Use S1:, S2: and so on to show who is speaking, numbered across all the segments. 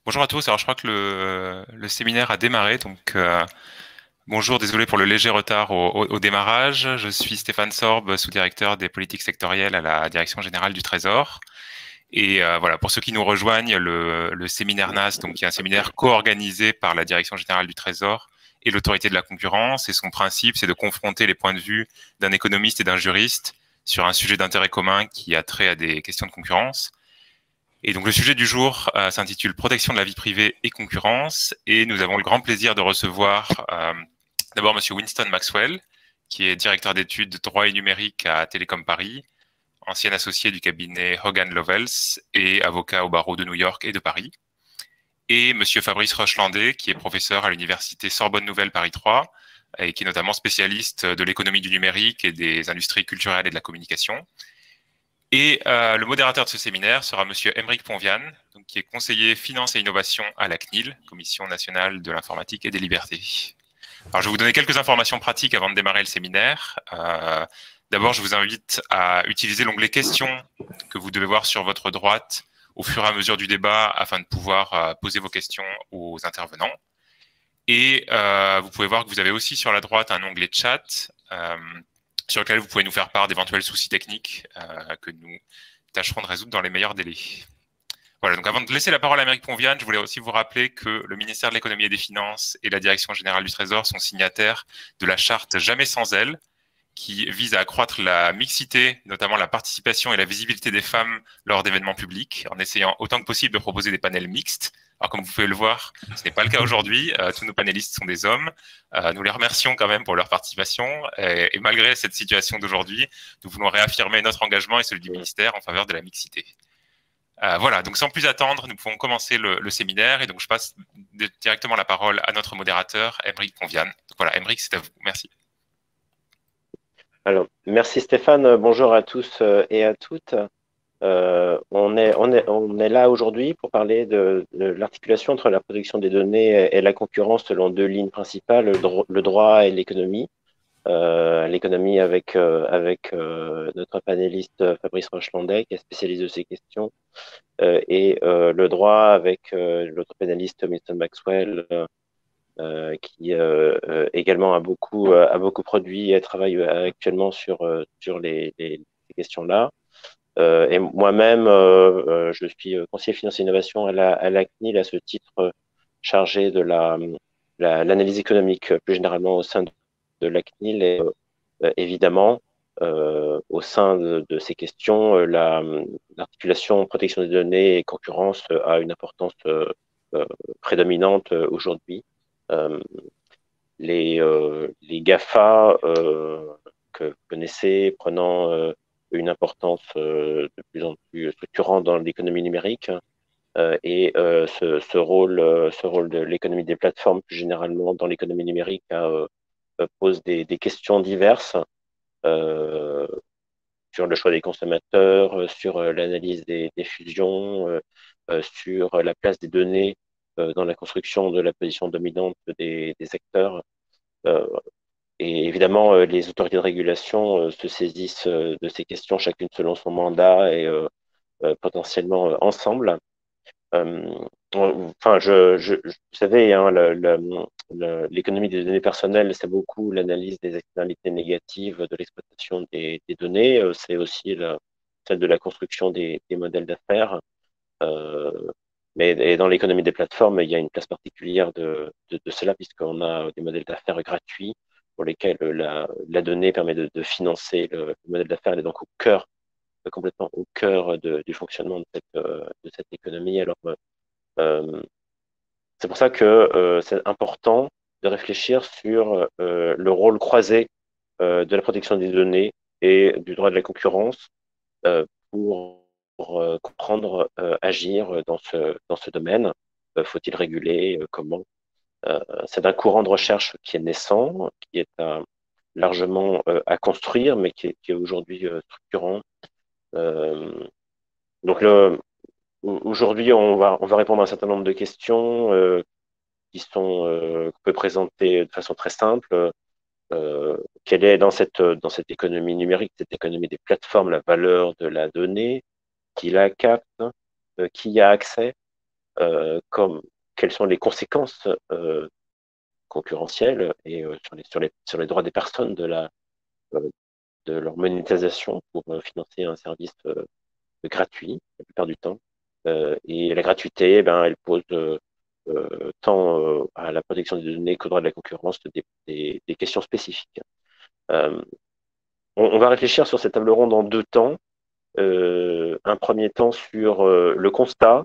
S1: Bonjour à tous. Alors, je crois que le séminaire a démarré. Donc, bonjour, désolé pour le léger retard au démarrage. Je suis Stéphane Sorbe, sous-directeur des politiques sectorielles à la Direction générale du Trésor. Et voilà, pour ceux qui nous rejoignent, le séminaire NAS, donc, qui est un séminaire co-organisé par la Direction générale du Trésor et l'autorité de la concurrence. Et son principe, c'est de confronter les points de vue d'un économiste et d'un juriste sur un sujet d'intérêt commun qui a trait à des questions de concurrence. Et donc le sujet du jour s'intitule Protection de la vie privée et concurrence. Et nous avons le grand plaisir de recevoir d'abord Monsieur Winston Maxwell, qui est directeur d'études de droit et numérique à Télécom Paris, ancien associé du cabinet Hogan Lovells et avocat au barreau de New York et de Paris. Et Monsieur Fabrice Rochelandais, qui est professeur à l'université Sorbonne Nouvelle Paris 3 et qui est notamment spécialiste de l'économie du numérique et des industries culturelles et de la communication. Et le modérateur de ce séminaire sera Monsieur Aymeric Ponvian, donc, qui est conseiller finance et innovation à la CNIL, Commission nationale de l'informatique et des libertés. Alors, je vais vous donner quelques informations pratiques avant de démarrer le séminaire. D'abord, je vous invite à utiliser l'onglet questions que vous devez voir sur votre droite au fur et à mesure du débat afin de pouvoir poser vos questions aux intervenants. Et vous pouvez voir que vous avez aussi sur la droite un onglet chat sur lequel vous pouvez nous faire part d'éventuels soucis techniques que nous tâcherons de résoudre dans les meilleurs délais. Voilà, donc avant de laisser la parole à Aymeric Ponvian, je voulais aussi vous rappeler que le ministère de l'économie et des finances et la Direction générale du Trésor sont signataires de la charte Jamais sans elle, qui vise à accroître la mixité, notamment la participation et la visibilité des femmes lors d'événements publics, en essayant autant que possible de proposer des panels mixtes. Alors, comme vous pouvez le voir, ce n'est pas le cas aujourd'hui. Tous nos panélistes sont des hommes. Nous les remercions quand même pour leur participation. Et malgré cette situation d'aujourd'hui, nous voulons réaffirmer notre engagement et celui du ministère en faveur de la mixité. Voilà, donc sans plus attendre, nous pouvons commencer le séminaire. Et donc, je passe directement la parole à notre modérateur, Aymeric Ponvian. Donc voilà, Aymeric, c'est à vous. Merci.
S2: Alors, merci Stéphane, bonjour à tous et à toutes. On est là aujourd'hui pour parler de l'articulation entre la protection des données et la concurrence selon deux lignes principales, le droit et l'économie. L'économie avec notre panéliste Fabrice Rochelandais, qui est spécialiste de ces questions, et le droit avec l'autre panéliste Winston Maxwell, qui également a beaucoup produit et travaille actuellement sur ces questions-là. Et moi-même, je suis conseiller financier innovation à la CNIL, à ce titre chargé de l'analyse économique plus généralement au sein de la CNIL. Et évidemment, au sein de ces questions, l'articulation protection des données et concurrence a une importance prédominante aujourd'hui. Euh, les GAFA que vous connaissez prenant une importance de plus en plus structurante dans l'économie numérique ce rôle de l'économie des plateformes plus généralement dans l'économie numérique pose des questions diverses euh, sur le choix des consommateurs, sur l'analyse des fusions, sur la place des données dans la construction de la position dominante des acteurs. Euh, et évidemment, les autorités de régulation se saisissent de ces questions, chacune selon son mandat et potentiellement ensemble. Euh, enfin, vous savez, hein, l'économie des données personnelles, c'est beaucoup l'analyse des externalités négatives de l'exploitation des données. C'est aussi celle de la construction des modèles d'affaires. Euh, mais et dans l'économie des plateformes, il y a une place particulière de cela, puisqu'on a des modèles d'affaires gratuits pour lesquels la donnée permet de financer le modèle d'affaires. Elle est donc au cœur, complètement au cœur du fonctionnement de cette économie. Alors, euh, c'est pour ça que c'est important de réfléchir sur le rôle croisé de la protection des données et du droit de la concurrence euh, pour comprendre, agir dans ce domaine. Faut-il réguler? Comment? C'est un courant de recherche qui est naissant, qui est largement à construire, mais qui est aujourd'hui structurant. Euh, donc aujourd'hui, on va répondre à un certain nombre de questions qu'on peut présenter de façon très simple. Quelle est dans cette économie numérique, cette économie des plateformes, la valeur de la donnée, qui la capte, qui y a accès, comme quelles sont les conséquences concurrentielles et sur les droits des personnes de leur monétisation pour financer un service gratuit la plupart du temps. Et la gratuité, eh ben, elle pose tant à la protection des données qu'au droit de la concurrence des questions spécifiques. Euh, on va réfléchir sur cette table ronde en deux temps. Un premier temps sur le constat,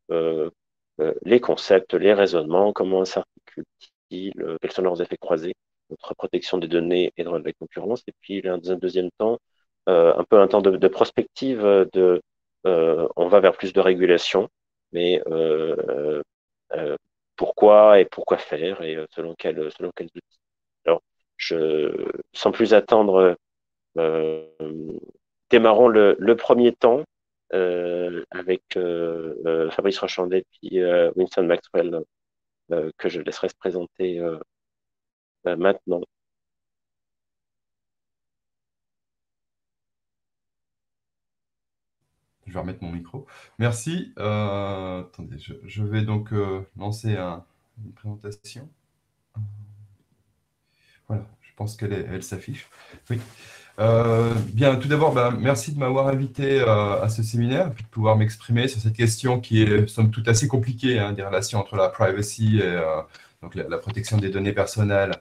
S2: les concepts, les raisonnements, comment s'articulent-ils, quels sont leurs effets croisés entre protection des données et droit de la concurrence. Et puis, dans un deuxième temps, un peu un temps de prospective, on va vers plus de régulation, mais pourquoi et pourquoi faire et selon quels outils. Alors, sans plus attendre, euh, démarrons le premier temps avec Fabrice Rochandet puis Winston Maxwell, que je laisserai se présenter maintenant.
S3: Je vais remettre mon micro. Merci. Attendez, je vais donc lancer une présentation. Voilà, je pense elle s'affiche. Oui. Bien, tout d'abord, merci de m'avoir invité à ce séminaire, de pouvoir m'exprimer sur cette question qui est, somme toute, assez compliquée, hein, des relations entre la privacy et donc la protection des données personnelles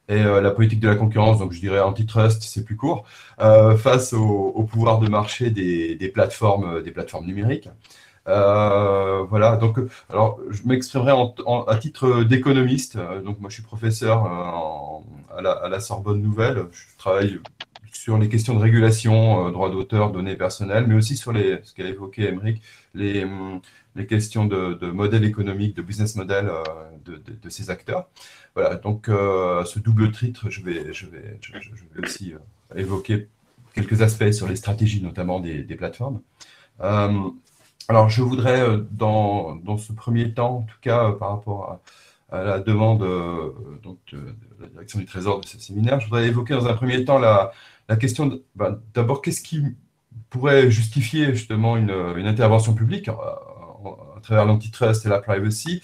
S3: et la politique de la concurrence, donc je dirais antitrust, c'est plus court, face au pouvoir de marché des plateformes numériques. Voilà, donc alors je m'exprimerai à titre d'économiste. Donc moi je suis professeur à la Sorbonne Nouvelle. Je travaille sur les questions de régulation, droit d'auteur, données personnelles, mais aussi sur ce qu'a évoqué Émeric, les questions de modèle économique, de business model de ces acteurs. Voilà, donc ce double titre, je vais aussi évoquer quelques aspects sur les stratégies, notamment des plateformes. Alors, je voudrais, dans ce premier temps, en tout cas par rapport à la demande donc de la direction du Trésor de ce séminaire, je voudrais évoquer dans un premier temps la question d'abord, qu'est-ce qui pourrait justifier justement une intervention publique à travers l'antitrust et la privacy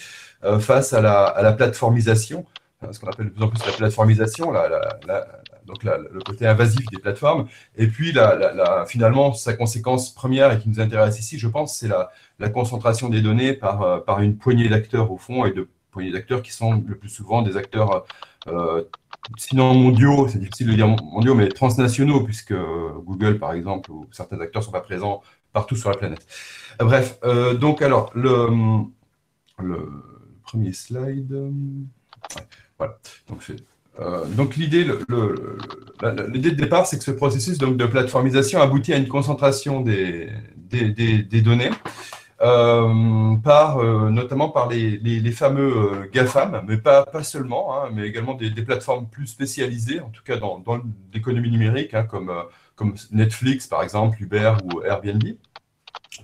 S3: face à la plateformisation, ce qu'on appelle de plus en plus la plateformisation, donc le côté invasif des plateformes, et puis finalement sa conséquence première et qui nous intéresse ici, je pense, c'est la concentration des données par une poignée d'acteurs au fond, et de poignées d'acteurs qui sont le plus souvent des acteurs sinon mondiaux, c'est difficile de dire mondiaux, mais transnationaux, puisque Google, par exemple, ou certains acteurs ne sont pas présents partout sur la planète. Bref, donc alors, le premier slide. Ouais, voilà. Donc l'idée de départ, c'est que ce processus donc, de plateformisation aboutit à une concentration des données, notamment par les fameux GAFAM, mais pas seulement, hein, mais également des plateformes plus spécialisées, en tout cas dans l'économie numérique, hein, comme Netflix, par exemple, Uber ou Airbnb,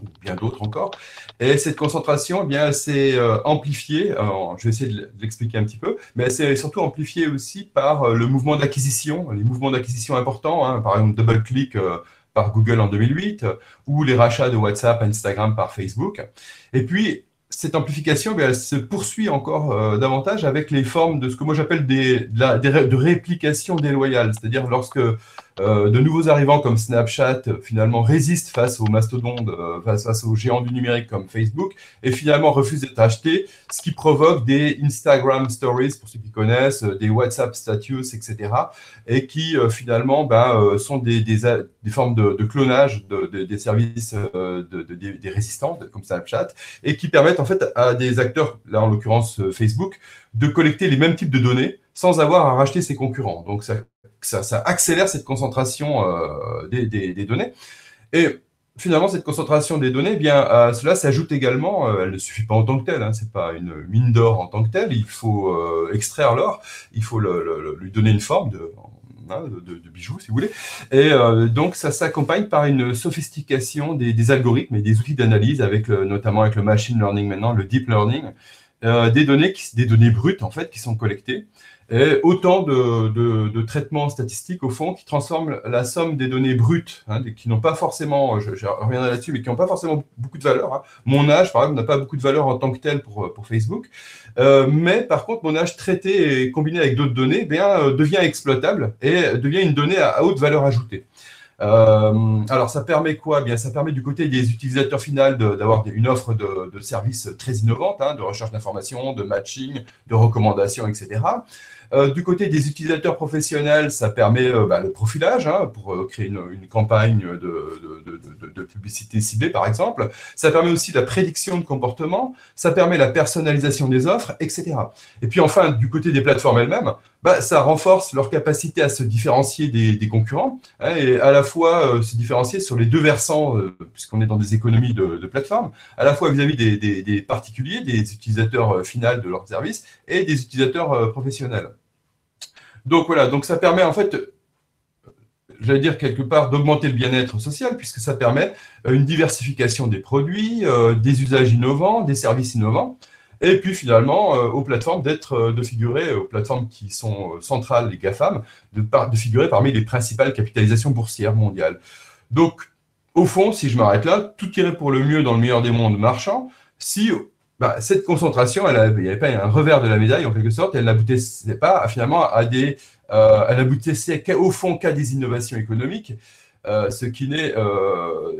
S3: ou bien d'autres encore. Et cette concentration, eh bien, c'est amplifiée, je vais essayer de l'expliquer un petit peu, mais c'est surtout amplifié aussi par le mouvement d'acquisition, les mouvements d'acquisition importants, hein, par exemple DoubleClick par Google en 2008, ou les rachats de WhatsApp, Instagram par Facebook. Et puis, cette amplification, elle se poursuit encore davantage avec les formes de ce que moi j'appelle de réplication déloyale, c'est-à-dire lorsque de nouveaux arrivants comme Snapchat finalement résistent face aux mastodontes, face aux géants du numérique comme Facebook, et finalement refusent d'être achetés, ce qui provoque des Instagram Stories, pour ceux qui connaissent, des WhatsApp Status, etc., et qui finalement sont des formes de clonage des services des résistants, comme Snapchat, et qui permettent en fait à des acteurs, là en l'occurrence Facebook, de collecter les mêmes types de données sans avoir à racheter ses concurrents. Donc ça accélère cette concentration des données. Et finalement, cette concentration des données, bien, à cela s'ajoute également, elle ne suffit pas en tant que telle, hein, ce n'est pas une mine d'or en tant que telle, il faut extraire l'or, il faut lui donner une forme de bijoux, si vous voulez. Et donc, ça s'accompagne par une sophistication des algorithmes et des outils d'analyse, notamment avec le machine learning maintenant, le deep learning, des données brutes, en fait, qui sont collectées. et autant de traitements statistiques, au fond, qui transforment la somme des données brutes, hein, qui n'ont pas forcément, je reviendrai là-dessus, mais qui n'ont pas forcément beaucoup de valeur. Hein. Mon âge, par exemple, n'a pas beaucoup de valeur en tant que tel pour Facebook, mais par contre, mon âge traité et combiné avec d'autres données devient exploitable et devient une donnée à haute valeur ajoutée. Alors, ça permet quoi? Bien, ça permet du côté des utilisateurs finaux d'avoir une offre de services très innovante, hein, de recherche d'informations, de matching, de recommandations, etc. Du côté des utilisateurs professionnels, ça permet le profilage, hein, pour créer une campagne de publicité ciblée, par exemple. Ça permet aussi la prédiction de comportement, ça permet la personnalisation des offres, etc. Et puis enfin, du côté des plateformes elles-mêmes, ça renforce leur capacité à se différencier des concurrents, hein, et à la fois se différencier sur les deux versants, puisqu'on est dans des économies de plateformes, à la fois vis-à-vis des particuliers, des utilisateurs finaux de leurs services, et des utilisateurs professionnels. Donc voilà, donc ça permet en fait, j'allais dire quelque part, d'augmenter le bien-être social, puisque ça permet une diversification des produits, des usages innovants, des services innovants, et puis finalement aux plateformes de figurer, aux plateformes qui sont centrales, les GAFAM, de figurer parmi les principales capitalisations boursières mondiales. Donc, au fond, si je m'arrête là, tout irait pour le mieux dans le meilleur des mondes marchands, si cette concentration, il n'y avait pas un revers de la médaille en quelque sorte, elle n'aboutissait pas finalement elle n'aboutissait qu'au fond qu'à des innovations économiques, ce qui n'est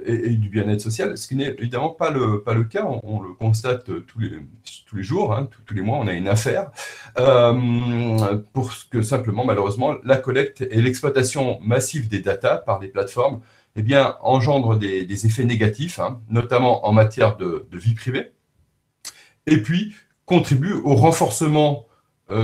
S3: et du bien-être social, ce qui n'est évidemment pas le cas. On le constate tous les jours, hein, tous les mois, on a une affaire pour que simplement, malheureusement, la collecte et l'exploitation massive des data par les plateformes, eh bien, engendre des effets négatifs, hein, notamment en matière de vie privée, et puis contribue au renforcement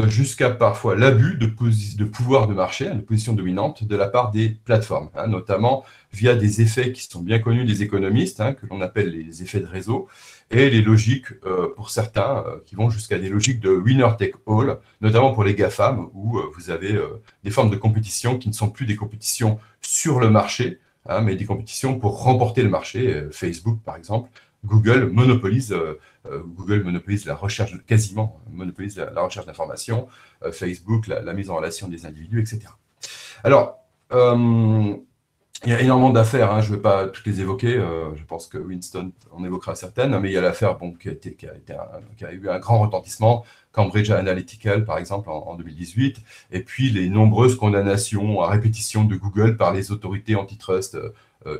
S3: jusqu'à parfois l'abus de pouvoir de marché, de position dominante de la part des plateformes, hein, notamment via des effets qui sont bien connus des économistes, hein, que l'on appelle les effets de réseau, et les logiques, pour certains, qui vont jusqu'à des logiques de winner take all, notamment pour les GAFAM, où vous avez des formes de compétition qui ne sont plus des compétitions sur le marché, hein, mais des compétitions pour remporter le marché. Facebook, par exemple, Google monopolise la recherche, quasiment monopolise la recherche d'informations, Facebook, la mise en relation des individus, etc. Alors, il y a énormément d'affaires, hein, je ne vais pas toutes les évoquer, je pense que Winston en évoquera certaines, mais il y a l'affaire qui a eu un grand retentissement, Cambridge Analytica, par exemple, en 2018, et puis les nombreuses condamnations à répétition de Google par les autorités antitrust,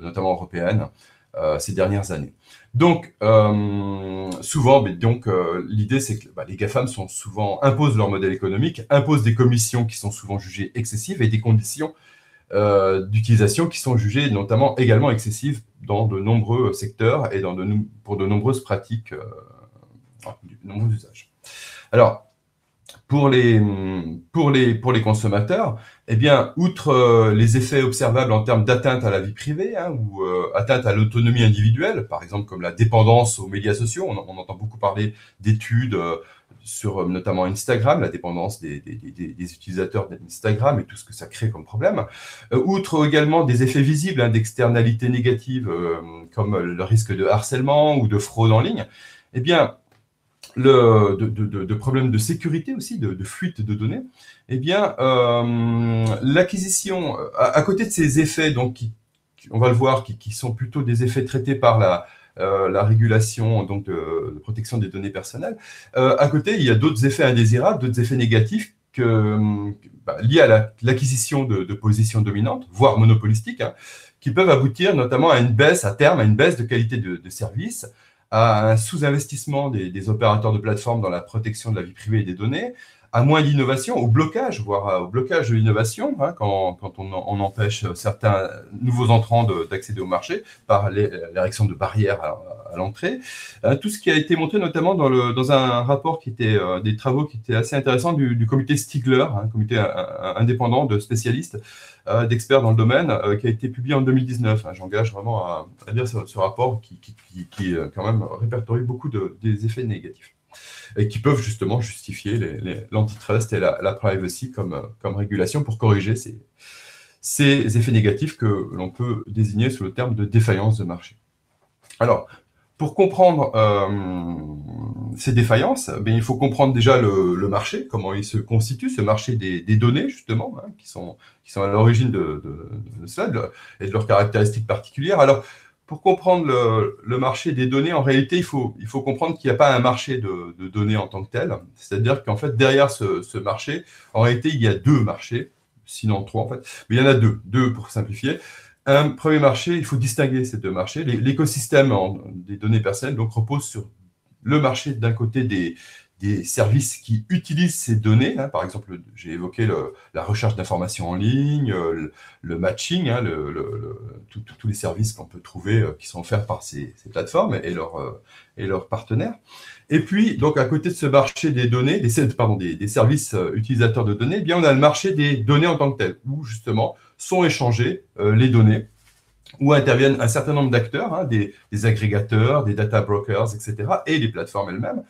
S3: notamment européennes, ces dernières années. Donc, souvent, l'idée, c'est que les GAFAM imposent leur modèle économique, imposent des commissions qui sont souvent jugées excessives et des conditions d'utilisation qui sont jugées notamment également excessives dans de nombreux secteurs et pour de nombreuses pratiques, de nombreux usages. Alors, pour les consommateurs, eh bien, outre les effets observables en termes d'atteinte à la vie privée, hein, ou atteinte à l'autonomie individuelle, par exemple comme la dépendance aux médias sociaux, on entend beaucoup parler d'études sur notamment Instagram, la dépendance des utilisateurs d'Instagram et tout ce que ça crée comme problème. Outre également des effets visibles, hein, d'externalités négatives comme le risque de harcèlement ou de fraude en ligne, eh bien, de problèmes de sécurité aussi, de fuite de données, eh bien, l'acquisition, à côté de ces effets, donc, on va le voir, qui sont plutôt des effets traités par la régulation donc de protection des données personnelles, à côté, il y a d'autres effets indésirables, d'autres effets négatifs liés à l'acquisition de positions dominantes, voire monopolistiques, hein, qui peuvent aboutir notamment à une baisse, à terme, à une baisse de qualité de service, à un sous-investissement des opérateurs de plateforme dans la protection de la vie privée et des données, à moins d'innovation, au blocage, voire au blocage de l'innovation, hein, quand on empêche certains nouveaux entrants d'accéder au marché par l'érection de barrières à l'entrée. Tout ce qui a été montré notamment dans un rapport qui était des travaux qui étaient assez intéressants du comité Stigler, un comité indépendant de spécialistes, d'experts dans le domaine, qui a été publié en 2019. Hein. J'engage vraiment à lire ce rapport qui quand même répertorie beaucoup des effets négatifs et qui peuvent justement justifier l'antitrust et la privacy comme régulation pour corriger ces effets négatifs que l'on peut désigner sous le terme de défaillance de marché. Alors, pour comprendre ces défaillances, il faut comprendre déjà le marché, comment il se constitue, ce marché des données, justement, hein, qui sont à l'origine de cela et de leurs caractéristiques particulières. Alors, pour comprendre le marché des données, en réalité, il faut comprendre qu'il n'y a pas un marché de données en tant que tel. C'est-à-dire qu'en fait, derrière ce marché, en réalité, il y a deux marchés, sinon trois en fait, mais il y en a deux pour simplifier. Un premier marché, il faut distinguer ces deux marchés. L'écosystème des données personnelles donc, repose sur le marché d'un côté des services qui utilisent ces données. Hein, par exemple, j'ai évoqué la recherche d'informations en ligne, le matching, hein, tous les services qu'on peut trouver qui sont offerts par ces plateformes et leurs partenaires. Et puis, donc, à côté de ce marché des données, des services utilisateurs de données, eh bien, on a le marché des données en tant que tel, où justement sont échangées les données, où interviennent un certain nombre d'acteurs, hein, des agrégateurs, des data brokers, etc., et les plateformes elles-mêmes,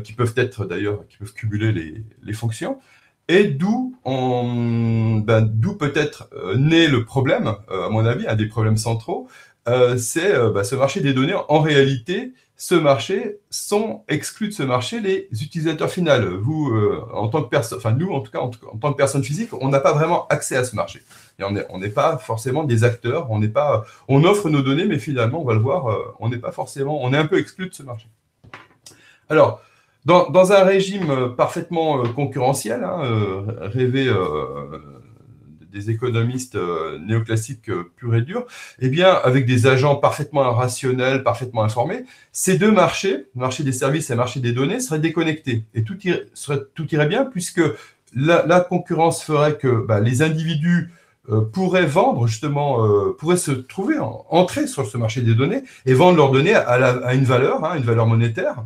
S3: qui peuvent être d'ailleurs, qui peuvent cumuler les fonctions. Et d'où peut-être naît le problème, à mon avis, un des problèmes centraux, c'est ce marché des données. En réalité, sont exclus de ce marché les utilisateurs finaux. Vous, en tant que personne, enfin nous, en tout cas, en tant que personne physique, on n'a pas vraiment accès à ce marché. Et on n'est pas forcément des acteurs, on offre nos données, mais finalement, on va le voir, on n'est pas forcément, on est un peu exclu de ce marché. Alors, dans un régime parfaitement concurrentiel, hein, rêvé des économistes néoclassiques purs et durs, eh bien, avec des agents parfaitement rationnels, parfaitement informés, ces deux marchés, le marché des services et le marché des données, seraient déconnectés. Et tout irait bien, puisque la concurrence ferait que les individus pourraient vendre, justement, pourraient se trouver, entrer sur ce marché des données et vendre leurs données à une valeur, hein, une valeur monétaire,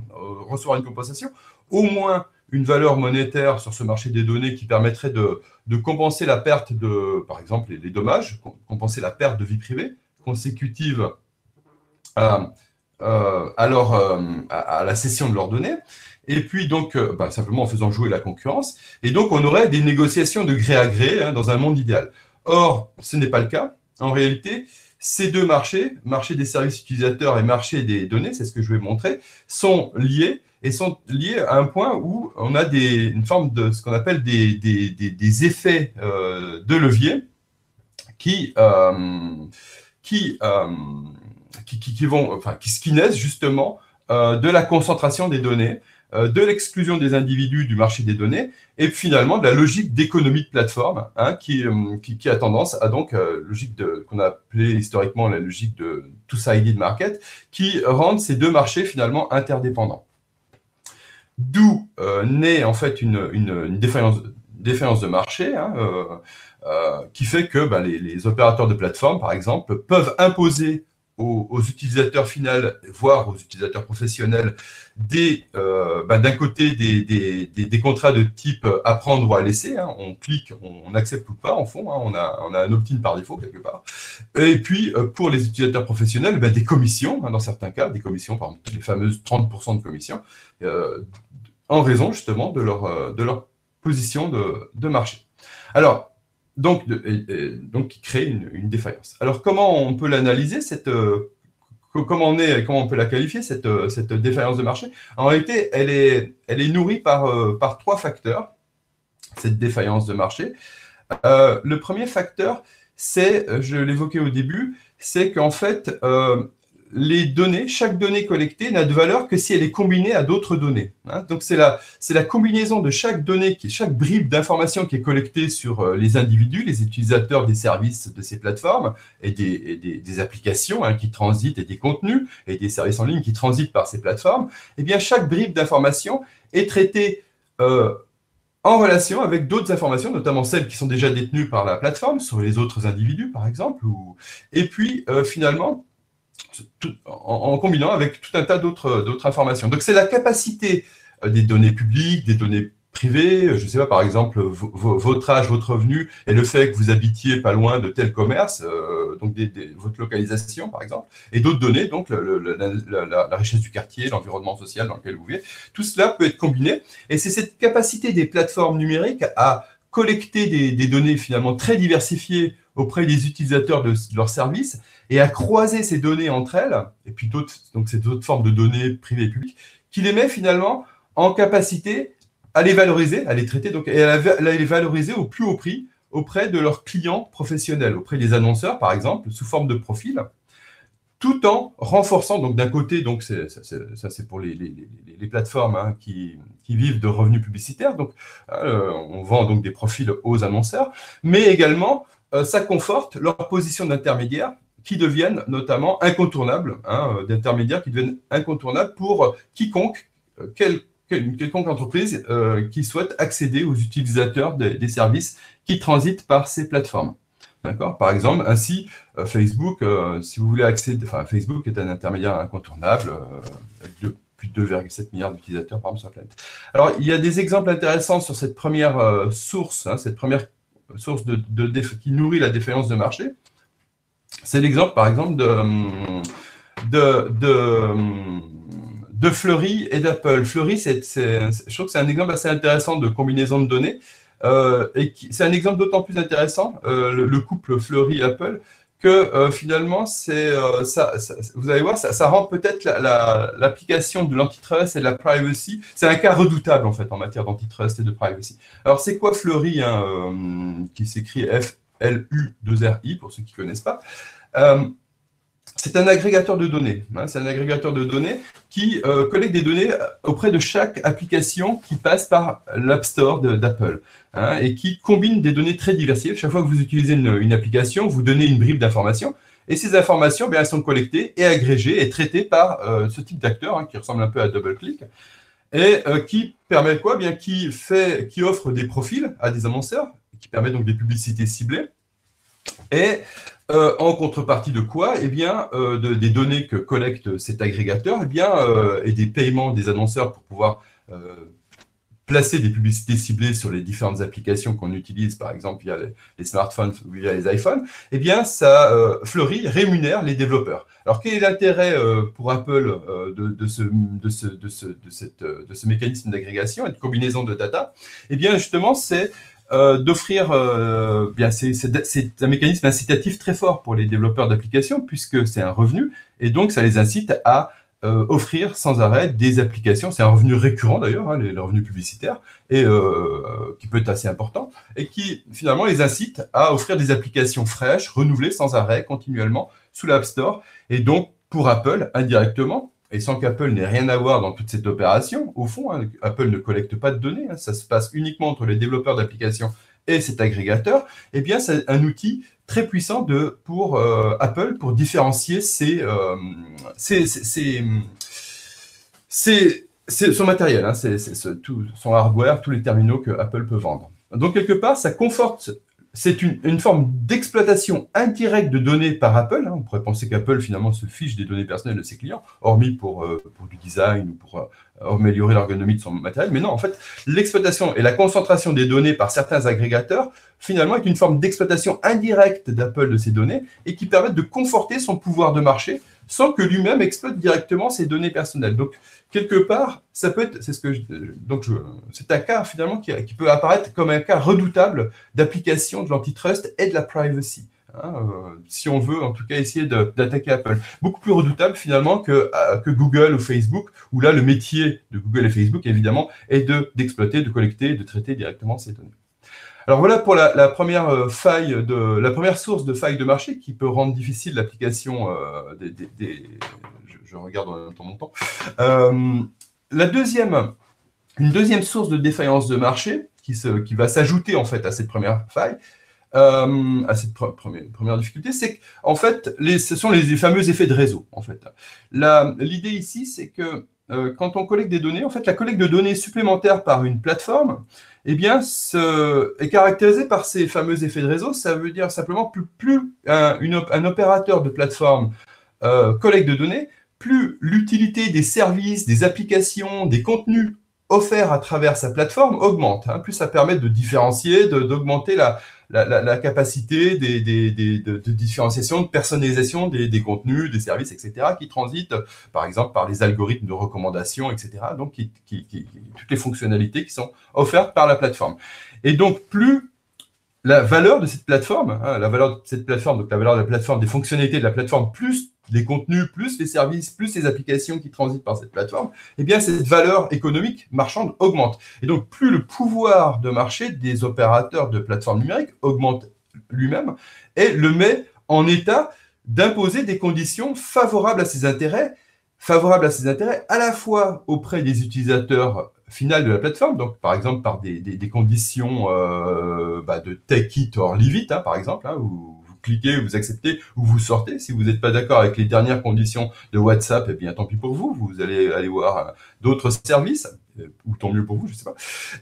S3: recevoir une compensation, au moins une valeur monétaire sur ce marché des données qui permettrait de compenser la perte par exemple, les dommages, compenser la perte de vie privée consécutive à la cession de leurs données. Et puis, donc, simplement en faisant jouer la concurrence. Et donc, on aurait des négociations de gré à gré, hein, dans un monde idéal. Or, ce n'est pas le cas. En réalité, ces deux marchés, marché des services utilisateurs et marché des données, c'est ce que je vais montrer, sont liés et sont liés à un point où on a une forme de ce qu'on appelle des effets de levier qui naissent justement de la concentration des données, de l'exclusion des individus du marché des données, et finalement de la logique d'économie de plateforme, hein, qui a tendance à donc, logique qu'on a appelée historiquement la logique de two-sided market, qui rendent ces deux marchés finalement interdépendants. D'où naît en fait une défaillance de marché, hein, qui fait que les opérateurs de plateforme, par exemple, peuvent imposer aux utilisateurs finaux, voire aux utilisateurs professionnels, d'un côté des contrats de type à prendre ou à laisser, hein, on clique, on accepte ou pas en fond, hein, on a un opt-in par défaut quelque part, et puis pour les utilisateurs professionnels, des commissions, hein, dans certains cas, des commissions, par exemple les fameuses 30% de commissions, en raison justement de leur position de marché. Alors, donc, qui crée une défaillance. Alors, comment on peut l'analyser, comment on peut la qualifier, cette défaillance de marché? En réalité, elle est nourrie par trois facteurs, cette défaillance de marché. Le premier facteur, je l'évoquais au début, c'est qu'en fait, chaque donnée collectée n'a de valeur que si elle est combinée à d'autres données. Hein. Donc, c'est la combinaison de chaque donnée, chaque bribe d'information qui est collectée sur les individus, les utilisateurs des services de ces plateformes et des applications, hein, qui transitent, et des contenus et des services en ligne qui transitent par ces plateformes. Eh bien, chaque bribe d'information est traitée en relation avec d'autres informations, notamment celles qui sont déjà détenues par la plateforme, sur les autres individus, par exemple. Et puis, finalement, en combinant avec tout un tas d'autres informations. Donc, c'est la capacité des données publiques, des données privées, je ne sais pas, par exemple, votre âge, votre revenu, et le fait que vous habitiez pas loin de tel commerce, donc votre localisation, par exemple, et d'autres données, donc la richesse du quartier, l'environnement social dans lequel vous vivez. Tout cela peut être combiné, et c'est cette capacité des plateformes numériques à collecter des données finalement très diversifiées auprès des utilisateurs de leurs services et à croiser ces données entre elles, et puis ces d'autres formes de données privées et publiques, qui les met finalement en capacité à les valoriser, à les traiter, donc, et à les valoriser au plus haut prix auprès de leurs clients professionnels, auprès des annonceurs, par exemple, sous forme de profil, tout en renforçant, donc d'un côté, donc ça c'est pour les plateformes hein, qui vivent de revenus publicitaires, donc on vend donc des profils aux annonceurs, mais également ça conforte leur position d'intermédiaire qui deviennent notamment incontournables, hein, d'intermédiaires qui deviennent incontournables pour quiconque, quelconque entreprise qui souhaite accéder aux utilisateurs des services qui transitent par ces plateformes. D'accord. Par exemple, ainsi, Facebook, si vous voulez accéder, enfin, Facebook est un intermédiaire incontournable, avec plus de 2,7 milliards d'utilisateurs par exemple sur la planète. Alors, il y a des exemples intéressants sur cette première source, hein, cette première source qui nourrit la défaillance de marché. C'est l'exemple, par exemple, de Fleury et d'Apple. Fleury, je trouve que c'est un exemple assez intéressant de combinaison de données. C'est un exemple d'autant plus intéressant, le couple Fleury-Apple, que finalement, vous allez voir, ça rend peut-être l'application de l'antitrust et de la privacy. C'est un cas redoutable, en fait, en matière d'antitrust et de privacy. Alors, c'est quoi Fleury, hein, qui s'écrit F-L-U-2-R-I, pour ceux qui ne connaissent pas c'est un agrégateur de données. Hein, c'est un agrégateur de données qui collecte des données auprès de chaque application qui passe par l'App Store d'Apple hein, et qui combine des données très diversifiées. Chaque fois que vous utilisez une application, vous donnez une bribe d'informations et ces informations, bien, elles sont collectées et agrégées et traitées par ce type d'acteur hein, qui ressemble un peu à DoubleClick et qui permet quoi bien, qui offre des profils à des annonceurs, qui permet donc des publicités ciblées et en contrepartie de quoi eh bien, des données que collecte cet agrégateur eh bien, et des paiements des annonceurs pour pouvoir placer des publicités ciblées sur les différentes applications qu'on utilise, par exemple via les smartphones ou via les iPhones, eh bien, ça Fleury rémunère les développeurs. Alors, quel est l'intérêt pour Apple de ce mécanisme d'agrégation et de combinaison de data? Eh bien, justement, c'est d'offrir, c'est un mécanisme incitatif très fort pour les développeurs d'applications puisque c'est un revenu et donc ça les incite à offrir sans arrêt des applications. C'est un revenu récurrent d'ailleurs, hein, les revenus publicitaires, et qui peut être assez important et qui finalement les incite à offrir des applications fraîches, renouvelées sans arrêt, continuellement sous l'App Store. Et donc pour Apple, indirectement, et sans qu'Apple n'ait rien à voir dans toute cette opération, au fond, hein, Apple ne collecte pas de données, hein, ça se passe uniquement entre les développeurs d'applications et cet agrégateur, eh bien, c'est un outil très puissant pour Apple pour différencier son matériel, hein, tout son hardware, tous les terminaux que Apple peut vendre. Donc, quelque part, ça conforte. C'est une forme d'exploitation indirecte de données par Apple. Hein. On pourrait penser qu'Apple, finalement, se fiche des données personnelles de ses clients, hormis pour du design ou pour améliorer l'ergonomie de son matériel. Mais non, en fait, l'exploitation et la concentration des données par certains agrégateurs, finalement, est une forme d'exploitation indirecte d'Apple de ces données et qui permettent de conforter son pouvoir de marché sans que lui-même exploite directement ses données personnelles. Donc, quelque part, ça peut être, c'est un cas finalement qui peut apparaître comme un cas redoutable d'application de l'antitrust et de la privacy. Hein, si on veut en tout cas essayer d'attaquer Apple. Beaucoup plus redoutable finalement que Google ou Facebook, où là le métier de Google et Facebook évidemment est d'exploiter, de collecter, de traiter directement ces données. Alors voilà pour la première la première source de faille de marché qui peut rendre difficile l'application je regarde en même temps mon temps. Une deuxième source de défaillance de marché qui va s'ajouter en fait à cette première faille, à cette première difficulté, c'est qu'en fait, ce sont les fameux effets de réseau. En fait, l'idée ici, c'est que quand on collecte des données, en fait, la collecte de données supplémentaires par une plateforme, eh bien, est caractérisée par ces fameux effets de réseau. Ça veut dire simplement plus un opérateur de plateforme collecte de données, plus l'utilité des services, des applications, des contenus offerts à travers sa plateforme augmente. Hein, plus ça permet de différencier, d'augmenter la capacité de différenciation, de personnalisation des contenus, des services, etc., qui transitent, par exemple, par les algorithmes de recommandation, etc., donc toutes les fonctionnalités qui sont offertes par la plateforme. Et donc, plus la valeur de cette plateforme, hein, la valeur de cette plateforme, donc la valeur de la plateforme, des fonctionnalités de la plateforme, plus les contenus, plus les services, plus les applications qui transitent par cette plateforme, eh bien, cette valeur économique marchande augmente. Et donc, plus le pouvoir de marché des opérateurs de plateformes numériques augmente lui-même et le met en état d'imposer des conditions favorables à ses intérêts à la fois auprès des utilisateurs finaux de la plateforme, donc par exemple par des conditions de take it or leave it, par exemple, où vous cliquez, vous acceptez ou vous sortez. Si vous n'êtes pas d'accord avec les dernières conditions de WhatsApp, eh bien tant pis pour vous, vous allez aller voir d'autres services, ou tant mieux pour vous, je ne sais pas.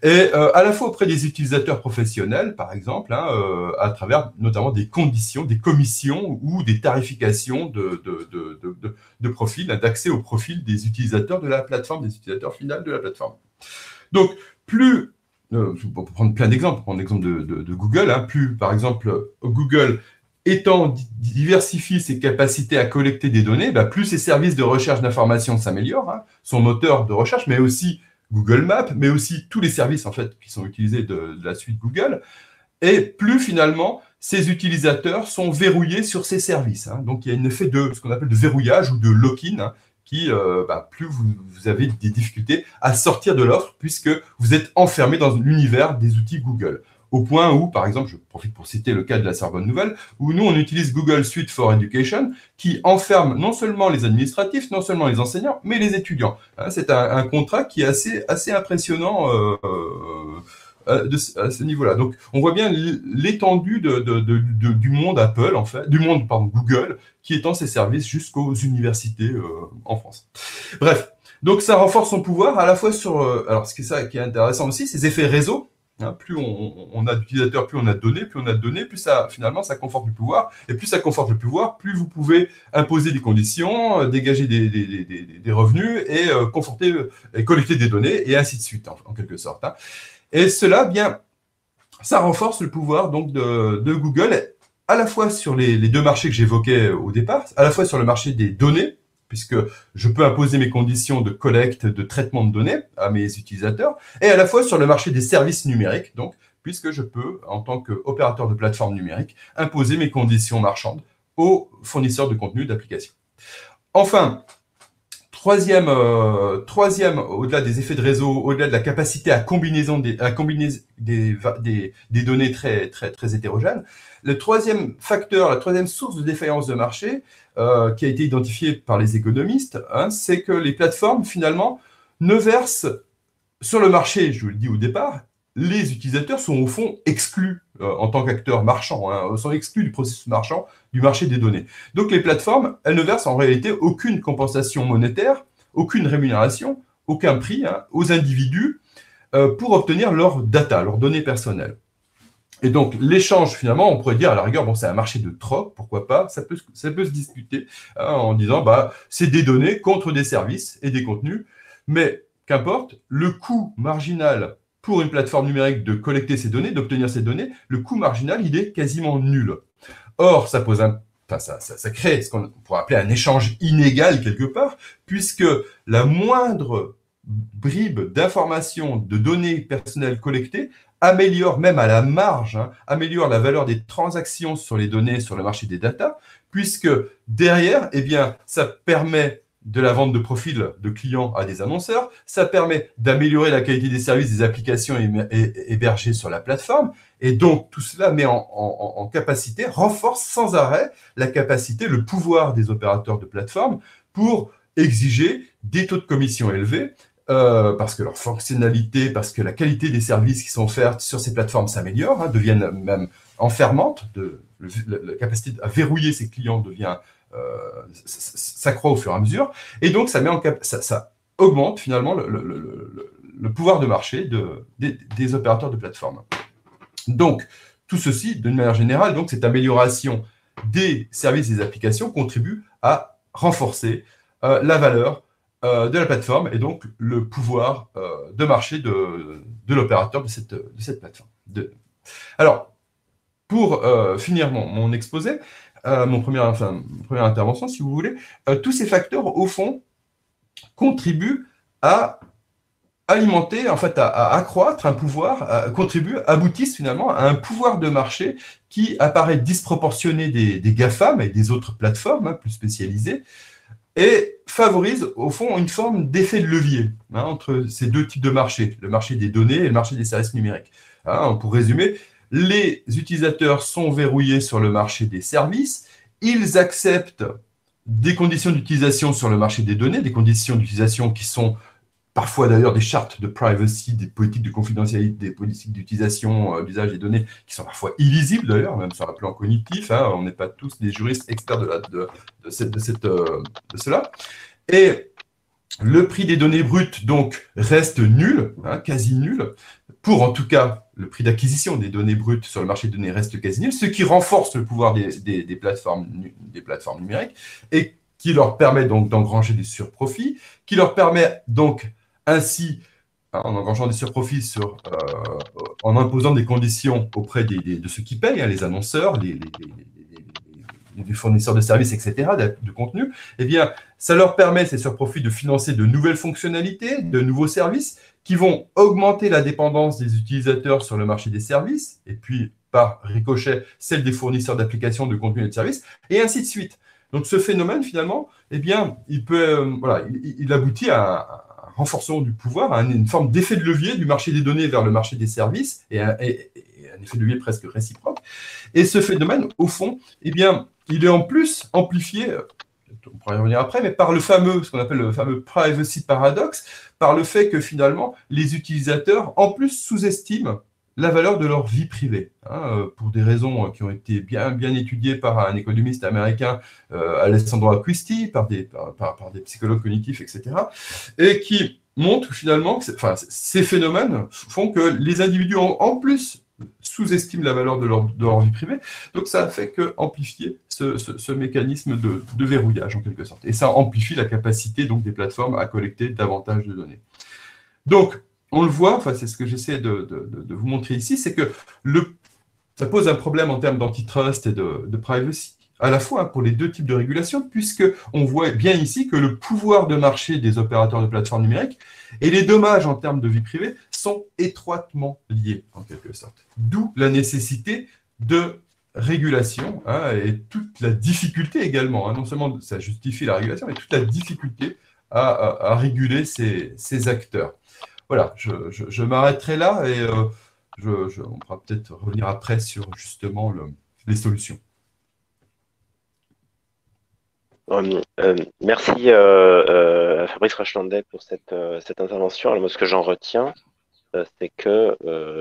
S3: Et à la fois auprès des utilisateurs professionnels, par exemple, à travers notamment des conditions, des commissions ou des tarifications de profil, d'accès au profil des utilisateurs de la plateforme, des utilisateurs finaux de la plateforme. Donc, plus, pour prendre plein d'exemples, pour prendre l'exemple de Google, plus, par exemple, Google diversifie ses capacités à collecter des données, plus ses services de recherche d'information s'améliorent, son moteur de recherche, mais aussi Google Maps, mais aussi tous les services en fait qui sont utilisés de la suite Google, et plus finalement ces utilisateurs sont verrouillés sur ces services. Donc il y a un effet de ce qu'on appelle de verrouillage ou de lock-in, qui plus vous avez des difficultés à sortir de l'offre puisque vous êtes enfermé dans l'univers des outils Google. Au point où, par exemple, je profite pour citer le cas de la Sorbonne Nouvelle, où nous, on utilise Google Suite for Education, qui enferme non seulement les administratifs, non seulement les enseignants, mais les étudiants. C'est un contrat qui est assez impressionnant à ce niveau-là. Donc, on voit bien l'étendue du monde Apple, en fait, du monde, Google, qui étend ses services jusqu'aux universités en France. Bref, donc ça renforce son pouvoir à la fois sur... alors, ce qui est intéressant aussi, ces effets réseau. Plus on a d'utilisateurs, plus on a de données, plus ça, finalement, ça conforte le pouvoir. Et plus ça conforte le pouvoir, plus vous pouvez imposer des conditions, dégager des revenus et conforter et collecter des données, et ainsi de suite, en quelque sorte. Et cela, bien, ça renforce le pouvoir donc de Google, à la fois sur les deux marchés que j'évoquais au départ, à la fois sur le marché des données, puisque je peux imposer mes conditions de collecte, de traitement de données à mes utilisateurs, et à la fois sur le marché des services numériques, donc, puisque je peux, en tant qu'opérateur de plateforme numérique, imposer mes conditions marchandes aux fournisseurs de contenu d'applications. Enfin, troisième, au-delà des effets de réseau, au-delà de la capacité à combiner des données très, très, très hétérogènes, le troisième facteur, la troisième source de défaillance de marché, qui a été identifié par les économistes, c'est que les plateformes, finalement, ne versent sur le marché, je vous le dis au départ, les utilisateurs sont au fond exclus en tant qu'acteurs marchands, sont exclus du processus marchand, du marché des données. Donc les plateformes, elles ne versent en réalité aucune compensation monétaire, aucune rémunération, aucun prix aux individus pour obtenir leurs data, leurs données personnelles. Et donc, l'échange, finalement, on pourrait dire, à la rigueur, bon, c'est un marché de troc, pourquoi pas, ça peut se discuter en disant, c'est des données contre des services et des contenus, mais qu'importe, le coût marginal pour une plateforme numérique de collecter ces données, d'obtenir ces données, le coût marginal, il est quasiment nul. Or, ça crée ce qu'on pourrait appeler un échange inégal quelque part, puisque la moindre bribe d'informations, de données personnelles collectées, améliore même à la marge, améliore la valeur des transactions sur les données sur le marché des data, puisque derrière, ça permet de la vente de profils de clients à des annonceurs, ça permet d'améliorer la qualité des services des applications hébergées sur la plateforme, et donc tout cela met en capacité, renforce sans arrêt la capacité, le pouvoir des opérateurs de plateforme pour exiger des taux de commission élevés, parce que leur fonctionnalité, parce que la qualité des services qui sont offerts sur ces plateformes s'améliore, deviennent même enfermantes, la capacité à verrouiller ses clients s'accroît au fur et à mesure, et donc ça augmente finalement le pouvoir de marché des opérateurs de plateforme. Donc, tout ceci, d'une manière générale, donc cette amélioration des services et des applications contribue à renforcer la valeur de la plateforme et donc le pouvoir de marché de l'opérateur de cette plateforme. Alors, pour finir mon exposé, mon première intervention, si vous voulez, tous ces facteurs, au fond, contribuent à alimenter, en fait, à accroître un pouvoir, aboutissent finalement à un pouvoir de marché qui apparaît disproportionné des GAFAM et des autres plateformes plus spécialisées, et favorise au fond une forme d'effet de levier entre ces deux types de marchés, le marché des données et le marché des services numériques. Pour résumer, les utilisateurs sont verrouillés sur le marché des services, ils acceptent des conditions d'utilisation sur le marché des données, des conditions d'utilisation qui sont parfois d'ailleurs des chartes de privacy, des politiques de confidentialité, des politiques d'utilisation, d'usage des données qui sont parfois illisibles d'ailleurs, même sur un plan cognitif. On n'est pas tous des juristes experts de cela. Et le prix des données brutes, donc, reste nul, quasi nul. Pour, en tout cas, le prix d'acquisition des données brutes sur le marché des données reste quasi nul, ce qui renforce le pouvoir des plateformes numériques et qui leur permet donc d'engranger des surprofits, qui leur permet donc ainsi, en engageant des surprofits en imposant des conditions auprès de ceux qui payent, les annonceurs, les fournisseurs de services, etc., de contenu, eh bien, ça leur permet, ces surprofits, de financer de nouvelles fonctionnalités, de nouveaux services qui vont augmenter la dépendance des utilisateurs sur le marché des services, et puis, par ricochet, celle des fournisseurs d'applications, de contenu et de services, et ainsi de suite. Donc, ce phénomène, finalement, eh bien, il aboutit à un renforcement du pouvoir, à une forme d'effet de levier du marché des données vers le marché des services, et un effet de levier presque réciproque. Et ce phénomène, au fond, eh bien, il est en plus amplifié, on pourrait y revenir après, mais par ce qu'on appelle le fameux privacy paradox, par le fait que finalement, les utilisateurs, en plus, sous-estiment la valeur de leur vie privée, pour des raisons qui ont été bien étudiées par un économiste américain, Alessandro Acquisti, par des psychologues cognitifs, etc., et qui montrent finalement que ces phénomènes font que les individus, en plus, sous-estiment la valeur de leur vie privée. Donc, ça fait qu'amplifier ce mécanisme de verrouillage, en quelque sorte. Et ça amplifie la capacité donc, des plateformes à collecter davantage de données. Donc, on le voit, c'est ce que j'essaie de vous montrer ici, c'est que ça pose un problème en termes d'antitrust et de privacy, à la fois pour les deux types de régulation, puisqu'on voit bien ici que le pouvoir de marché des opérateurs de plateformes numériques et les dommages en termes de vie privée sont étroitement liés, en quelque sorte. D'où la nécessité de régulation et toute la difficulté également. Non seulement ça justifie la régulation, mais toute la difficulté à réguler ces acteurs. Voilà, je m'arrêterai là et on pourra peut-être revenir après sur justement les solutions.
S2: Merci Fabrice Rachlandet pour cette intervention. Alors, moi, ce que j'en retiens, c'est que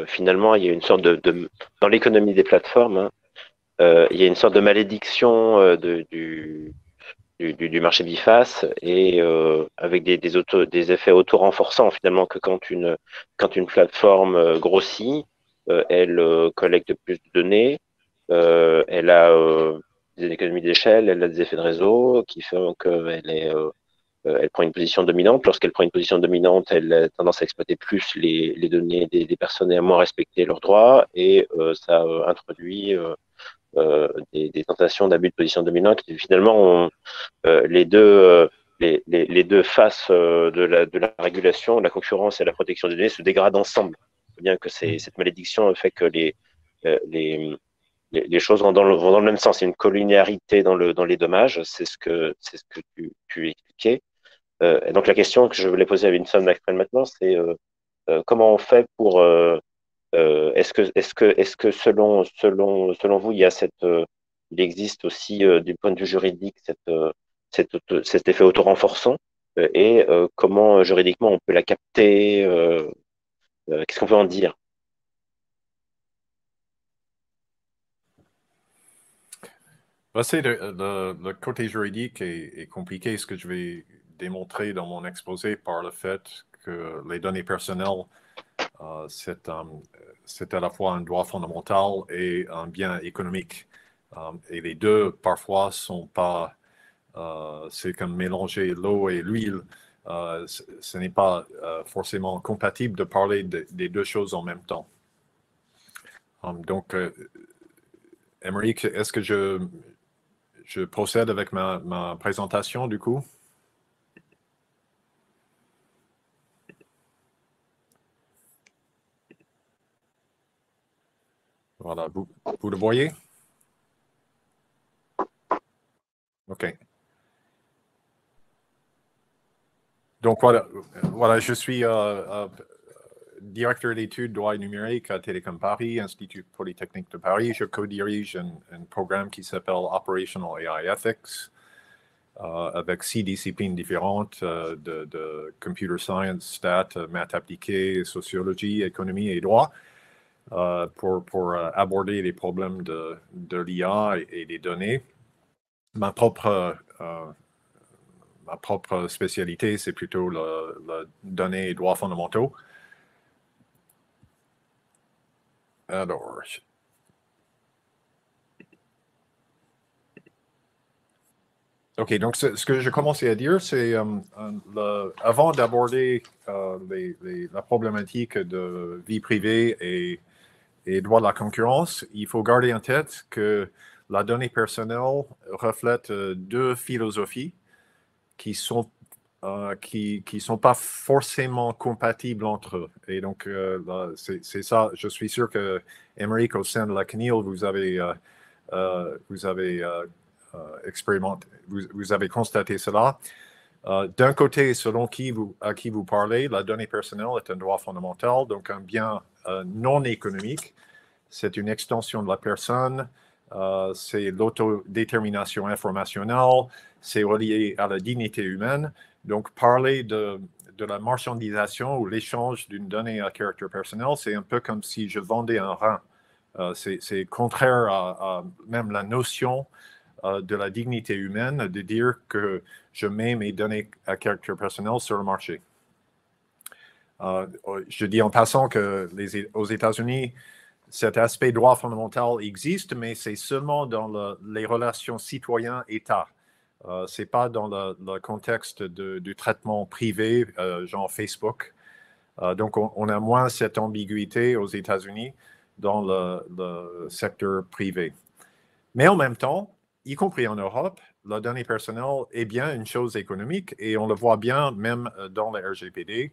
S2: finalement, il y a une sorte dans l'économie des plateformes, il y a une sorte de malédiction du marché biface et avec des effets auto-renforçants finalement que quand une plateforme grossit, elle collecte plus de données, elle a des économies d'échelle, elle a des effets de réseau qui font elle prend une position dominante. Lorsqu'elle prend une position dominante, elle a tendance à exploiter plus les données des personnes et à moins respecter leurs droits et ça introduit des tentations d'abus de position dominante qui finalement ont les deux faces de la régulation, de la concurrence et de la protection des données se dégradent ensemble. Bien que cette malédiction fait que les choses vont dans le même sens. Il y a une collinéarité dans les dommages, c'est ce que tu expliquais. Et donc la question que je voulais poser à Vincent Maxwell maintenant, c'est comment on fait pour est-ce que selon vous, il existe aussi du point de vue juridique cet effet auto-renforçant et comment juridiquement on peut la capter, qu'est-ce qu'on peut en dire?
S4: Le côté juridique est compliqué. Ce que je vais démontrer dans mon exposé par le fait que les données personnelles, c'est à la fois un droit fondamental et un bien économique. Et les deux, parfois, sont pas... c'est comme mélanger l'eau et l'huile. Ce n'est pas forcément compatible de parler des deux choses en même temps. Donc, Émeric, est-ce que je procède avec ma présentation, du coup? Voilà, vous le voyez? OK. Donc, voilà, je suis directeur d'études droit numérique à Télécom Paris, Institut Polytechnique de Paris. Je co-dirige un programme qui s'appelle Operational AI Ethics, avec 6 disciplines différentes de computer science, stats, maths appliquées, sociologie, économie et droit, pour aborder les problèmes de l'IA et des données. Ma propre spécialité, c'est plutôt la données et droits fondamentaux. Alors, OK, donc ce que j'ai commencé à dire, c'est avant d'aborder la problématique de vie privée et droit de la concurrence, il faut garder en tête que la donnée personnelle reflète deux philosophies qui sont pas forcément compatibles entre eux. Et donc, c'est ça. Je suis sûr que, Émeric, au sein de la CNIL, vous avez expérimenté, vous avez constaté cela. D'un côté, selon à qui vous parlez, la donnée personnelle est un droit fondamental, donc un bien non économique. C'est une extension de la personne, c'est l'autodétermination informationnelle, c'est relié à la dignité humaine. Donc, parler de la marchandisation ou l'échange d'une donnée à caractère personnel, c'est un peu comme si je vendais un rein. C'est contraire à même la notion de la dignité humaine de dire que je mets mes données à caractère personnel sur le marché. Je dis en passant que aux États-Unis, cet aspect droit fondamental existe, mais c'est seulement dans les relations citoyen-État. Ce n'est pas dans le contexte du traitement privé, genre Facebook. Donc, on a moins cette ambiguïté aux États-Unis dans le secteur privé. Mais en même temps, y compris en Europe, la donnée personnelle est bien une chose économique et on le voit bien même dans le RGPD.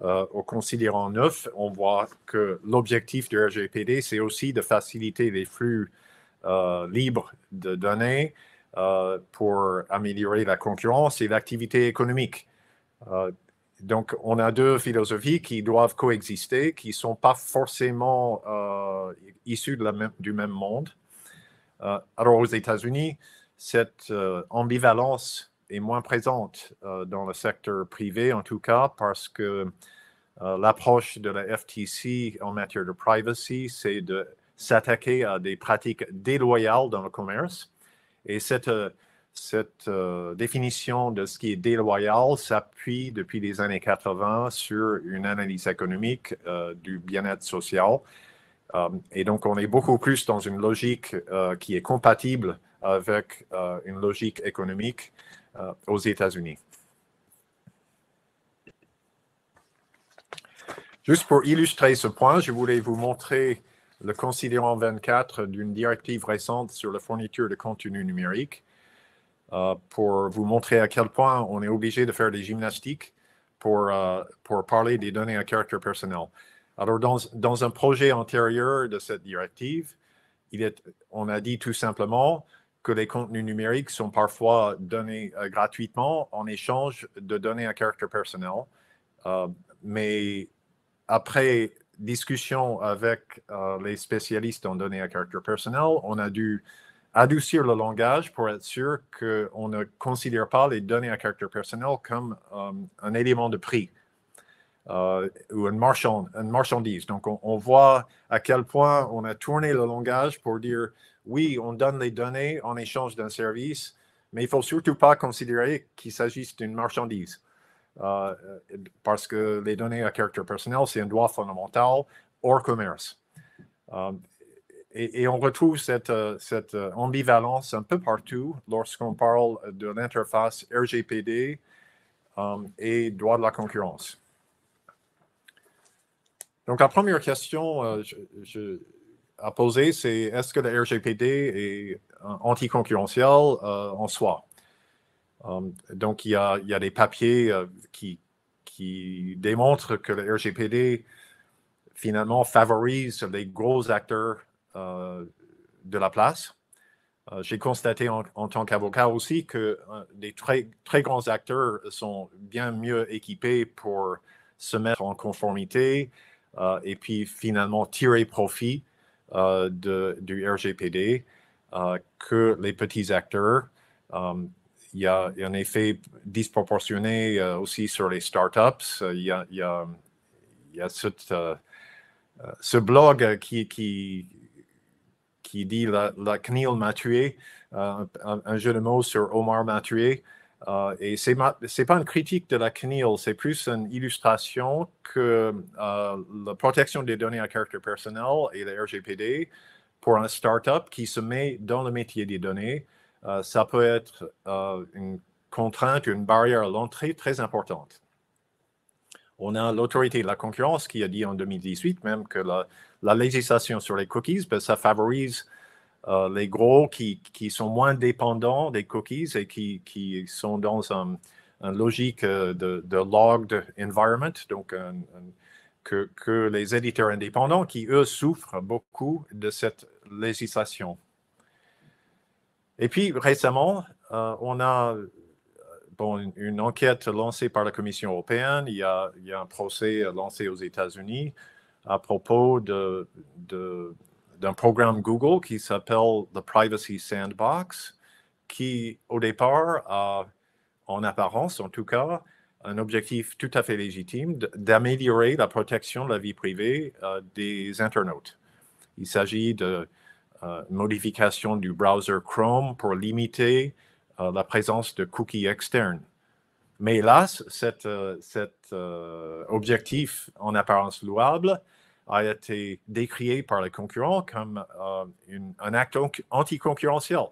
S4: Au considérant 9, on voit que l'objectif du RGPD, c'est aussi de faciliter les flux libres de données pour améliorer la concurrence et l'activité économique. Donc, on a deux philosophies qui doivent coexister, qui ne sont pas forcément issues du même monde. Alors, aux États-Unis, cette ambivalence est moins présente dans le secteur privé, en tout cas, parce que l'approche de la FTC en matière de privacy, c'est de s'attaquer à des pratiques déloyales dans le commerce. Et cette définition de ce qui est déloyal s'appuie depuis les années 80 sur une analyse économique du bien-être social. Et donc, on est beaucoup plus dans une logique qui est compatible avec une logique économique aux États-Unis. Juste pour illustrer ce point, je voulais vous montrer le considérant 24 d'une directive récente sur la fourniture de contenu numérique pour vous montrer à quel point on est obligé de faire des gymnastiques pour parler des données à caractère personnel. Alors, dans un projet antérieur de cette directive, on a dit tout simplement que les contenus numériques sont parfois donnés gratuitement en échange de données à caractère personnel. Mais après discussion avec les spécialistes en données à caractère personnel, on a dû adoucir le langage pour être sûr qu'on ne considère pas les données à caractère personnel comme un élément de prix ou une marchandise. Donc, on voit à quel point on a tourné le langage pour dire oui, on donne les données en échange d'un service, mais il ne faut surtout pas considérer qu'il s'agisse d'une marchandise. Parce que les données à caractère personnel, c'est un droit fondamental hors commerce. Et on retrouve cette ambivalence un peu partout lorsqu'on parle de l'interface RGPD et droit de la concurrence. Donc, la première question à poser, c'est est-ce que le RGPD est anticoncurrentiel en soi? Donc, il y a des papiers qui démontrent que le RGPD, finalement, favorise les gros acteurs de la place. J'ai constaté en tant qu'avocat aussi que des très grands acteurs sont bien mieux équipés pour se mettre en conformité et puis finalement tirer profit du RGPD que les petits acteurs. Il y a un effet disproportionné aussi sur les startups. Il y a ce blog qui dit la CNIL m'a tué, un jeu de mots sur Omar m'a tué. Et ce n'est pas une critique de la CNIL, c'est plus une illustration que la protection des données à caractère personnel et le RGPD, pour un startup qui se met dans le métier des données, ça peut être une contrainte, une barrière à l'entrée très importante. On a l'autorité de la concurrence qui a dit en 2018 même que la législation sur les cookies, ben, ça favorise les gros qui sont moins dépendants des cookies et qui sont dans une logique de logged environment, donc que les éditeurs indépendants qui, eux, souffrent beaucoup de cette législation. Et puis, récemment, on a une enquête lancée par la Commission européenne. Il y a un procès lancé aux États-Unis à propos d'un programme Google qui s'appelle the Privacy Sandbox, qui, au départ, a, en apparence en tout cas, un objectif tout à fait légitime d'améliorer la protection de la vie privée des internautes. Il s'agit de modification du browser Chrome pour limiter la présence de cookies externes. Mais hélas, cet objectif en apparence louable a été décrié par les concurrents comme un acte anticoncurrentiel.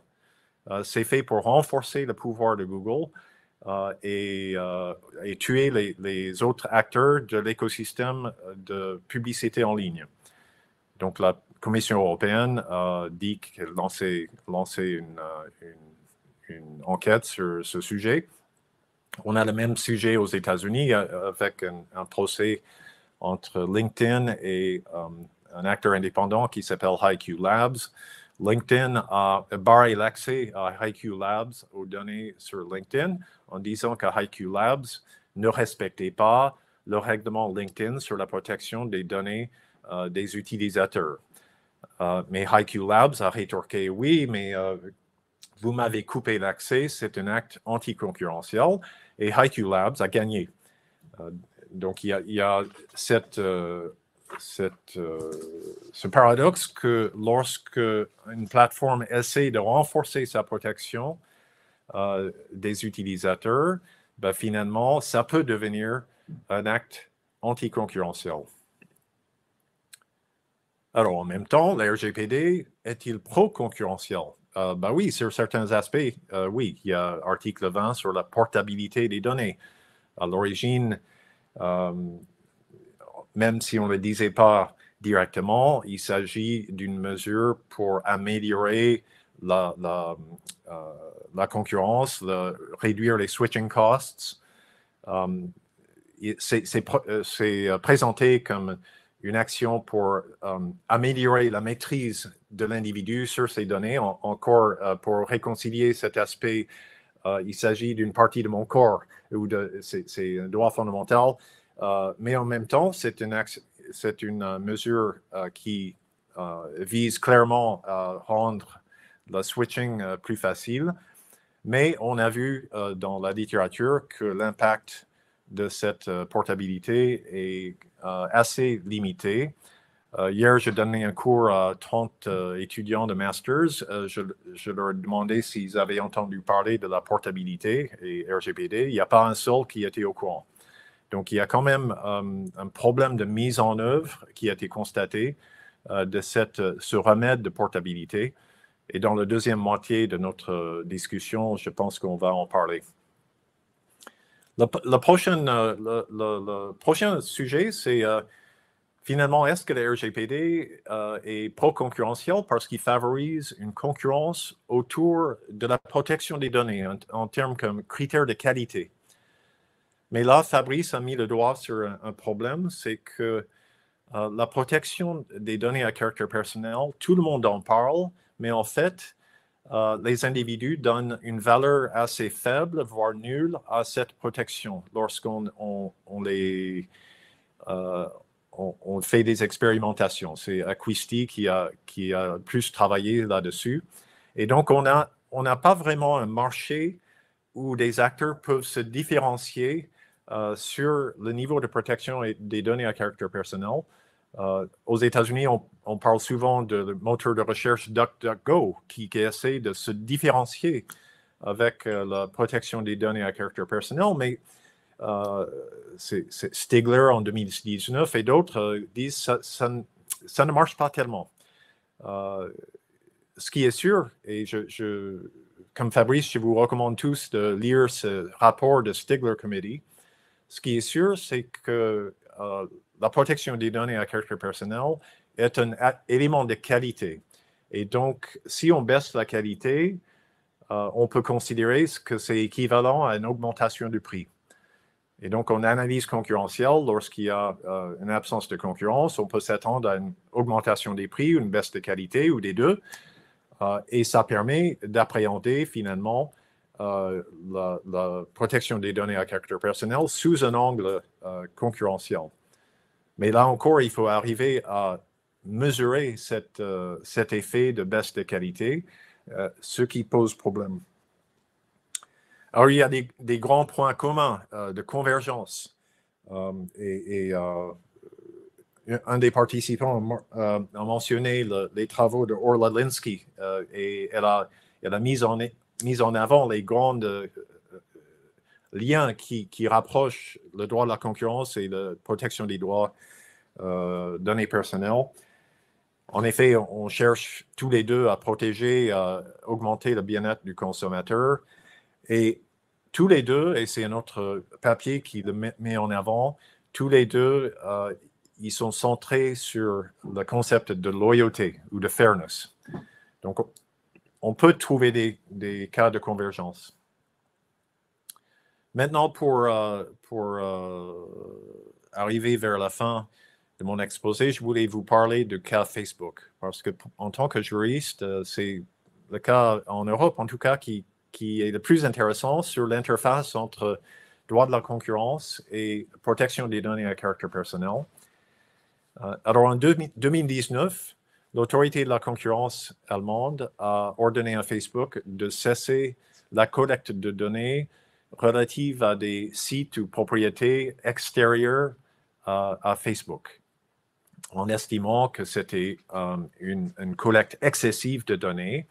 S4: C'est fait pour renforcer le pouvoir de Google et tuer les autres acteurs de l'écosystème de publicité en ligne. Donc, la Commission européenne a dit qu'elle lançait une enquête sur ce sujet. On a le même sujet aux États-Unis avec un procès entre LinkedIn et un acteur indépendant qui s'appelle HiQ Labs. LinkedIn a barré l'accès à HiQ Labs aux données sur LinkedIn en disant que HiQ Labs ne respectait pas le règlement LinkedIn sur la protection des données des utilisateurs. Mais HiQ Labs a rétorqué, oui, mais vous m'avez coupé l'accès, c'est un acte anticoncurrentiel, et HiQ Labs a gagné. Donc, il y a ce paradoxe que lorsque une plateforme essaie de renforcer sa protection des utilisateurs, ben, finalement, ça peut devenir un acte anticoncurrentiel. Alors, en même temps, la RGPD est-il pro-concurrentiel? Ben oui, sur certains aspects, oui. Il y a l'article 20 sur la portabilité des données. À l'origine, même si on ne le disait pas directement, il s'agit d'une mesure pour améliorer la concurrence, réduire les switching costs. C'est présenté comme une action pour améliorer la maîtrise de l'individu sur ces données. Encore, pour réconcilier cet aspect, il s'agit d'une partie de mon corps, ou c'est un droit fondamental, mais en même temps, c'est une mesure qui vise clairement à rendre le switching plus facile. Mais on a vu dans la littérature que l'impact de cette portabilité est assez limité. Hier, je donnais un cours à 30 étudiants de masters. Je leur ai demandé s'ils avaient entendu parler de la portabilité et RGPD. Il n'y a pas un seul qui était au courant. Donc, il y a quand même un problème de mise en œuvre qui a été constaté de ce remède de portabilité. Et dans la deuxième moitié de notre discussion, je pense qu'on va en parler. Le prochain sujet, c'est finalement, est-ce que le RGPD est pro-concurrentiel parce qu'il favorise une concurrence autour de la protection des données en termes comme critères de qualité? Mais là, Fabrice a mis le doigt sur un problème, c'est que La protection des données à caractère personnel, tout le monde en parle, mais en fait, les individus donnent une valeur assez faible, voire nulle, à cette protection lorsqu'on on fait des expérimentations. C'est Acquisti qui a plus travaillé là-dessus. Et donc, on n'a pas vraiment un marché où des acteurs peuvent se différencier sur le niveau de protection des données à caractère personnel. Aux États-Unis, on parle souvent de moteur de recherche DuckDuckGo qui essaie de se différencier avec la protection des données à caractère personnel, mais c'est Stigler en 2019 et d'autres disent que ça ne marche pas tellement. Ce qui est sûr, et comme Fabrice, je vous recommande tous de lire ce rapport de Stigler Committee, ce qui est sûr, c'est que la protection des données à caractère personnel est un élément de qualité. Et donc, si on baisse la qualité, on peut considérer que c'est équivalent à une augmentation du prix. Et donc, en analyse concurrentielle, lorsqu'il y a une absence de concurrence, on peut s'attendre à une augmentation des prix, une baisse de qualité ou des deux. Et ça permet d'appréhender finalement la protection des données à caractère personnel sous un angle concurrentiel. Mais là encore, il faut arriver à mesurer cet effet de baisse de qualité, ce qui pose problème. Alors, il y a des grands points communs de convergence. Un des participants a mentionné les travaux de Orla Linsky et elle a mis en avant les grands liens qui rapprochent le droit de la concurrence et la protection des droits données personnelles. En effet, on cherche tous les deux à protéger, à augmenter le bien-être du consommateur. Et tous les deux, et c'est un autre papier qui le met en avant, tous les deux, ils sont centrés sur le concept de loyauté ou de fairness. Donc, on peut trouver des cas de convergence. Maintenant, pour arriver vers la fin de mon exposé, je voulais vous parler du cas Facebook. Parce que en tant que juriste, c'est le cas en Europe, en tout cas, qui est le plus intéressant sur l'interface entre droit de la concurrence et protection des données à caractère personnel. Alors, en 2019, l'autorité de la concurrence allemande a ordonné à Facebook de cesser la collecte de données relatives à des sites ou propriétés extérieures à Facebook, en estimant que c'était une collecte excessive de données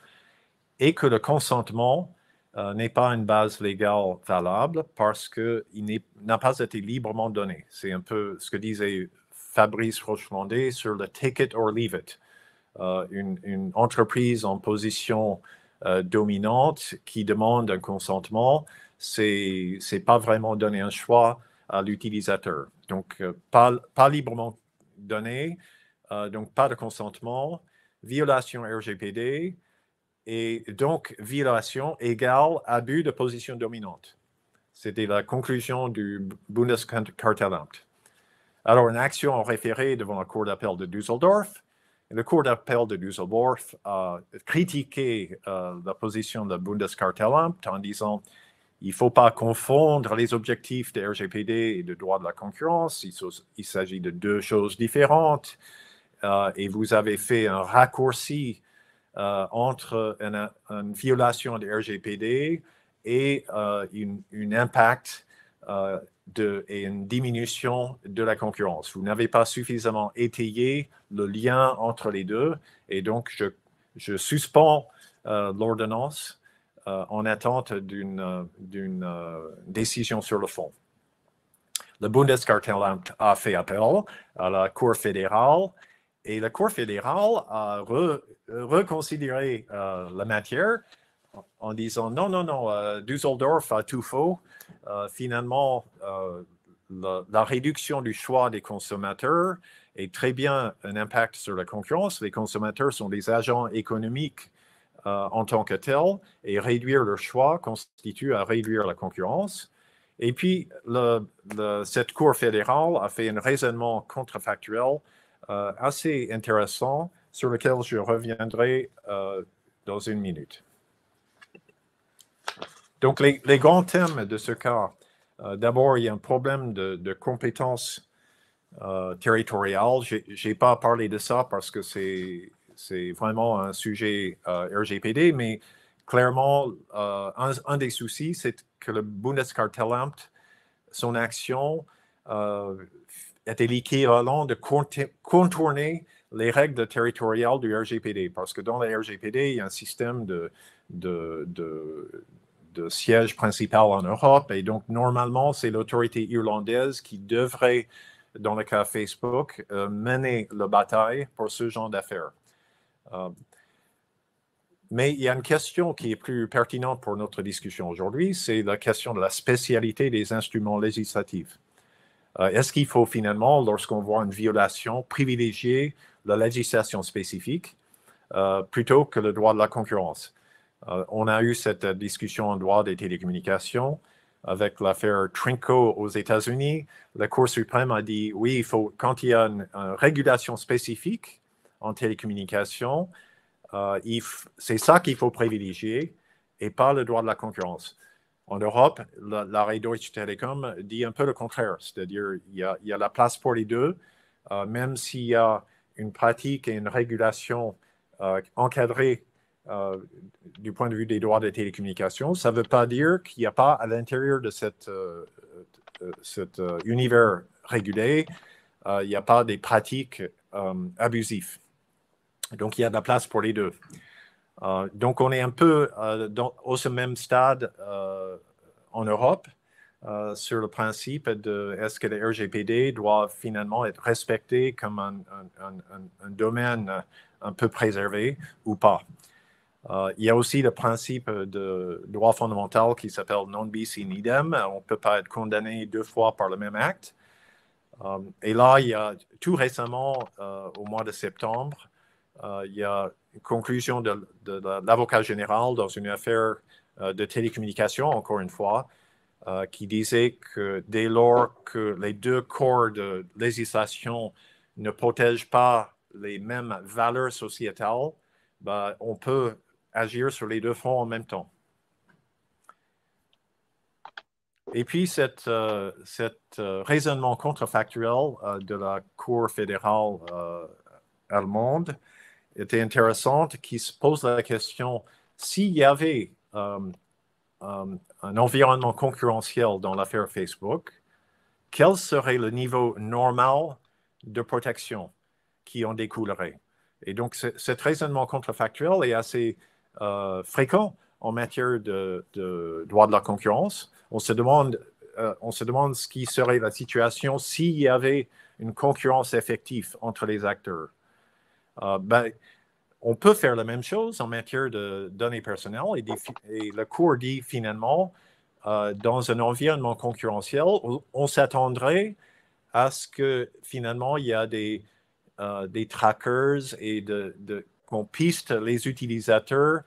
S4: et que le consentement n'est pas une base légale valable parce qu'il n'a pas été librement donné. C'est un peu ce que disait Fabrice Rochelandais sur le « take it or leave it ». Une entreprise en position dominante qui demande un consentement, c'est pas vraiment donner un choix à l'utilisateur. Donc, pas librement donné, donc pas de consentement, violation RGPD, et donc violation égale abus de position dominante. C'était la conclusion du Bundeskartellamt. Alors, une action en référé devant la Cour d'appel de Düsseldorf. La Cour d'appel de Düsseldorf a critiqué la position de Bundeskartellamt en disant il ne faut pas confondre les objectifs de RGPD et de droit de la concurrence. Il s'agit de deux choses différentes. Et vous avez fait un raccourci entre une violation de RGPD et un impact et une diminution de la concurrence. Vous n'avez pas suffisamment étayé le lien entre les deux et donc je suspends l'ordonnance en attente d'une décision sur le fond. Le Bundeskartellamt a fait appel à la Cour fédérale et la Cour fédérale a reconsidéré la matière en disant non, Düsseldorf a tout faux. Finalement, la réduction du choix des consommateurs est très bien un impact sur la concurrence. Les consommateurs sont des agents économiques en tant que tels et réduire leur choix constitue à réduire la concurrence. Et puis, cette Cour fédérale a fait un raisonnement contrefactuel assez intéressant sur lequel je reviendrai dans une minute. Donc, les grands thèmes de ce cas, d'abord, il y a un problème de compétences territoriales. Je n'ai pas parlé de ça parce que c'est vraiment un sujet RGPD, mais clairement, un des soucis, c'est que le Bundeskartellamt, son action était l'équivalent de contourner les règles territoriales du RGPD, parce que dans le RGPD, il y a un système de siège principal en Europe, et donc normalement, c'est l'autorité irlandaise qui devrait, dans le cas Facebook, mener la bataille pour ce genre d'affaires. Mais il y a une question qui est plus pertinente pour notre discussion aujourd'hui, c'est la question de la spécialité des instruments législatifs. Est-ce qu'il faut finalement, lorsqu'on voit une violation, privilégier la législation spécifique plutôt que le droit de la concurrence? On a eu cette discussion en droit des télécommunications avec l'affaire Trinco aux États-Unis. La Cour suprême a dit, oui, il faut, quand il y a une régulation spécifique en télécommunications, c'est ça qu'il faut privilégier et pas le droit de la concurrence. En Europe, l'arrêt Deutsche Telekom dit un peu le contraire, c'est-à-dire il y a la place pour les deux, même s'il y a une pratique et une régulation encadrée du point de vue des droits de télécommunications, ça ne veut pas dire qu'il n'y a pas à l'intérieur de cet univers régulé, il n'y a pas des pratiques abusives. Donc, il y a de la place pour les deux. Donc, on est un peu au même stade en Europe sur le principe de est-ce que le RGPD doit finalement être respecté comme un domaine un peu préservé ou pas. Il y a aussi le principe de droit fondamental qui s'appelle non bis in idem. On ne peut pas être condamné deux fois par le même acte. Et là, il y a tout récemment, au mois de septembre, il y a une conclusion de l'avocat général dans une affaire de télécommunication, encore une fois, qui disait que dès lors que les deux corps de législation ne protègent pas les mêmes valeurs sociétales, ben, on peut agir sur les deux fronts en même temps. Et puis, cet raisonnement contrefactuel de la Cour fédérale allemande était intéressante, qui se pose la question, s'il y avait un environnement concurrentiel dans l'affaire Facebook, quel serait le niveau normal de protection qui en découlerait? Et donc, cet raisonnement contrefactuel est assez fréquent en matière de droit de la concurrence. On se demande ce qui serait la situation s'il y avait une concurrence effective entre les acteurs. On peut faire la même chose en matière de données personnelles et le cours dit finalement, dans un environnement concurrentiel, on s'attendrait à ce que finalement il y a des trackers et qu'on piste les utilisateurs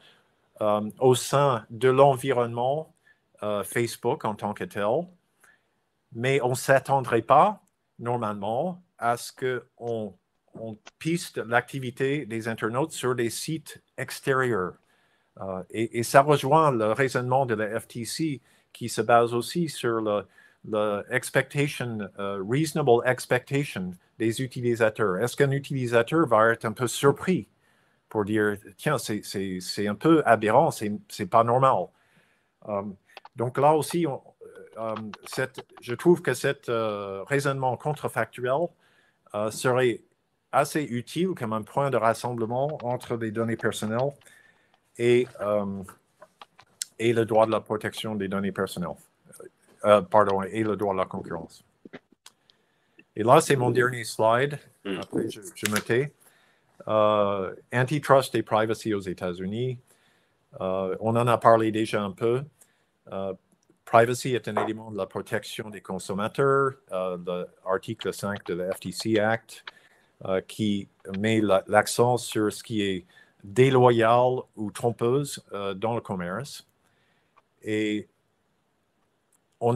S4: au sein de l'environnement Facebook en tant que tel, mais on ne s'attendrait pas normalement à ce qu'on piste l'activité des internautes sur des sites extérieurs. Et ça rejoint le raisonnement de la FTC qui se base aussi sur le expectation, reasonable expectation des utilisateurs. Est-ce qu'un utilisateur va être un peu surpris pour dire, tiens, c'est un peu aberrant, c'est pas normal. Donc là aussi, je trouve que cet raisonnement contrefactuel serait assez utile comme un point de rassemblement entre les données personnelles et le droit de la protection des données personnelles. Et le droit de la concurrence. Et là, c'est mon dernier slide. Après, je me tais. Antitrust et privacy aux États-Unis. On en a parlé déjà un peu. Privacy est un élément de la protection des consommateurs, l'article 5 de la FTC Act, qui met l'accent sur ce qui est déloyal ou trompeuse dans le commerce. Et on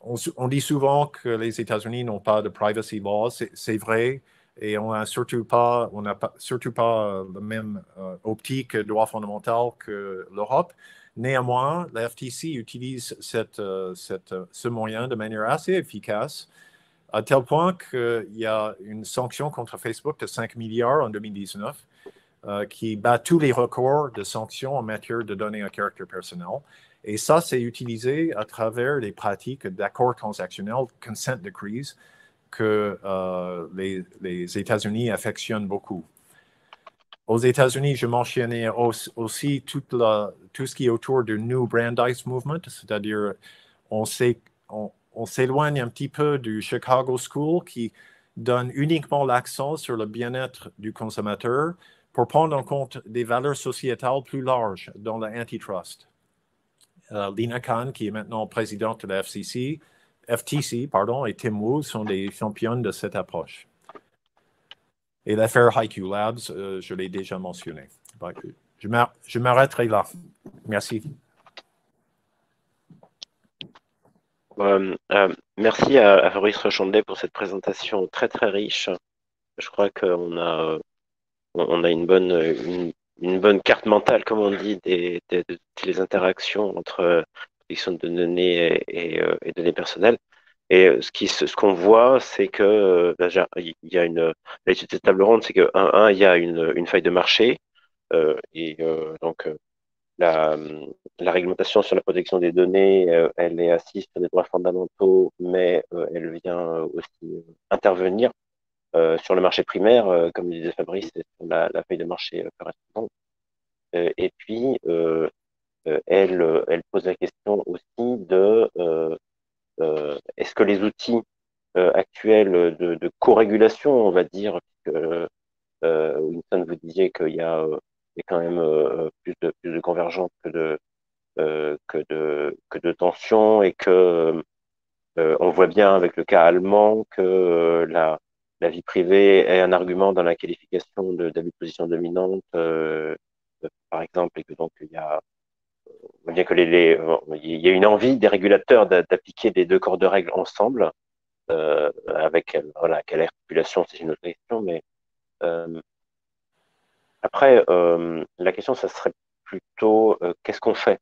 S4: on dit souvent que les États-Unis n'ont pas de privacy law, c'est vrai, et on n'a surtout pas la même optique droit fondamental que l'Europe. Néanmoins, la FTC utilise ce moyen de manière assez efficace, à tel point qu'il y a une sanction contre Facebook de 5 milliards en 2019, qui bat tous les records de sanctions en matière de données à caractère personnel. Et ça, c'est utilisé à travers les pratiques d'accords transactionnels, consent decrees, que les États-Unis affectionnent beaucoup. Aux États-Unis, je mentionnais aussi tout ce qui est autour du New Brandeis Movement, c'est-à-dire on s'éloigne un petit peu du Chicago School qui donne uniquement l'accent sur le bien-être du consommateur pour prendre en compte des valeurs sociétales plus larges dans l'antitrust. Lina Khan, qui est maintenant présidente de la FTC, et Tim Wu sont des championnes de cette approche. Et l'affaire HiQ Labs, je l'ai déjà mentionné. Je m'arrêterai là. Merci.
S2: Merci à Fabrice Rechandet pour cette présentation très très riche. Je crois qu'on a une bonne carte mentale, comme on dit, de les interactions entre protection de données et données personnelles. Et ce qu'on voit, c'est que il y a l'étude de cette table ronde, c'est que il y a une faille de marché, donc la réglementation sur la protection des données, elle est assise sur des droits fondamentaux, mais elle vient aussi intervenir sur le marché primaire, comme le disait Fabrice, c'est sur la feuille de marché correspondante. Et puis, elle pose la question aussi de est-ce que les outils actuels de co-régulation, on va dire, que Winston, vous disiez qu'il y a quand même plus de convergence que de tension, et que on voit bien avec le cas allemand que la vie privée est un argument dans la qualification d'abus de position dominante, par exemple, et que donc on voit bien que il y a une envie des régulateurs d'appliquer les deux corps de règles ensemble, avec quelle articulation, c'est une autre question, mais après, la question, ça serait plutôt qu'est-ce qu'on fait?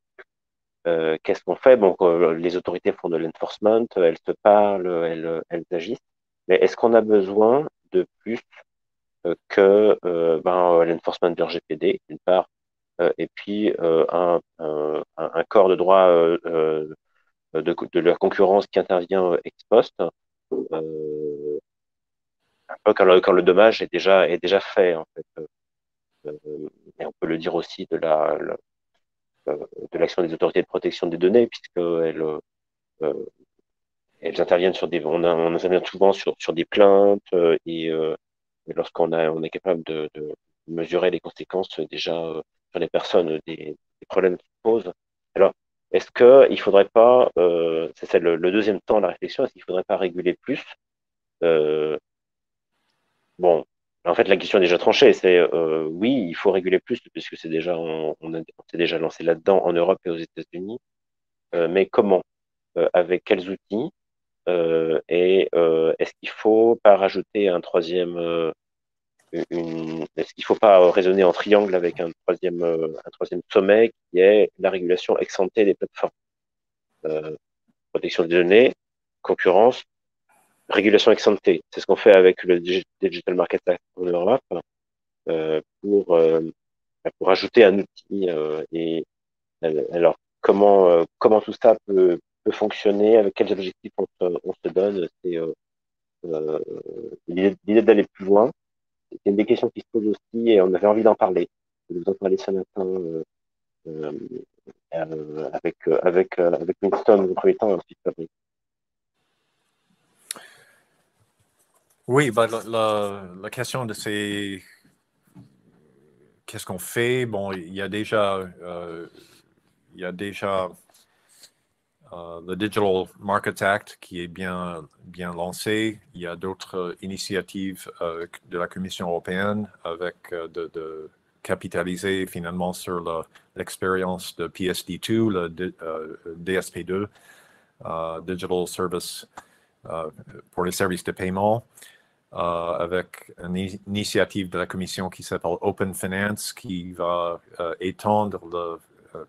S2: Qu'est-ce qu'on fait? Bon, les autorités font de l'enforcement, elles se parlent, elles agissent, mais est-ce qu'on a besoin de plus que l'enforcement de RGPD, d'une part, et puis un corps de droit de la concurrence qui intervient ex post, un peu quand le dommage est déjà fait, en fait. Et on peut le dire aussi de l'action des autorités de protection des données, puisqu'elles interviennent on intervient souvent sur des plaintes, et lorsqu'on est capable de mesurer les conséquences déjà sur les personnes des problèmes qui se posent. Alors, est-ce qu'il ne faudrait pas, c'est le deuxième temps de la réflexion, est-ce qu'il ne faudrait pas réguler plus? Bon, en fait, la question est déjà tranchée. C'est oui, il faut réguler plus, puisque c'est déjà, on s'est déjà lancé là-dedans en Europe et aux États-Unis. Mais comment? Avec quels outils? Et est-ce qu'il faut pas rajouter un troisième, est-ce qu'il faut pas raisonner en triangle avec un troisième sommet qui est la régulation ex ante des plateformes? Protection des données, concurrence, régulation ex ante. C'est ce qu'on fait avec le Digital Market Act en Europe, pour ajouter un outil. Et alors, comment tout ça peut fonctionner, avec quels objectifs on se donne? C'est l'idée d'aller plus loin. C'est une des questions qui se posent aussi, et on avait envie d'en parler. De vous en parler ce matin avec Winston dans le premier temps, et ensuite Fabrice.
S4: Oui, la question de qu'est-ce qu'on fait? Bon, il y a déjà le Digital Markets Act qui est bien lancé. Il y a d'autres initiatives de la Commission européenne avec de capitaliser finalement sur l'expérience de PSD2, le DSP2. Digital Service pour les services de paiement, avec une initiative de la Commission qui s'appelle Open Finance, qui va étendre le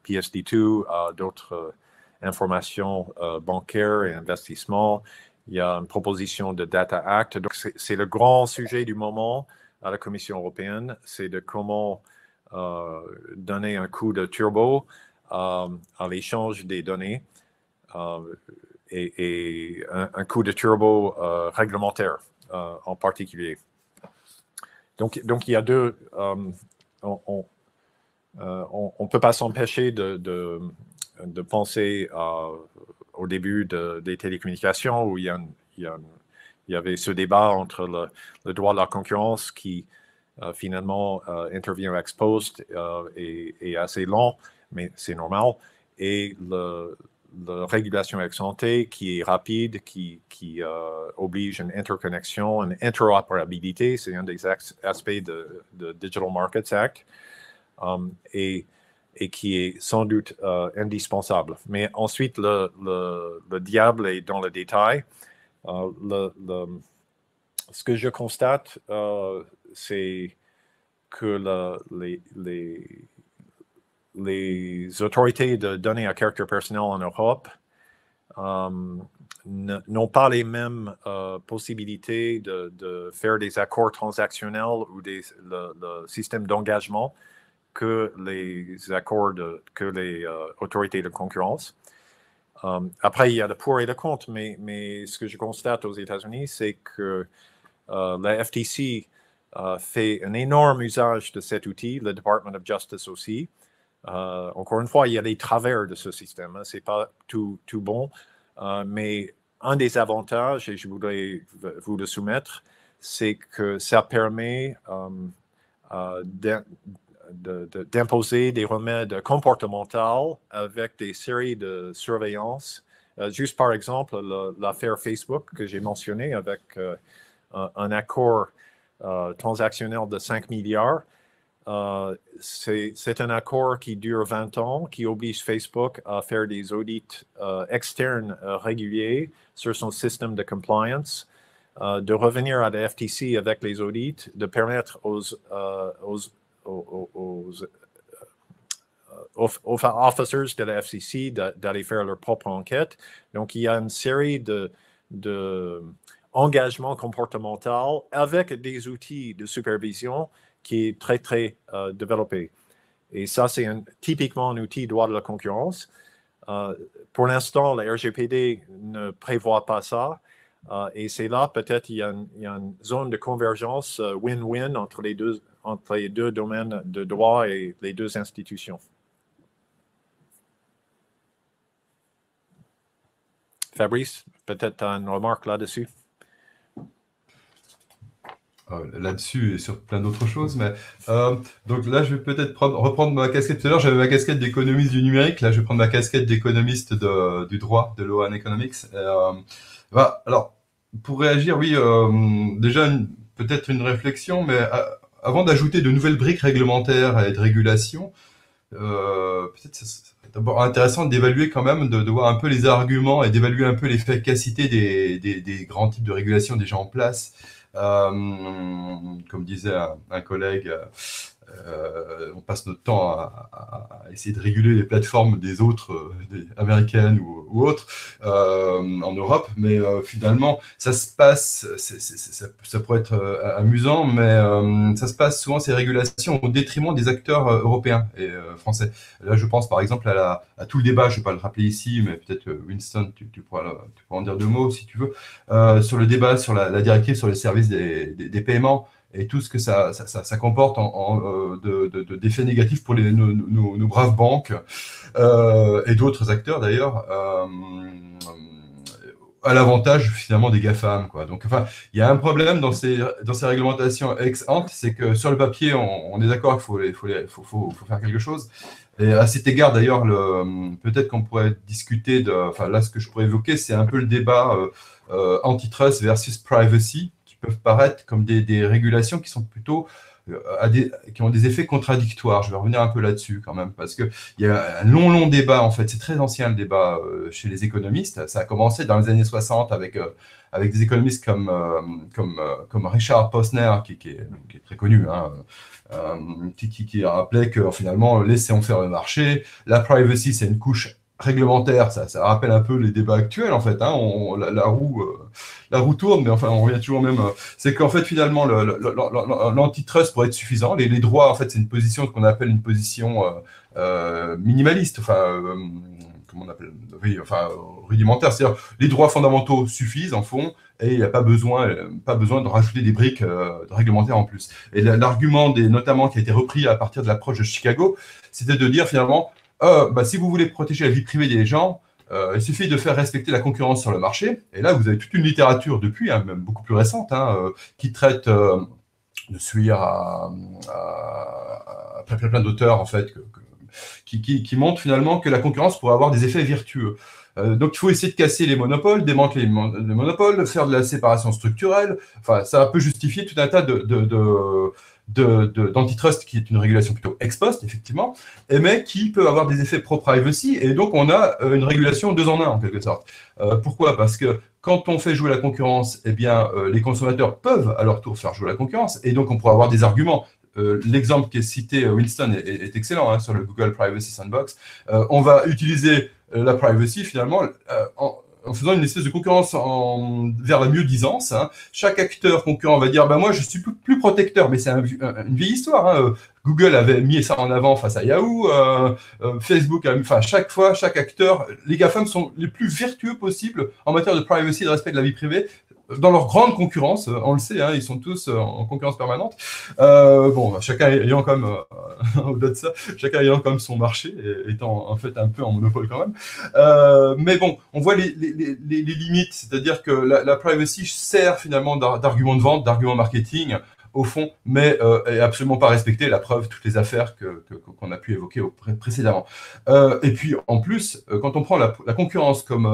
S4: PSD2 à d'autres informations bancaires et investissements. Il y a une proposition de Data Act. Donc, c'est le grand sujet du moment à la Commission européenne, c'est de comment donner un coup de turbo à l'échange des données et un coup de turbo réglementaire en particulier. Donc, il y a deux... on ne peut pas s'empêcher de penser au début des télécommunications où il y avait ce débat entre le droit de la concurrence qui finalement intervient ex post et assez lent, mais c'est normal, et la régulation ex ante qui est rapide, qui oblige une interconnexion, une interopérabilité, c'est un des aspects de Digital Markets Act, et qui est sans doute indispensable. Mais ensuite, le diable est dans le détail. Ce que je constate, c'est que les autorités de données à caractère personnel en Europe n'ont pas les mêmes possibilités de faire des accords transactionnels ou le système d'engagement que les accords que les autorités de concurrence. Après, il y a le pour et le contre, mais ce que je constate aux États-Unis, c'est que la FTC fait un énorme usage de cet outil, le Department of Justice aussi. Encore une fois, il y a les travers de ce système, hein, ce n'est pas tout bon, mais un des avantages, et je voudrais vous le soumettre, c'est que ça permet d'imposer des remèdes comportementaux avec des séries de surveillance. Juste par exemple, l'affaire Facebook que j'ai mentionnée avec un accord transactionnel de 5 milliards. C'est un accord qui dure 20 ans, qui oblige Facebook à faire des audits externes réguliers sur son système de compliance, de revenir à la FTC avec les audits, de permettre aux officers de la FCC d'aller faire leur propre enquête. Donc, il y a une série d'engagements comportementaux avec des outils de supervision qui est très, très développé. Et ça, c'est typiquement un outil droit de la concurrence. Pour l'instant, la RGPD ne prévoit pas ça. Et c'est là, peut-être, il y a une zone de convergence win-win entre les deux domaines de droit et les deux institutions. Fabrice, peut-être tu as une remarque là-dessus?
S3: Là-dessus et sur plein d'autres choses, mais donc là je vais peut-être reprendre ma casquette. Tout à l'heure j'avais ma casquette d'économiste du numérique, là je vais prendre ma casquette d'économiste du droit, de Law and Economics. Alors pour réagir, oui, déjà peut-être une réflexion, mais avant d'ajouter de nouvelles briques réglementaires et de régulation, peut-être c'est d'abord intéressant d'évaluer quand même, de voir un peu les arguments et d'évaluer un peu l'efficacité des grands types de régulation déjà en place. Comme disait un collègue, on passe notre temps à essayer de réguler les plateformes des autres, américaines ou autres, en Europe, mais finalement, ça se passe, ça pourrait être amusant, mais ça se passe souvent ces régulations au détriment des acteurs européens et français. Là, je pense par exemple à tout le débat, je ne vais pas le rappeler ici, mais peut-être Winston, tu pourras en dire deux mots si tu veux, sur le débat sur la directive sur les services des paiements, et tout ce que ça comporte d'effets négatifs pour nos braves banques et d'autres acteurs d'ailleurs, à l'avantage finalement des GAFAM, quoi. Donc, enfin, il y a un problème dans ces réglementations ex ante, c'est que sur le papier, on est d'accord qu'il faut faire quelque chose. Et à cet égard, d'ailleurs, peut-être qu'on pourrait discuter enfin là, ce que je pourrais évoquer, c'est un peu le débat antitrust versus privacy, peuvent paraître comme des régulations qui sont plutôt qui ont des effets contradictoires. Je vais revenir un peu là-dessus quand même, parce qu'il y a un long débat, en fait, c'est très ancien le débat chez les économistes. Ça a commencé dans les années 60 avec des économistes comme Richard Posner, qui est très connu, hein, qui rappelait que finalement, laissons faire le marché. La privacy, c'est une couche réglementaire, ça rappelle un peu les débats actuels en fait, hein, la roue tourne, mais enfin on revient toujours au même. C'est qu'en fait finalement l'antitrust pourrait être suffisant. Les droits en fait c'est une position qu'on appelle une position minimaliste, enfin comment on appelle, oui, enfin rudimentaire, c'est-à-dire les droits fondamentaux suffisent en fond et il n'y a pas besoin de rajouter des briques de réglementaires en plus. Et l'argument notamment qui a été repris à partir de l'approche de Chicago, c'était de dire finalement si vous voulez protéger la vie privée des gens, il suffit de faire respecter la concurrence sur le marché. Et là, vous avez toute une littérature depuis, hein, même beaucoup plus récente, hein, qui traite de Swire à plein d'auteurs, en fait, qui montrent finalement que la concurrence pourrait avoir des effets vertueux. Donc, il faut essayer de casser les monopoles, démanteler les monopoles, faire de la séparation structurelle. Enfin, ça peut justifier tout un tas d'antitrust, qui est une régulation plutôt ex post, effectivement, mais qui peut avoir des effets pro-privacy, et donc on a une régulation 2 en 1, en quelque sorte. Pourquoi? Parce que quand on fait jouer la concurrence, eh bien, les consommateurs peuvent à leur tour faire jouer la concurrence, et donc on pourrait avoir des arguments. L'exemple qui est cité, Winston, est excellent, hein, sur le Google Privacy Sandbox. On va utiliser la privacy, finalement, en faisant une espèce de concurrence vers la mieux-disance. Hein. Chaque acteur concurrent va dire moi, je suis plus protecteur, mais c'est une vieille histoire. Hein. Google avait mis ça en avant face à Yahoo, Facebook, chaque acteur, les GAFAM sont les plus vertueux possibles en matière de privacy et de respect de la vie privée. Dans leur grande concurrence, on le sait, hein, ils sont tous en concurrence permanente. Chacun ayant comme, au-delà de ça, chacun ayant comme son marché, étant en fait un peu en monopole quand même. Mais bon, on voit les limites, c'est-à-dire que la privacy sert finalement d'argument de vente, d'argument marketing, au fond, mais est absolument pas respecté. La preuve, toutes les affaires qu'on a pu évoquer précédemment. Et puis, en plus, quand on prend la concurrence comme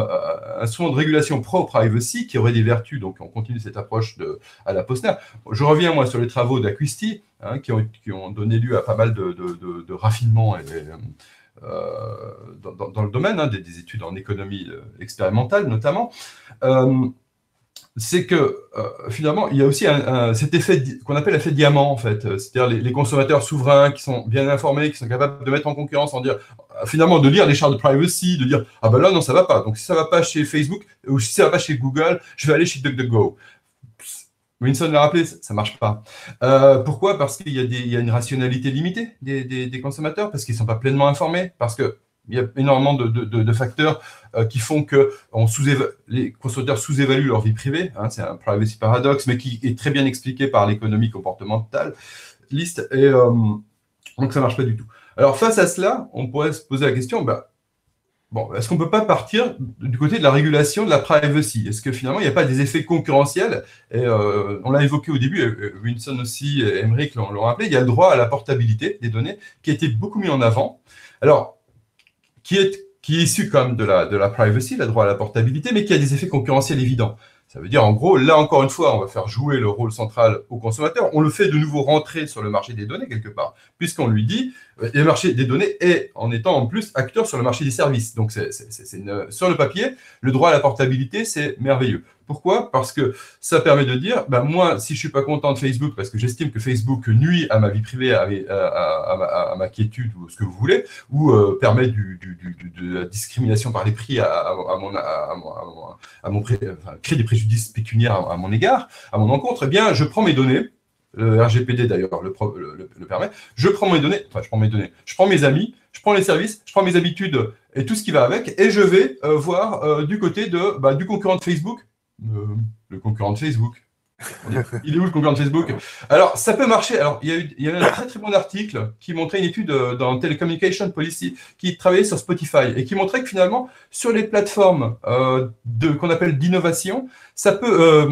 S3: instrument de régulation pro-privacy, qui aurait des vertus, donc on continue cette approche à la Posner. Je reviens, moi, sur les travaux d'Acquisti, hein, qui ont donné lieu à pas mal de raffinements dans le domaine, hein, des études en économie expérimentale, notamment. C'est que finalement, il y a aussi cet effet qu'on appelle l'effet diamant, en fait. C'est-à-dire les consommateurs souverains qui sont bien informés, qui sont capables de mettre en concurrence, finalement, de lire les chartes de privacy, de dire « Ah ben là, non, ça va pas. Donc, si ça va pas chez Facebook, ou si ça va pas chez Google, je vais aller chez DuckDuckGo. » Winston l'a rappelé, ça marche pas. Pourquoi? Parce qu'il y a une rationalité limitée des consommateurs, parce qu'ils ne sont pas pleinement informés, parce que il y a énormément de facteurs qui font que les consommateurs sous-évaluent leur vie privée. Hein, c'est un privacy paradoxe, mais qui est très bien expliqué par l'économie comportementale. Et donc, ça ne marche pas du tout. Alors, face à cela, on pourrait se poser la question, est-ce qu'on ne peut pas partir du côté de la régulation de la privacy? Est-ce que finalement, il n'y a pas des effets concurrentiels? Et on l'a évoqué au début, Winston aussi et Emmerich l'ont rappelé, il y a le droit à la portabilité des données qui a été beaucoup mis en avant. Alors, qui est issu quand même de la privacy, le droit à la portabilité, mais qui a des effets concurrentiels évidents. Ça veut dire, en gros, là, encore une fois, on va faire jouer le rôle central au consommateur. On le fait de nouveau rentrer sur le marché des données, quelque part, puisqu'on lui dit, le marché des données est, en étant en plus, acteur sur le marché des services. Donc, sur le papier, le droit à la portabilité, c'est merveilleux. Pourquoi? Parce que ça permet de dire, moi, si je ne suis pas content de Facebook, parce que j'estime que Facebook nuit à ma vie privée, à ma quiétude, ou ce que vous voulez, ou permet de la discrimination par les prix crée des préjudices pécuniaires à mon égard, à mon encontre, eh bien, je prends mes données, le RGPD d'ailleurs le permet, je prends mes amis, je prends les services, je prends mes habitudes et tout ce qui va avec, et je vais voir du côté du concurrent de Facebook. Le concurrent de Facebook. Il est où le concurrent de Facebook? Alors, ça peut marcher. Alors, il y a un très très bon article qui montrait une étude dans Telecommunication Policy qui travaillait sur Spotify et qui montrait que finalement, sur les plateformes qu'on appelle d'innovation, ça peut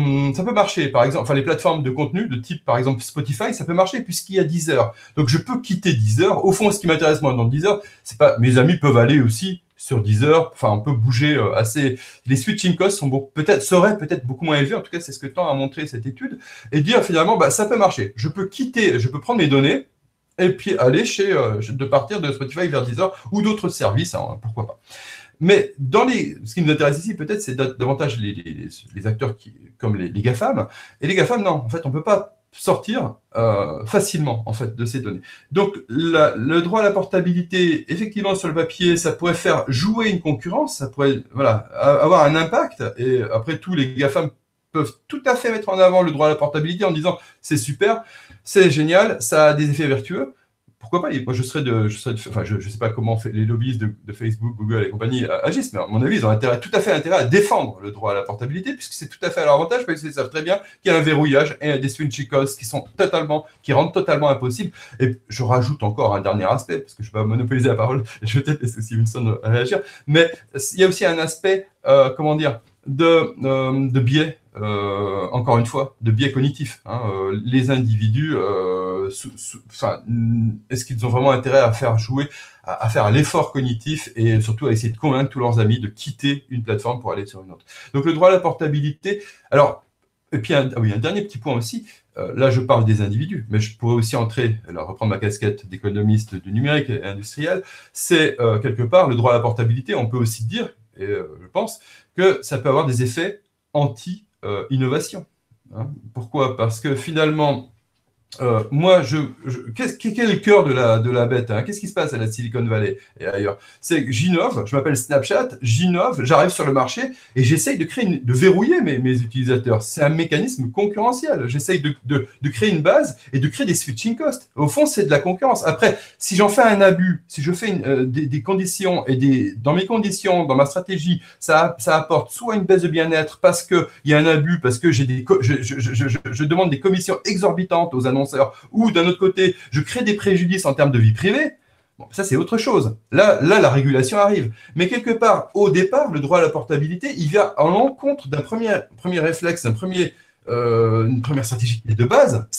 S3: marcher. Par exemple, les plateformes de contenu de type, par exemple, Spotify, ça peut marcher puisqu'il y a Deezer. Donc, je peux quitter Deezer. Au fond, ce qui m'intéresse moi dans Deezer, c'est pas mes amis peuvent aller aussi sur Deezer. Enfin, on peut bouger assez. Les switching costs seraient peut-être beaucoup moins élevés. En tout cas, c'est ce que tend à montrer cette étude. Et dire finalement, ça peut marcher. Je peux prendre mes données et puis aller de partir de Spotify vers Deezer ou d'autres services, hein, pourquoi pas. Mais ce qui nous intéresse ici, peut-être, c'est davantage les acteurs comme les GAFAM. Et les GAFAM, non, en fait, on ne peut pas sortir facilement en fait, de ces données. Donc, le droit à la portabilité, effectivement, sur le papier, ça pourrait faire jouer une concurrence, ça pourrait avoir un impact. Et après, tous les GAFAM peuvent tout à fait mettre en avant le droit à la portabilité en disant « c'est super, c'est génial, ça a des effets vertueux ». Pourquoi pas? Moi, je sais pas comment les lobbyistes de Facebook, Google et compagnie agissent, mais à mon avis, ils ont tout à fait intérêt à défendre le droit à la portabilité, puisque c'est tout à fait à leur avantage, parce qu'ils savent très bien qu'il y a un verrouillage et des switching costs qui rendent totalement impossible. Et je rajoute encore un dernier aspect, parce que je ne vais pas monopoliser la parole, et je vais peut-être laisser Stevenson réagir, mais il y a aussi un aspect, de biais, encore une fois, de biais cognitifs. Hein. Les individus, est-ce qu'ils ont vraiment intérêt à faire jouer, à faire l'effort cognitif et surtout à essayer de convaincre tous leurs amis de quitter une plateforme pour aller sur une autre. Donc le droit à la portabilité. Alors, et puis un dernier petit point aussi. Là, je parle des individus, mais je pourrais aussi reprendre ma casquette d'économiste du numérique et industriel. C'est quelque part le droit à la portabilité. On peut aussi dire, et je pense, que ça peut avoir des effets anti-innovation. Hein. Pourquoi? Parce que finalement, moi, quel est le cœur de la bête, hein? Qu'est-ce qui se passe à la Silicon Valley et ailleurs? C'est que j'innove, je m'appelle Snapchat, j'innove, j'arrive sur le marché et j'essaye de verrouiller mes utilisateurs. C'est un mécanisme concurrentiel. J'essaye de créer une base et de créer des switching costs. Au fond, c'est de la concurrence. Après, si j'en fais un abus, si je fais des conditions et dans mes conditions, dans ma stratégie, ça apporte soit une baisse de bien-être parce qu'il y a un abus, parce que je demande des commissions exorbitantes aux annonceurs, ou d'un autre côté, je crée des préjudices en termes de vie privée, bon, ça c'est autre chose. Là, la régulation arrive. Mais quelque part, au départ, le droit à la portabilité, il vient en l'encontre d'un premier réflexe, une première stratégie de base.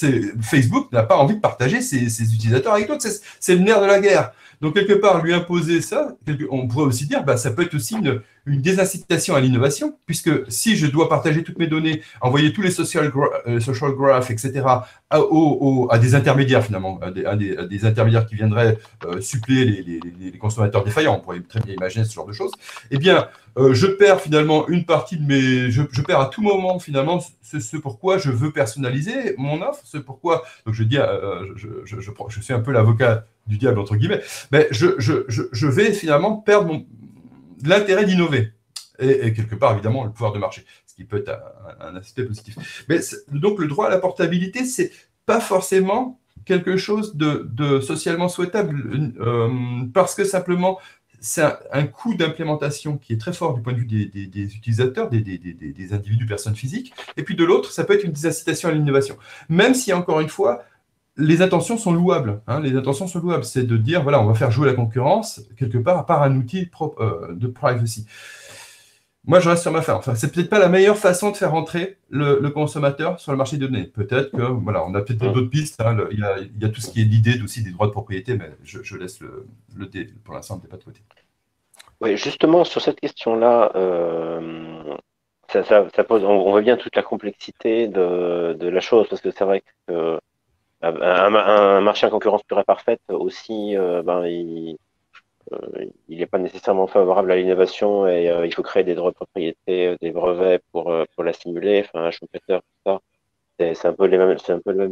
S3: Facebook n'a pas envie de partager ses utilisateurs avec d'autres. C'est le nerf de la guerre. Donc, quelque part, lui imposer ça, on pourrait aussi dire, ça peut être aussi une désincitation à l'innovation, puisque si je dois partager toutes mes données, envoyer tous les social graphs, etc., à des intermédiaires, finalement, à des intermédiaires qui viendraient suppléer les consommateurs défaillants, on pourrait très bien imaginer ce genre de choses, eh bien, je perds finalement une partie de je perds à tout moment, finalement, ce pourquoi je veux personnaliser mon offre, ce pourquoi, donc je dis, je suis un peu l'avocat du diable, entre guillemets, mais je vais finalement perdre l'intérêt d'innover. Et quelque part, évidemment, le pouvoir de marché, ce qui peut être un aspect positif. Mais donc, le droit à la portabilité, c'est pas forcément quelque chose de socialement souhaitable, parce que simplement, c'est un coût d'implémentation qui est très fort du point de vue des utilisateurs, des individus, personnes physiques, et puis de l'autre, ça peut être une désincitation à l'innovation. Même si, encore une fois, les intentions sont louables. Hein, les intentions sont louables. C'est de dire, voilà, on va faire jouer la concurrence, quelque part, par un outil de privacy. Moi, je reste sur ma fin. Enfin, c'est peut-être pas la meilleure façon de faire entrer le consommateur sur le marché des données. Peut-être que, voilà, on a peut-être d'autres pistes. Hein, il y a tout ce qui est l'idée aussi des droits de propriété, mais je laisse pour l'instant, le débat de côté.
S2: Oui, justement, sur cette question-là, ça pose, on voit bien toute la complexité de la chose, parce que c'est vrai que un marché à concurrence pure et parfaite aussi, il n'est pas nécessairement favorable à l'innovation et il faut créer des droits de propriété, des brevets pour la stimuler, enfin, Schumpeter, tout ça. C'est un peu le même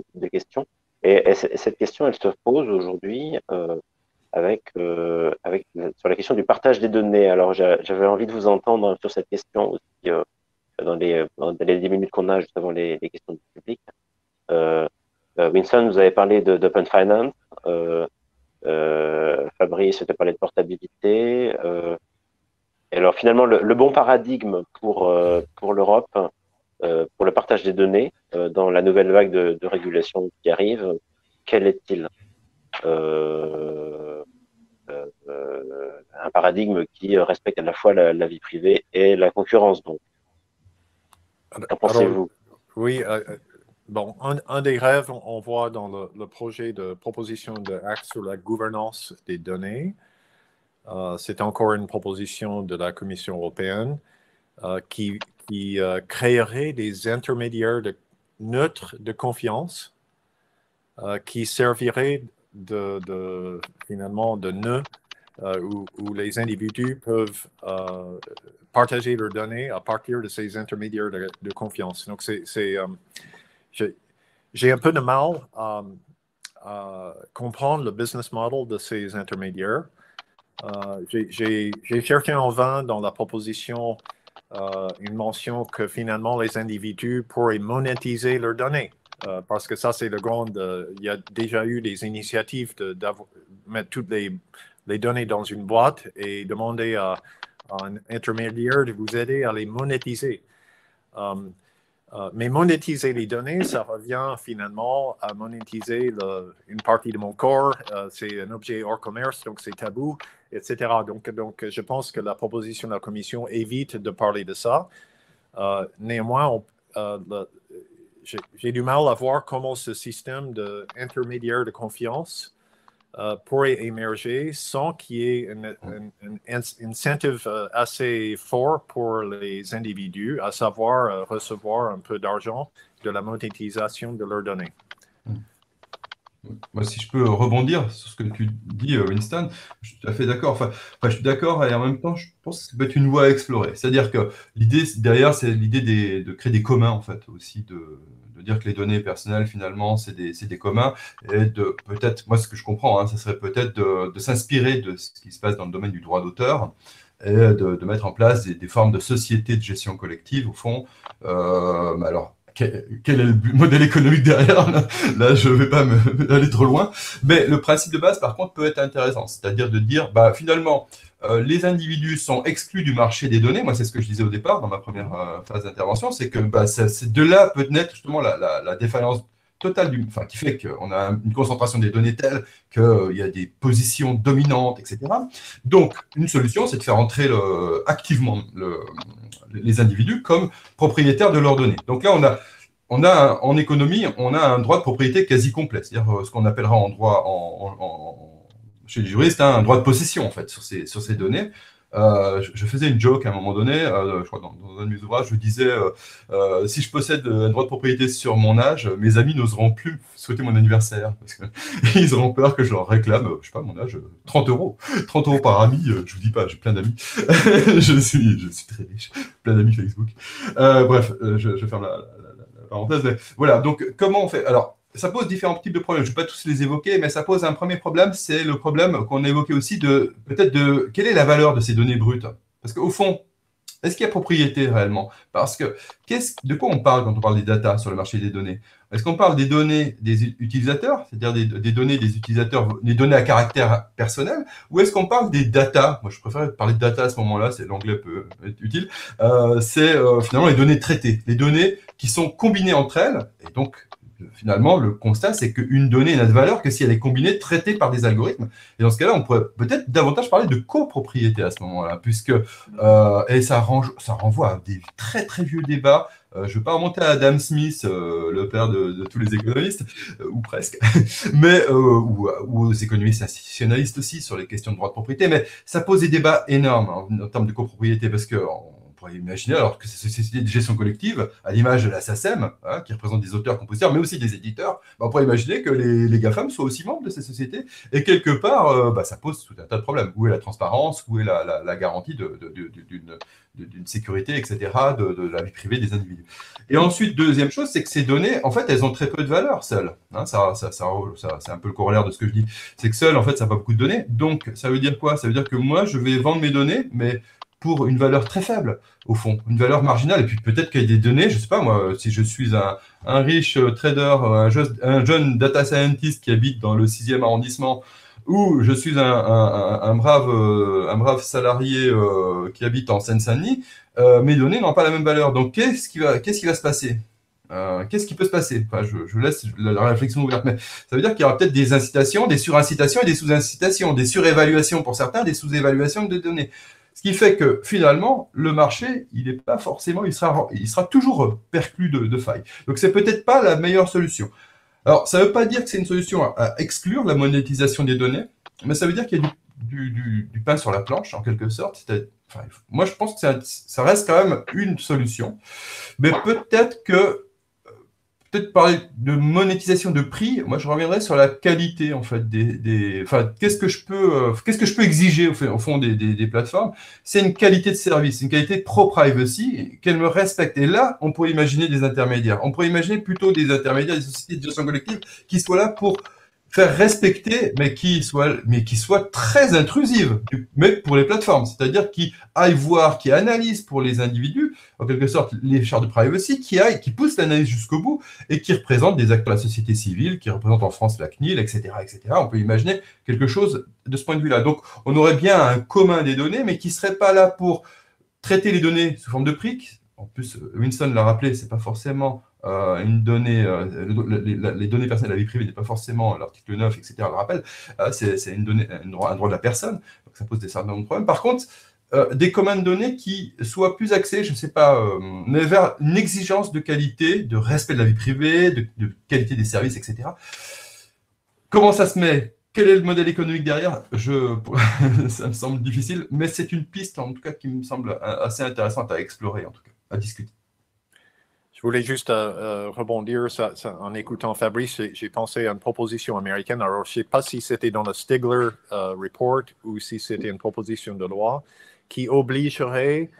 S2: type de question. Et cette question, elle se pose aujourd'hui sur la question du partage des données. Alors, j'avais envie de vous entendre sur cette question aussi dans les 10 minutes qu'on a juste avant les questions du public. Winston, vous avez parlé d'open finance. Fabrice te parlait de portabilité. Et alors finalement, le bon paradigme pour l'Europe, pour le partage des données dans la nouvelle vague de régulation qui arrive, quel est-il? Un paradigme qui respecte à la fois la vie privée et la concurrence. Donc, qu'en pensez-vous?
S4: Oui. Bon, un des rêves, on voit dans le projet de proposition de acte sur la gouvernance des données, C'est encore une proposition de la Commission européenne qui créerait des intermédiaires neutres de confiance qui serviraient finalement de nœuds où les individus peuvent partager leurs données à partir de ces intermédiaires de confiance. Donc, j'ai un peu de mal à comprendre le business model de ces intermédiaires. J'ai cherché en vain dans la proposition une mention que finalement les individus pourraient monétiser leurs données. Parce que ça, c'est le grand... il y a déjà eu des initiatives de mettre toutes les données dans une boîte et demander à un intermédiaire de vous aider à les monétiser. Mais monétiser les données, ça revient finalement à monétiser une partie de mon corps. C'est un objet hors commerce, donc c'est tabou, etc. Donc, je pense que la proposition de la Commission évite de parler de ça. Néanmoins, j'ai du mal à voir comment ce système d'intermédiaire de confiance pourrait émerger sans qu'il y ait un incentive assez fort pour les individus, à savoir recevoir un peu d'argent de la monétisation de leurs données.
S3: Moi, si je peux rebondir sur ce que tu dis, Winston, je suis tout à fait d'accord. Enfin, je suis d'accord et en même temps, je pense que ça peut être une voie à explorer. C'est-à-dire que l'idée derrière, c'est l'idée de créer des communs, en fait, aussi, de dire que les données personnelles, finalement, c'est des communs. Et peut-être, moi, ce que je comprends, ça serait peut-être de s'inspirer de ce qui se passe dans le domaine du droit d'auteur et de mettre en place des formes de sociétés de gestion collective, au fond. Alors, quel est le modèle économique derrière? Là, je ne vais pas aller trop loin. Mais le principe de base, par contre, peut être intéressant. C'est-à-dire de dire, finalement, les individus sont exclus du marché des données. Moi, c'est ce que je disais au départ, dans ma première phase d'intervention, c'est que c'est de là peut naître justement la défaillance totale qui fait qu'on a une concentration des données telle qu'il y a des positions dominantes, etc. Donc, une solution, c'est de faire entrer activement les individus comme propriétaires de leurs données. Donc là, en économie, on a un droit de propriété quasi complet, c'est-à-dire ce qu'on appellera en droit, chez les juristes, un droit de possession, en fait, sur ces données. Je faisais une joke à un moment donné, je crois dans un de mes ouvrages, je disais si je possède un droit de propriété sur mon âge, mes amis n'oseront plus souhaiter mon anniversaire parce qu'ils auront peur que je leur réclame, je sais pas, mon âge, 30 euros. 30 euros par ami, je vous dis pas, j'ai plein d'amis. je suis très riche, plein d'amis Facebook. Bref, je ferme la parenthèse. Mais voilà, donc comment on fait? Alors, ça pose différents types de problèmes. Je ne vais pas tous les évoquer, mais ça pose un premier problème, c'est le problème qu'on a évoqué aussi peut-être de quelle est la valeur de ces données brutes? Parce qu'au fond, est-ce qu'il y a propriété réellement? Parce que de quoi on parle quand on parle des data sur le marché des données? Est-ce qu'on parle des données des utilisateurs, c'est-à-dire des données des utilisateurs, des données à caractère personnel, ou est-ce qu'on parle des data? Moi, je préfère parler de data à ce moment-là, l'anglais peut être utile. C'est finalement les données traitées, les données qui sont combinées entre elles, et donc finalement, le constat, c'est qu'une donnée n'a de valeur que si elle est combinée, traitée par des algorithmes. Et dans ce cas-là, on pourrait peut-être davantage parler de copropriété à ce moment-là, puisque et ça renvoie à des très très vieux débats. Je ne vais pas remonter à Adam Smith, le père de tous les économistes, ou presque, mais ou aux économistes institutionnalistes aussi sur les questions de droit de propriété. Mais ça pose des débats énormes en termes de copropriété, parce que on pourrait imaginer, alors que ces sociétés de gestion collective, à l'image de la SACEM, qui représente des auteurs, compositeurs, mais aussi des éditeurs, on pourrait imaginer que les GAFAM soient aussi membres de ces sociétés. Et quelque part, ça pose tout un tas de problèmes. Où est la transparence? Où est la garantie d'une sécurité, etc., de la vie privée des individus? Et ensuite, deuxième chose, c'est que ces données, en fait, elles ont très peu de valeur, seules. C'est un peu le corollaire de ce que je dis. C'est que seules, en fait, ça n'a pas beaucoup de données. Donc, ça veut dire quoi? Ça veut dire que moi, je vais vendre mes données, mais pour une valeur très faible, au fond, une valeur marginale. Et puis peut-être qu'il y a des données, je ne sais pas moi, si je suis un riche trader, un jeune data scientist qui habite dans le 6e arrondissement, ou je suis un brave salarié qui habite en Seine-Saint-Denis, mes données n'ont pas la même valeur. Donc qu'est-ce qui va se passer? Qu'est-ce qui peut se passer? Enfin, je laisse la réflexion ouverte, mais ça veut dire qu'il y aura peut-être des incitations, des surincitations et des sous-incitations, des surévaluations pour certains, des sous-évaluations de données. Ce qui fait que finalement, le marché, il n'est pas forcément, il sera toujours perclus de failles. Donc, c'est peut-être pas la meilleure solution. Alors, ça ne veut pas dire que c'est une solution à exclure la monétisation des données, mais ça veut dire qu'il y a du pain sur la planche, en quelque sorte. Enfin, moi, je pense que ça reste quand même une solution. Mais peut-être parler de monétisation de prix, moi je reviendrai sur la qualité en fait enfin, qu'est-ce que je peux exiger au fond des plateformes? C'est une qualité de service, une qualité de pro-privacy, qu'elles me respectent. Et là, on pourrait imaginer des intermédiaires. On pourrait imaginer plutôt des intermédiaires, des sociétés de gestion collective qui soient là pour faire respecter, mais qui soient très intrusives, mais pour les plateformes, c'est-à-dire qui aillent voir, qui analysent pour les individus, en quelque sorte, les chartes de privacy, qui poussent l'analyse jusqu'au bout et qui représentent des acteurs de la société civile, qui représentent en France la CNIL, etc., etc. On peut imaginer quelque chose de ce point de vue-là. Donc, on aurait bien un commun des données, mais qui ne serait pas là pour traiter les données sous forme de prix. En plus, Winston l'a rappelé, c'est pas forcément une donnée, les données personnelles, la vie privée n'est pas forcément l'article 9, etc. le rappelle, c'est un droit de la personne, donc ça pose des certain nombre de problèmes. Par contre, des communs de données qui soient plus axés, je ne sais pas, mais vers une exigence de qualité, de respect de la vie privée, de qualité des services, etc. Comment ça se met? Quel est le modèle économique derrière? Ça me semble difficile, mais c'est une piste, en tout cas, qui me semble assez intéressante à explorer, en tout cas, à discuter.
S4: Je voulais juste rebondir en écoutant Fabrice. J'ai pensé à une proposition américaine. Alors, je ne sais pas si c'était dans le Stigler Report ou si c'était une proposition de loi qui obligerait,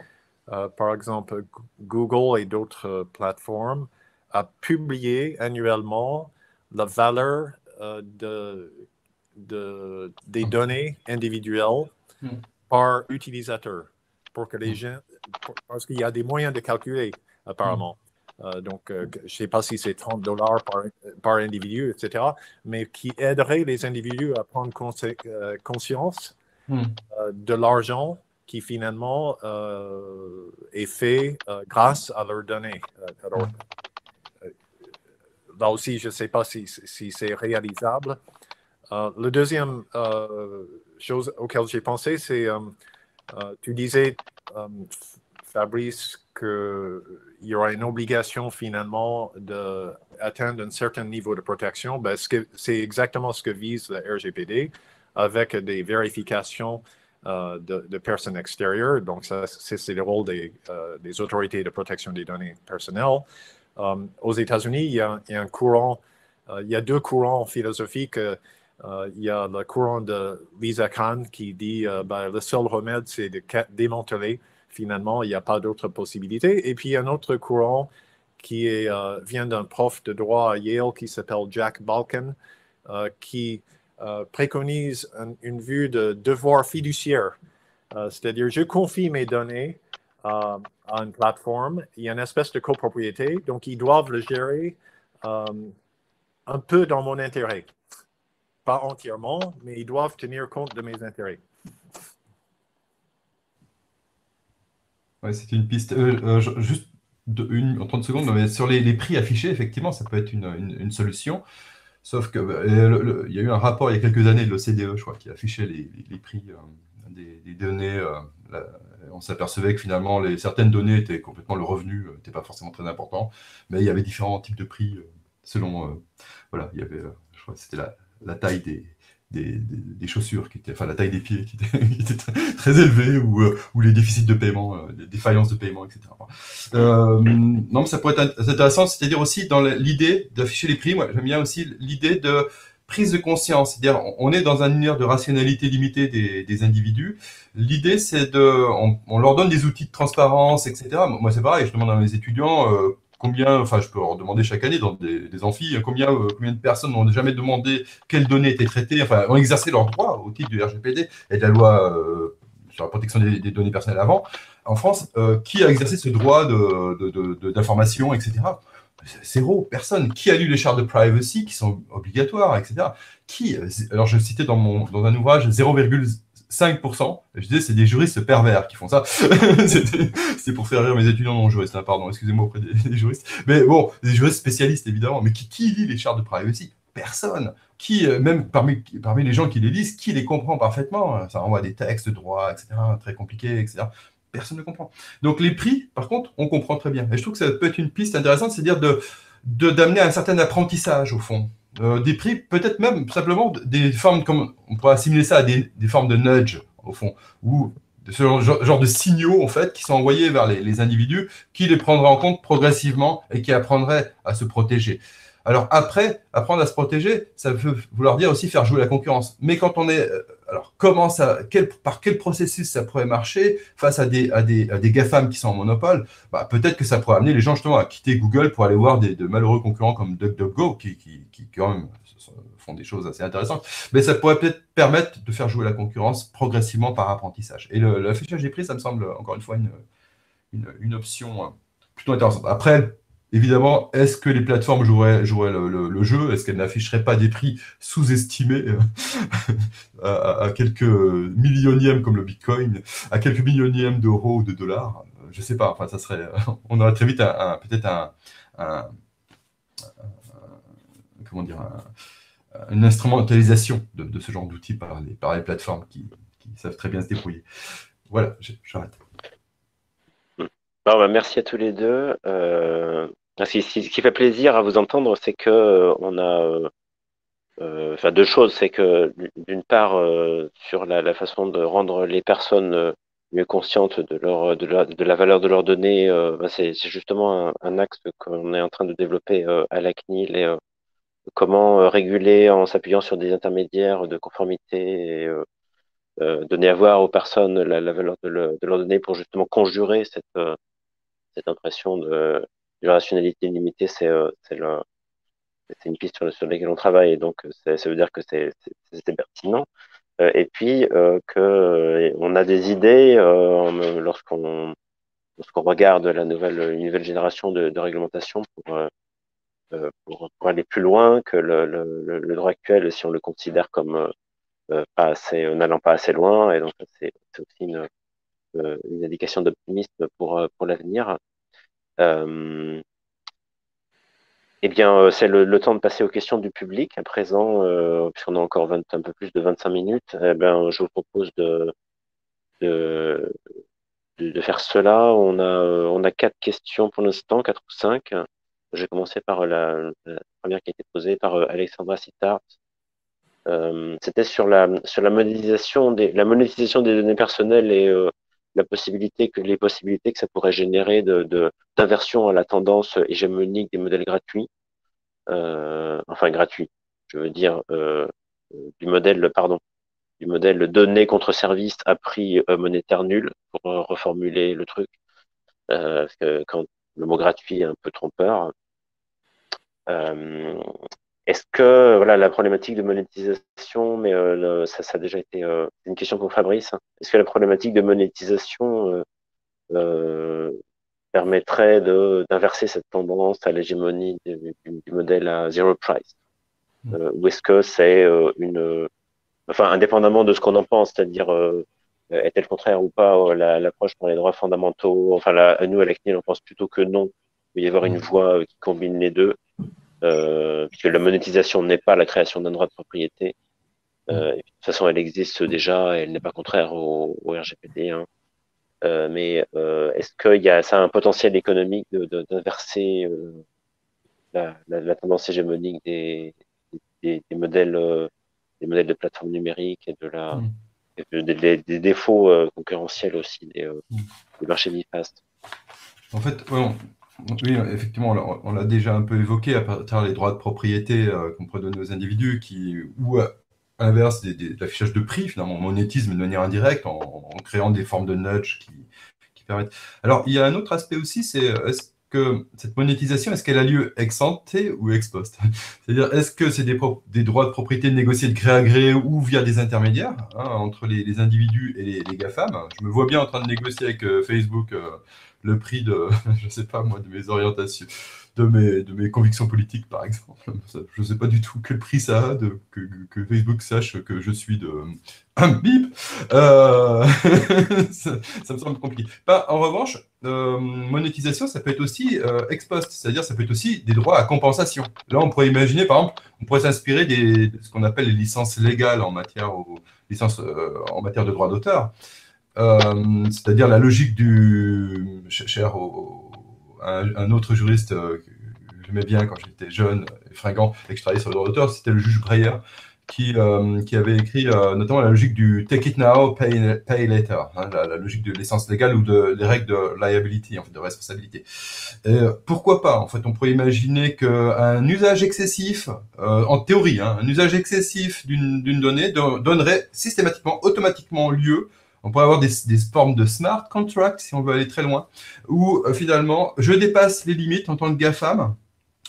S4: par exemple, Google et d'autres plateformes à publier annuellement la valeur des données individuelles par utilisateur pour que les gens, parce qu'il y a des moyens de calculer apparemment. Donc, je ne sais pas si c'est $30 par individu, etc., mais qui aiderait les individus à prendre conscience de l'argent qui finalement est fait grâce à leurs données. Alors, là aussi, je ne sais pas si c'est réalisable. Le deuxième chose auquel j'ai pensé, c'est, tu disais, Fabrice, qu'il y aura une obligation finalement d'atteindre un certain niveau de protection. Ben, c'est exactement ce que vise le RGPD avec des vérifications de personnes extérieures. Donc, ça, c'est le rôle des autorités de protection des données personnelles. Aux États-Unis, il y a un courant, il y a deux courants philosophiques. Il y a le courant de Lisa Khan qui dit le seul remède, c'est de démanteler. Finalement, il n'y a pas d'autre possibilité. Et puis, il y a un autre courant qui vient d'un prof de droit à Yale qui s'appelle Jack Balkin, qui préconise une vue de devoir fiduciaire. C'est-à-dire, je confie mes données à une plateforme. Il y a une espèce de copropriété, donc ils doivent le gérer un peu dans mon intérêt. Pas entièrement, mais ils doivent tenir compte de mes intérêts.
S3: Ouais, c'est une piste. Juste en 30 secondes, mais sur les prix affichés, effectivement, ça peut être une solution. Sauf que il y a eu un rapport il y a quelques années de l'OCDE, je crois, qui affichait les prix des données. On s'apercevait que finalement, certaines données étaient complètement, le revenu n'était pas forcément très important, mais il y avait différents types de prix selon. Voilà, il y avait, je crois que c'était la taille des chaussures, enfin la taille des pieds qui était très élevée, ou les déficits de paiement, les défaillances de paiement, etc. Non, mais ça pourrait être intéressant, c'est-à-dire aussi dans l'idée d'afficher les prix. Moi, j'aime bien aussi l'idée de prise de conscience, c'est-à-dire on est dans un univers de rationalité limitée des individus. L'idée, c'est on leur donne des outils de transparence, etc. Moi, c'est pareil, je demande à mes étudiants je peux leur demander chaque année dans des amphis, combien de personnes n'ont jamais demandé quelles données étaient traitées, enfin, ont exercé leurs droits au titre du RGPD et de la loi sur la protection des données personnelles avant. En France, qui a exercé ce droit d'information, etc. Zéro, personne. Qui a lu les chartes de privacy qui sont obligatoires, etc. Alors, je citais dans un ouvrage 0,5%. Je disais, c'est des juristes pervers qui font ça. C'est pour faire rire mes étudiants non juristes. Hein, pardon, excusez-moi auprès des juristes. Mais bon, des juristes spécialistes, évidemment. Mais qui lit les chartes de privacy? Personne. Même parmi les gens qui les lisent, qui les comprend parfaitement? Ça renvoie à des textes de droit, etc., très compliqués, etc. Personne ne comprend. Donc les prix, par contre, on comprend très bien. Et je trouve que ça peut être une piste intéressante, c'est-à-dire d'amener un certain apprentissage, au fond. des prix, peut-être même simplement des formes, comme on pourrait assimiler ça à des formes de nudge, au fond, ou ce genre de signaux, en fait, qui sont envoyés vers les individus, qui les prendraient en compte progressivement et qui apprendraient à se protéger. Alors après, apprendre à se protéger, ça veut vouloir dire aussi faire jouer la concurrence. Mais quand on est... Alors, par quel processus ça pourrait marcher face à des GAFAM qui sont en monopole? Peut-être que ça pourrait amener les gens justement à quitter Google pour aller voir de malheureux concurrents comme DuckDuckGo, qui quand même font des choses assez intéressantes. Mais ça pourrait peut-être permettre de faire jouer la concurrence progressivement par apprentissage. Et l'affichage des prix, ça me semble encore une fois une option plutôt intéressante. Après, évidemment, est-ce que les plateformes joueraient le jeu? Est-ce qu'elles n'afficheraient pas des prix sous-estimés à quelques millionièmes comme le Bitcoin, à quelques millionièmes d'euros ou de dollars? Je ne sais pas. Enfin, ça serait. On aurait très vite peut-être comment dire, une instrumentalisation de ce genre d'outils par les plateformes qui savent très bien se débrouiller. Voilà, j'arrête.
S2: Merci à tous les deux. Ce qui fait plaisir à vous entendre, c'est que on a deux choses. C'est que d'une part, sur la façon de rendre les personnes mieux conscientes de la valeur de leurs données, c'est justement un axe qu'on est en train de développer à la CNIL, et comment réguler en s'appuyant sur des intermédiaires de conformité et donner à voir aux personnes la valeur de leurs données pour justement conjurer cette impression de rationalité limitée. C'est une piste sur laquelle on travaille, et donc ça veut dire que c'est pertinent. Et puis que on a des idées lorsqu'on regarde une nouvelle génération de réglementation pour aller plus loin que le droit actuel, si on le considère comme n'allant pas assez loin. Et donc c'est aussi une indication d'optimisme pour l'avenir. Eh bien, c'est le temps de passer aux questions du public à présent, puisqu'on a encore un peu plus de 25 minutes. Eh bien, je vous propose de faire cela. On a 4 questions pour l'instant, 4 ou 5. Je vais commencer par la première qui a été posée par Alexandra Sittard. C'était sur la monétisation des données personnelles et les possibilités que ça pourrait générer d'inversion à la tendance hégémonique des modèles gratuits. Enfin gratuits, je veux dire du modèle données contre service à prix monétaire nul, pour reformuler le truc, parce que quand le mot gratuit est un peu trompeur. Est-ce que la problématique de monétisation, mais ça a déjà été une question pour Fabrice. Est-ce que la problématique de monétisation permettrait d'inverser cette tendance à l'hégémonie du modèle à zero price, ou est-ce que c'est indépendamment de ce qu'on en pense, c'est-à-dire est-elle contraire ou pas l'approche pour les droits fondamentaux? Enfin, nous à la CNIL, on pense plutôt que non. Il peut y avoir une voie qui combine les deux. Puisque la monétisation n'est pas la création d'un droit de propriété. Et de toute façon, elle existe déjà, elle n'est pas contraire au RGPD. Mais est-ce que ça a un potentiel économique d'inverser la tendance hégémonique des modèles de plateformes numériques et des défauts concurrentiels aussi des marchés bifastes?
S3: En fait, oui, effectivement, on l'a déjà un peu évoqué à partir des droits de propriété qu'on pourrait donner aux individus, ou à l'inverse de l'affichage de prix, finalement, on monétise de manière indirecte en créant des formes de nudge qui permettent. Alors, il y a un autre aspect aussi, c'est est-ce que cette monétisation, est-ce qu'elle a lieu ex ante ou ex post? C'est-à-dire, est-ce que c'est des droits de propriété négociés de gré à gré ou via des intermédiaires entre les individus et les GAFAM? Je me vois bien en train de négocier avec Facebook le prix de, je sais pas moi, de mes orientations, de mes convictions politiques, par exemple. Je ne sais pas du tout quel prix ça a que Facebook sache que je suis de bip. Ça me semble compliqué. En revanche, monétisation, ça peut être aussi ex post, c'est-à-dire ça peut être aussi des droits à compensation. Là, on pourrait imaginer, par exemple, on pourrait s'inspirer de ce qu'on appelle les licences légales en matière de droit d'auteur. C'est-à-dire la logique cher un autre juriste j'aimais bien quand j'étais jeune et fringant et que je travaillais sur le droit d'auteur, c'était le juge Breyer qui avait écrit notamment la logique du take it now, pay later, hein, la logique de l'essence légale ou des règles de liability, en fait, de responsabilité. Et pourquoi pas? En fait, on pourrait imaginer qu'un usage excessif, en théorie, hein, un usage excessif d'une donnée donnerait systématiquement, automatiquement lieu. On pourrait avoir des formes de smart contracts, si on veut aller très loin, où finalement, je dépasse les limites en tant que GAFAM.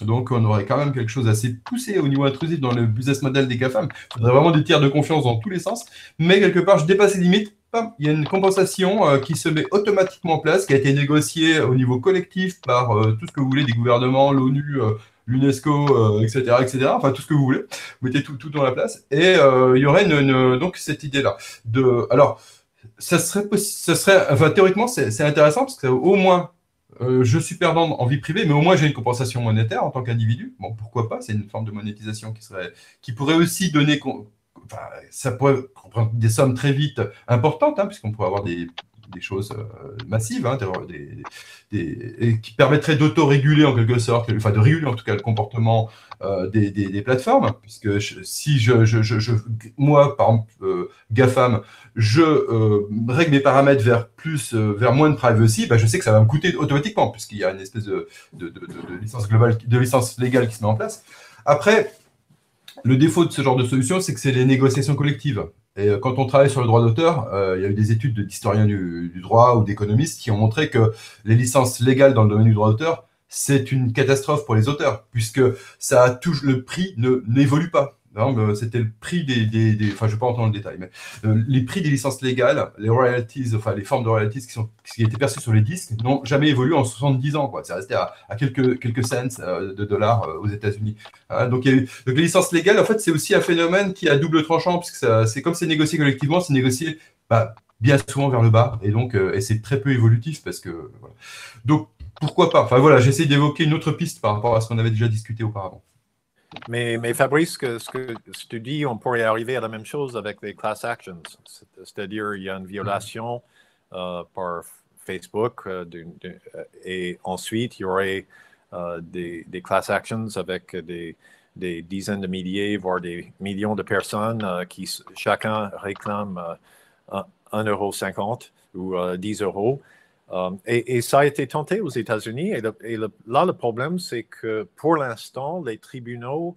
S3: Donc, on aurait quand même quelque chose assez poussé au niveau intrusif dans le business model des GAFAM. Il faudrait vraiment des tiers de confiance dans tous les sens. Mais quelque part, je dépasse les limites. Bam, il y a une compensation qui se met automatiquement en place, qui a été négociée au niveau collectif par tout ce que vous voulez, des gouvernements, l'ONU, l'UNESCO, etc., etc. Enfin, tout ce que vous voulez. Vous mettez tout dans la place. Et il y aurait donc cette idée-là. Alors, ça serait, enfin, théoriquement, c'est intéressant parce que au moins, je suis perdant en vie privée, mais au moins j'ai une compensation monétaire en tant qu'individu. Bon, pourquoi pas? C'est une forme de monétisation qui pourrait aussi donner, enfin, ça pourrait comprendre des sommes très vite importantes, hein, puisqu'on pourrait avoir des choses massives, hein, et qui permettraient d'autoréguler en quelque sorte, enfin de réguler en tout cas le comportement des plateformes, puisque moi, par exemple, GAFAM, je règle mes paramètres vers moins de privacy, bah, je sais que ça va me coûter automatiquement, puisqu'il y a une espèce de licence globale, de licence légale qui se met en place. Après, le défaut de ce genre de solution, c'est que c'est les négociations collectives. Et quand on travaille sur le droit d'auteur, il y a eu des études d'historiens du droit ou d'économistes qui ont montré que les licences légales dans le domaine du droit d'auteur, c'est une catastrophe pour les auteurs, puisque le prix n'évolue pas. C'était le prix enfin, je ne vais pas entrer dans le détail, mais les prix des licences légales, les royalties, enfin les formes de royalties qui étaient perçues sur les disques, n'ont jamais évolué en 70 ans. C'est resté à quelques cents de dollars aux États-Unis. Donc les licences légales, en fait, c'est aussi un phénomène qui a double tranchant, parce que c'est comme c'est négocié collectivement, c'est négocié bien souvent vers le bas, et donc et c'est très peu évolutif, parce que voilà. Donc pourquoi pas? Enfin voilà, j'essaie d'évoquer une autre piste par rapport à ce qu'on avait déjà discuté auparavant.
S4: Mais Fabrice, ce que tu dis, on pourrait arriver à la même chose avec les class actions. C'est-à-dire, il y a une violation par Facebook et ensuite, il y aurait des class actions avec des dizaines de milliers, voire des millions de personnes qui chacun réclame 1,50 € ou 10 €. Et ça a été tenté aux États-Unis. Là, le problème, c'est que pour l'instant, les tribunaux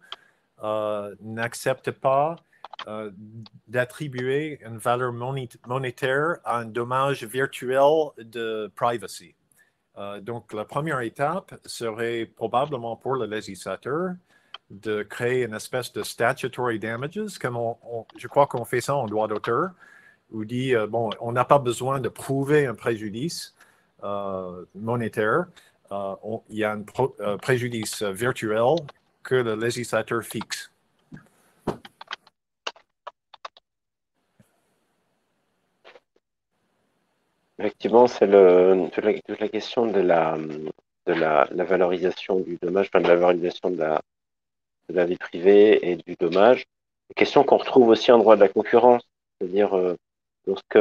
S4: n'acceptent pas d'attribuer une valeur monétaire à un dommage virtuel de privacy. Donc, la première étape serait probablement pour le législateur de créer une espèce de statutory damages, comme je crois qu'on fait ça en droit d'auteur, où dit, bon, on n'a pas besoin de prouver un préjudice monétaire, il y a un préjudice virtuel que le législateur fixe.
S2: Effectivement, c'est toute la question de la valorisation du dommage, enfin de la valorisation de la vie privée et du dommage. Une question qu'on retrouve aussi en droit de la concurrence, c'est-à-dire lorsque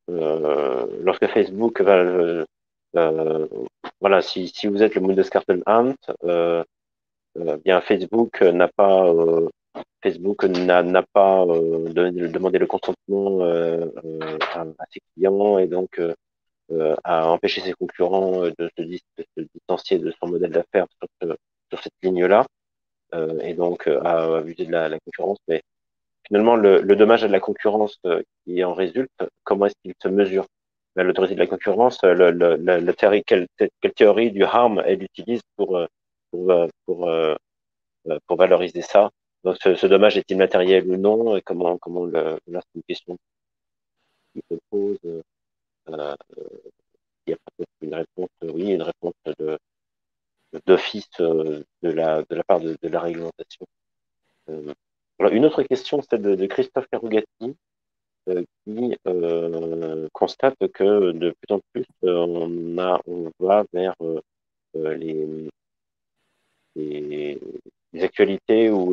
S2: lorsque Facebook voilà, si vous êtes le Bundeskartellamt, bien Facebook n'a pas demandé le consentement à ses clients et donc a empêché ses concurrents de se distancier de son modèle d'affaires sur cette ligne-là et donc a abusé de la concurrence. Mais finalement, le dommage à la concurrence qui en résulte, comment est-ce qu'il se mesure? L'autorité de la concurrence, quelle théorie du harm elle utilise pour valoriser ça? Donc, ce dommage est-il matériel ou non? Et comment là, c'est une question qui se pose. Il y a peut-être une réponse, oui, une réponse d'office de la part de la réglementation. Alors, une autre question, c'est de Christophe Carugati, qui constate que de plus en plus, on va vers les actualités où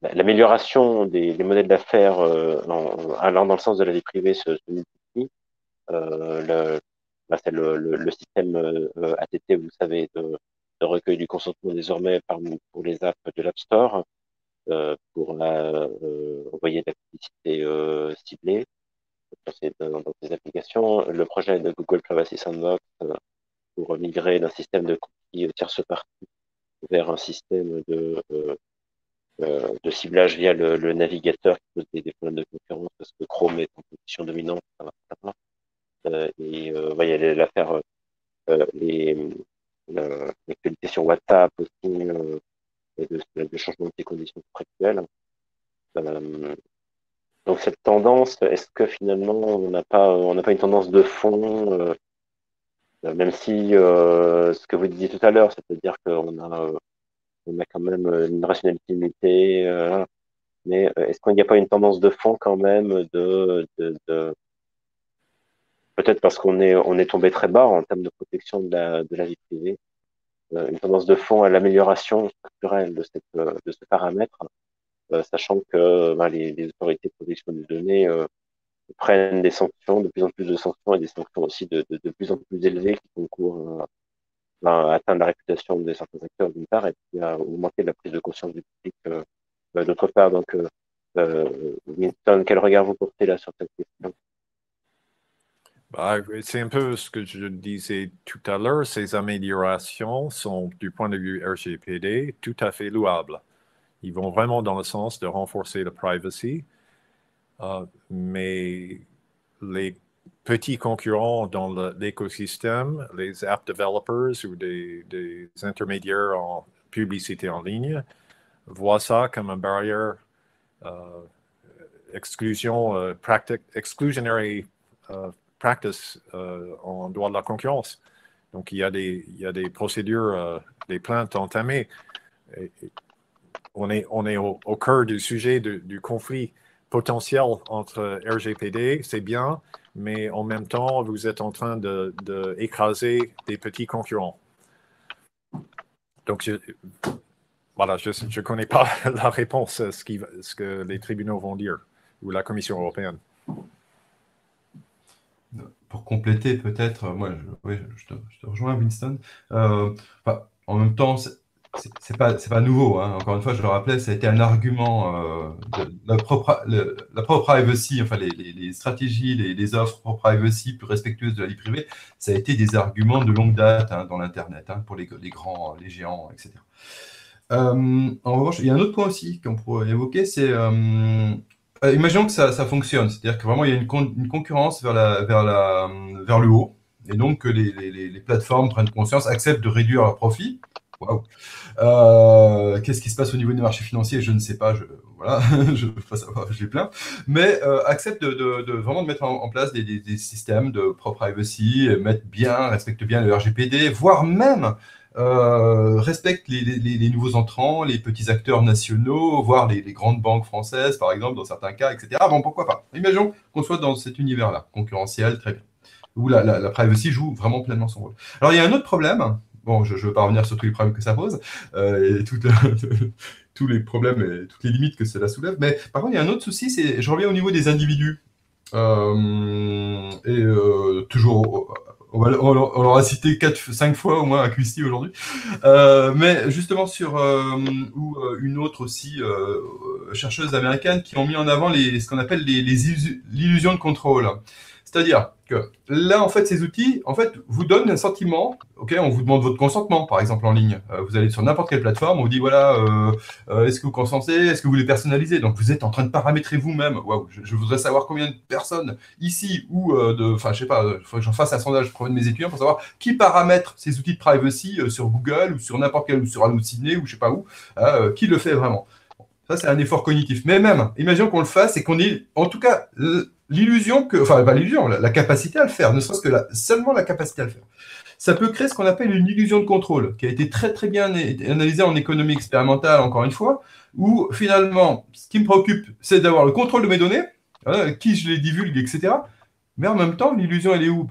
S2: l'amélioration des modèles d'affaires allant dans le sens de la vie privée se multiplie. c'est le système ATT, vous savez, de recueil du consentement désormais pour les apps de l'App Store, pour envoyer de la publicité ciblée dans ces applications. Le projet de Google Privacy Sandbox pour migrer d'un système de cookies tierce partie vers un système de ciblage via le navigateur qui pose des problèmes de concurrence parce que Chrome est en position dominante. Et il y a l'affaire, l'actualité sur WhatsApp aussi, et de changement de ses conditions contractuelles. Donc cette tendance, est-ce que finalement on n'a pas une tendance de fond, même si ce que vous disiez tout à l'heure, c'est-à-dire qu'on a quand même une rationalité limitée, mais est-ce qu'il n'y a pas une tendance de fond quand même peut-être parce qu'on est tombé très bas en termes de protection de la vie privée, une tendance de fond à l'amélioration structurelle de ce paramètre, sachant que les autorités de protection des données prennent des sanctions, de plus en plus de sanctions et des sanctions aussi de plus en plus élevées qui concourent à atteindre la réputation de certains acteurs d'une part et puis à augmenter la prise de conscience du public d'autre part. Donc, Winston, quel regard vous portez là sur cette question?
S4: C'est un peu ce que je disais tout à l'heure. Ces améliorations sont, du point de vue RGPD, tout à fait louables. Ils vont vraiment dans le sens de renforcer la privacy, mais les petits concurrents dans l'écosystème, les app developers ou des intermédiaires en publicité en ligne, voient ça comme une barrière exclusionary practice en droit de la concurrence. Donc, il y a des procédures, des plaintes entamées. On est au cœur du sujet du conflit potentiel entre RGPD, c'est bien, mais en même temps, vous êtes en train d'écraser des petits concurrents. Donc, je ne connais pas la réponse à ce que les tribunaux vont dire, ou la Commission européenne.
S3: Pour compléter, peut-être, moi, je te rejoins, Winston. En même temps, c'est pas nouveau. Hein. Encore une fois, je le rappelais, ça a été un argument de la propre privacy, enfin les stratégies, les offres pro privacy plus respectueuses de la vie privée, ça a été des arguments de longue date dans l'Internet, pour les géants, etc. En revanche, il y a un autre point aussi qu'on pourrait évoquer, c'est imaginons que ça fonctionne, c'est-à-dire que vraiment il y a une concurrence vers le haut, et donc que les plateformes prennent conscience, acceptent de réduire leurs profits. Wow. Qu'est-ce qui se passe au niveau des marchés financiers? Je ne sais pas, voilà, j'ai plein, mais acceptent vraiment de mettre en place des systèmes de pro-privacy, respectent bien le RGPD, voire même respectent les nouveaux entrants, les petits acteurs nationaux, voire les grandes banques françaises, par exemple, dans certains cas, etc. Bon, pourquoi pas? Imaginons qu'on soit dans cet univers-là, concurrentiel, très bien, où la privacy joue vraiment pleinement son rôle. Alors, il y a un autre problème. Bon, je ne veux pas revenir sur tous les problèmes que ça pose, et tous les problèmes et toutes les limites que cela soulève, mais par contre, il y a un autre souci, je reviens au niveau des individus. Toujours, on leur a cité 4-5 fois au moins à Quisty aujourd'hui, mais justement ou une autre aussi, chercheuse américaine, qui ont mis en avant ce qu'on appelle l'illusion de contrôle. C'est-à-dire que là, en fait, ces outils, vous donnent un sentiment. Ok, on vous demande votre consentement, par exemple, en ligne. Vous allez sur n'importe quelle plateforme, on vous dit, voilà, est-ce que vous consentez, est-ce que vous voulez personnaliser? Donc, vous êtes en train de paramétrer vous-même. Waouh, je voudrais savoir combien de personnes ici ou je sais pas, il faut que j'en fasse un sondage pour de mes étudiants pour savoir qui paramètre ces outils de privacy sur Google ou sur n'importe quel, ou sur Halluciné ou je sais pas où, qui le fait vraiment. Ça, c'est un effort cognitif. Mais même, imaginons qu'on le fasse et qu'on ait, en tout cas, l'illusion pas l'illusion, la capacité à le faire, ne serait-ce que seulement la capacité à le faire. Ça peut créer ce qu'on appelle une illusion de contrôle, qui a été très très bien analysée en économie expérimentale, encore une fois, où finalement, ce qui me préoccupe, c'est d'avoir le contrôle de mes données, qui je les divulgue, etc. Mais en même temps, l'illusion, elle est où?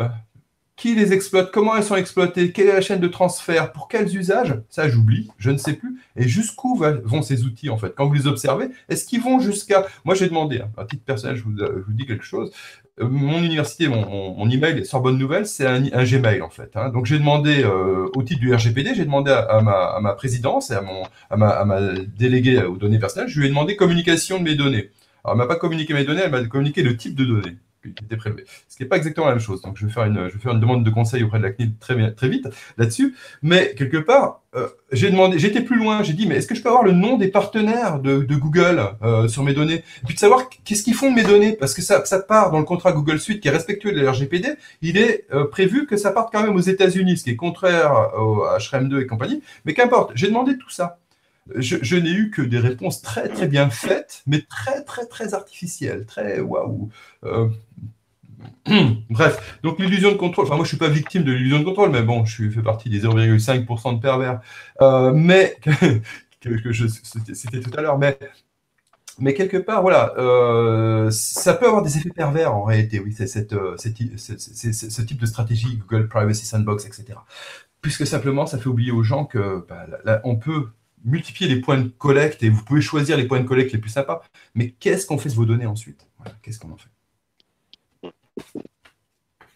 S3: Qui les exploite? Comment elles sont exploitées? Quelle est la chaîne de transfert? Pour quels usages? Ça, j'oublie, je ne sais plus. Et jusqu'où vont ces outils, en fait? Quand vous les observez, est-ce qu'ils vont jusqu'à... Moi, j'ai demandé, à titre personnel, je vous dis quelque chose. mon université, mon email Sorbonne Nouvelle, c'est un Gmail en fait. Hein. Donc j'ai demandé, au titre du RGPD, j'ai demandé à ma présidence et à ma déléguée aux données personnelles, je lui ai demandé communication de mes données. Alors elle m'a pas communiqué mes données, elle m'a communiqué le type de données qui était prélevé. Ce qui n'est pas exactement la même chose. Donc je vais faire une demande de conseil auprès de la CNIL très vite là-dessus. Mais quelque part, j'ai été plus loin. J'ai dit, mais est-ce que je peux avoir le nom des partenaires de Google sur mes données? Et puis de savoir qu'est-ce qu'ils font de mes données, parce que ça part dans le contrat Google Suite qui est respectueux de la RGPD. Il est prévu que ça parte quand même aux États-Unis, ce qui est contraire à HRM2 et compagnie. Mais qu'importe, j'ai demandé tout ça. Je n'ai eu que des réponses très bien faites, mais très artificielles, très waouh. Bref, donc l'illusion de contrôle, enfin moi je suis pas victime de l'illusion de contrôle, mais bon, je fais partie des 0,5% de pervers, mais c'était tout à l'heure, mais quelque part, voilà, ça peut avoir des effets pervers en réalité, oui, c'est ce type de stratégie, Google Privacy Sandbox, etc. Puisque simplement, ça fait oublier aux gens que là, on peut multiplier les points de collecte et vous pouvez choisir les points de collecte les plus sympas, mais qu'est-ce qu'on fait de vos données ensuite? Voilà, qu'est-ce qu'on en fait?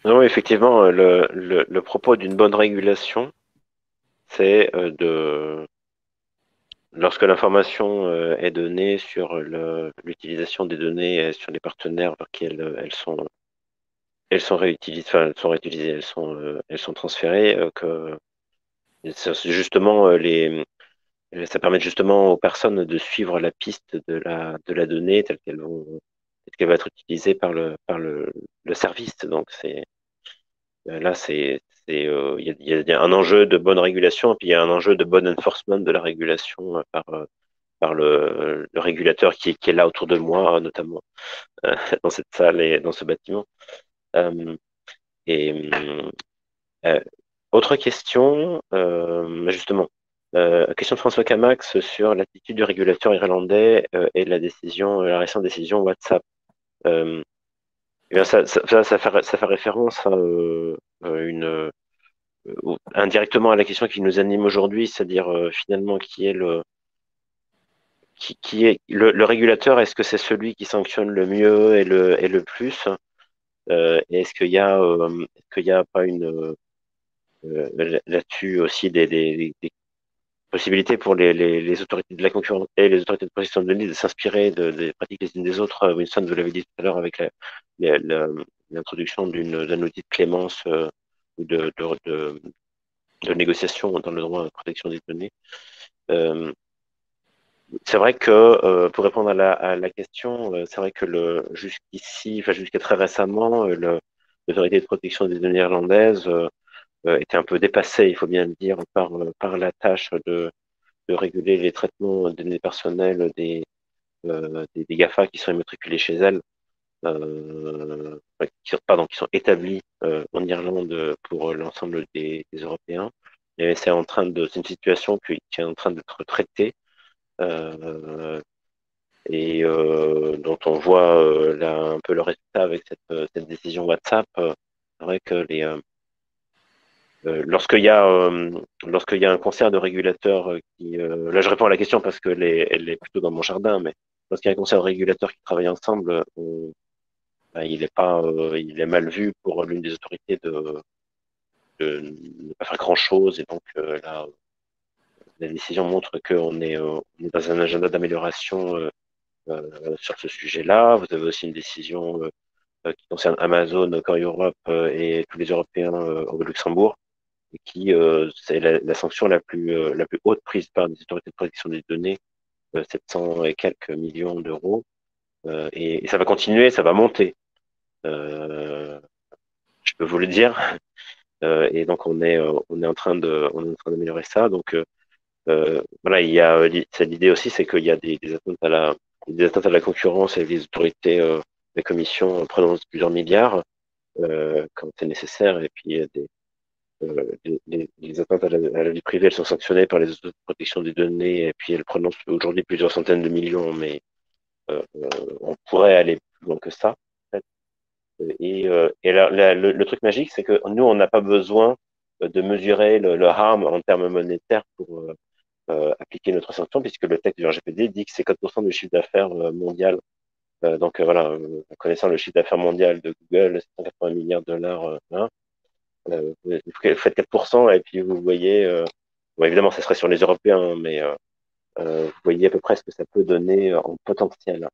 S2: Non, effectivement, le propos d'une bonne régulation, c'est lorsque l'information est donnée sur l'utilisation des données et sur les partenaires vers qui elles sont réutilisées, enfin, elles sont transférées, que justement ça permet justement aux personnes de suivre la piste de la donnée telle qu'elle va être utilisée par le service. Donc là, il y a un enjeu de bonne régulation, et puis il y a un enjeu de bon enforcement de la régulation par le régulateur qui est là autour de moi, notamment dans cette salle et dans ce bâtiment. Et autre question, justement, question de François Camax sur l'attitude du régulateur irlandais et la récente décision WhatsApp. Eh bien, ça fait référence à indirectement à la question qui nous anime aujourd'hui, c'est-à-dire finalement qui est le régulateur. Est-ce que c'est celui qui sanctionne le mieux et le plus? Et est-ce qu'il y a pas là-dessus aussi des possibilités pour les autorités de la concurrence et les autorités de protection de données de s'inspirer des pratiques les unes des autres? Winston, vous l'avez dit tout à l'heure avec l'introduction d'un outil de clémence ou de négociation dans le droit de protection des données. C'est vrai que pour répondre à la question, c'est vrai que jusqu'ici, enfin jusqu'à très récemment, l'autorité de protection des données irlandaise était un peu dépassée, il faut bien le dire, par la tâche de réguler les traitements de données personnelles des GAFA qui sont immatriculés chez elle, qui sont établis en Irlande pour l'ensemble des Européens. Et c'est une situation qui est en train d'être traitée et dont on voit là un peu le résultat avec cette décision WhatsApp. C'est vrai que lorsqu'il y a un concert de régulateurs là je réponds à la question parce que elle est plutôt dans mon jardin, mais lorsqu'il y a un concert de régulateurs qui travaillent ensemble, il est mal vu pour l'une des autorités de ne pas faire grand chose, et donc là la décision montre qu'on est dans un agenda d'amélioration sur ce sujet-là. Vous avez aussi une décision qui concerne Amazon, Core Europe et tous les Européens au Luxembourg, et qui c'est la sanction la plus haute prise par les autorités de protection des données, 700 et quelques millions d'euros, et ça va continuer, ça va monter. Je peux vous le dire. Et donc on est en train d'améliorer ça. Donc voilà, l'idée aussi, c'est qu'il y a des atteintes à la concurrence, et les autorités, la commission prononcent plusieurs milliards quand c'est nécessaire, et puis il y a les atteintes à la vie privée, elles sont sanctionnées par les autorités de protection des données, et puis elles prononcent aujourd'hui plusieurs centaines de millions, mais on pourrait aller plus loin que ça. En fait. Et là, le truc magique, c'est que nous, on n'a pas besoin de mesurer le harm en termes monétaires pour appliquer notre sanction, puisque le texte du RGPD dit que c'est 4% du chiffre d'affaires mondial Voilà, connaissant le chiffre d'affaires mondial de Google, 180 milliards de dollars, hein, vous faites 4% et puis vous voyez, bon, évidemment, ça serait sur les Européens, hein, mais vous voyez à peu près ce que ça peut donner en potentiel.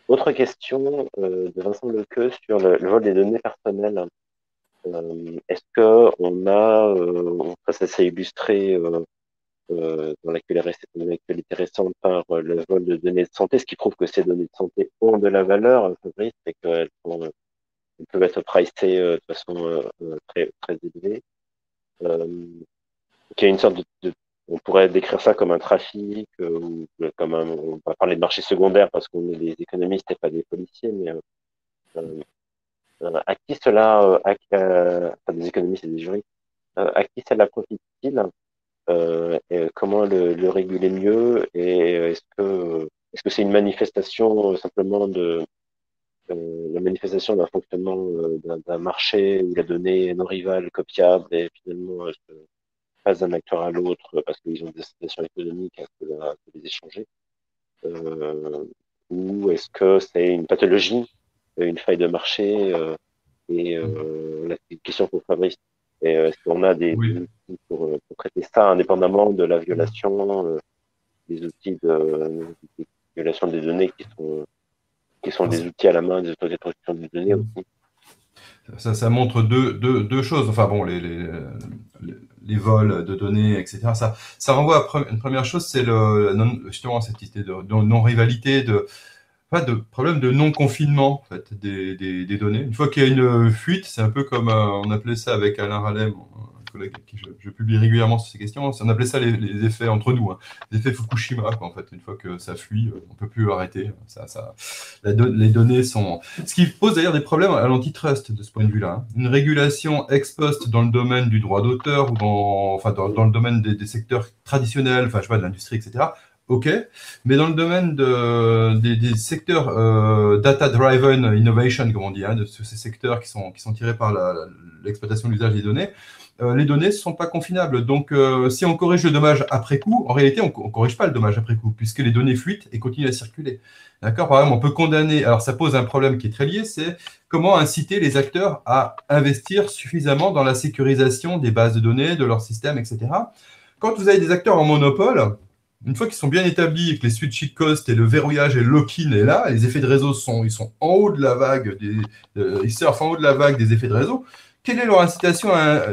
S2: Autre question de Vincent Lequeux sur le vol des données personnelles. Est-ce que on a, ça s'est illustré dans l'actualité récente par le vol de données de santé, ce qui prouve que ces données de santé ont de la valeur, Fabrice, et qu'elles peuvent être pricées de façon très, très élevée. Qu'il y a une sorte on pourrait décrire ça comme un trafic, ou comme on va parler de marché secondaire parce qu'on est des économistes et pas des policiers, mais à qui cela, enfin, des économistes et des juristes, à qui cela profite-t-il, et comment le réguler mieux, et est-ce que c'est une manifestation simplement la manifestation d'un fonctionnement d'un marché où la donnée est non rivale, copiable, et finalement passe d'un acteur à l'autre parce qu'ils ont des situations économiques à les échanger, ou est-ce que c'est une pathologie, une faille de marché, et la question pour Fabrice, est-ce qu'on a des
S3: Oui.
S2: outils pour traiter ça indépendamment de la violation, des outils de violation des données qui sont des outils à la main des autorités de protection des données aussi.
S3: Ça montre deux choses. Enfin bon, les vols de données, etc. Ça renvoie à une première chose, c'est justement cette idée de non-rivalité, de problème de non-confinement en fait, des données. Une fois qu'il y a une fuite, c'est un peu comme on appelait ça avec Alain Ralem, un collègue avec qui je publie régulièrement sur ces questions, on appelait ça les effets entre nous, hein, les effets Fukushima, quoi, en fait. Une fois que ça fuit, on peut plus arrêter. Les données sont... Ce qui pose d'ailleurs des problèmes à l'antitrust de ce point de vue-là. Hein. Une régulation ex post dans le domaine du droit d'auteur ou dans le domaine des secteurs traditionnels, enfin je sais pas, de l'industrie, etc. OK, mais dans le domaine des secteurs data-driven innovation, comme on dit, hein, de ces secteurs qui sont tirés par l'exploitation de l'usage des données, les données ne sont pas confinables. Donc, si on corrige le dommage après coup, en réalité, on ne corrige pas le dommage après coup, puisque les données fuitent et continuent à circuler. D'accord. Par exemple, on peut condamner, alors ça pose un problème qui est très lié, c'est comment inciter les acteurs à investir suffisamment dans la sécurisation des bases de données, de leur système, etc. Quand vous avez des acteurs en monopole, une fois qu'ils sont bien établis et que les switching costs et le verrouillage et le lock-in est là, les effets de réseau ils sont en haut de la vague, ils surfent en haut de la vague des effets de réseau. Quelle est leur incitation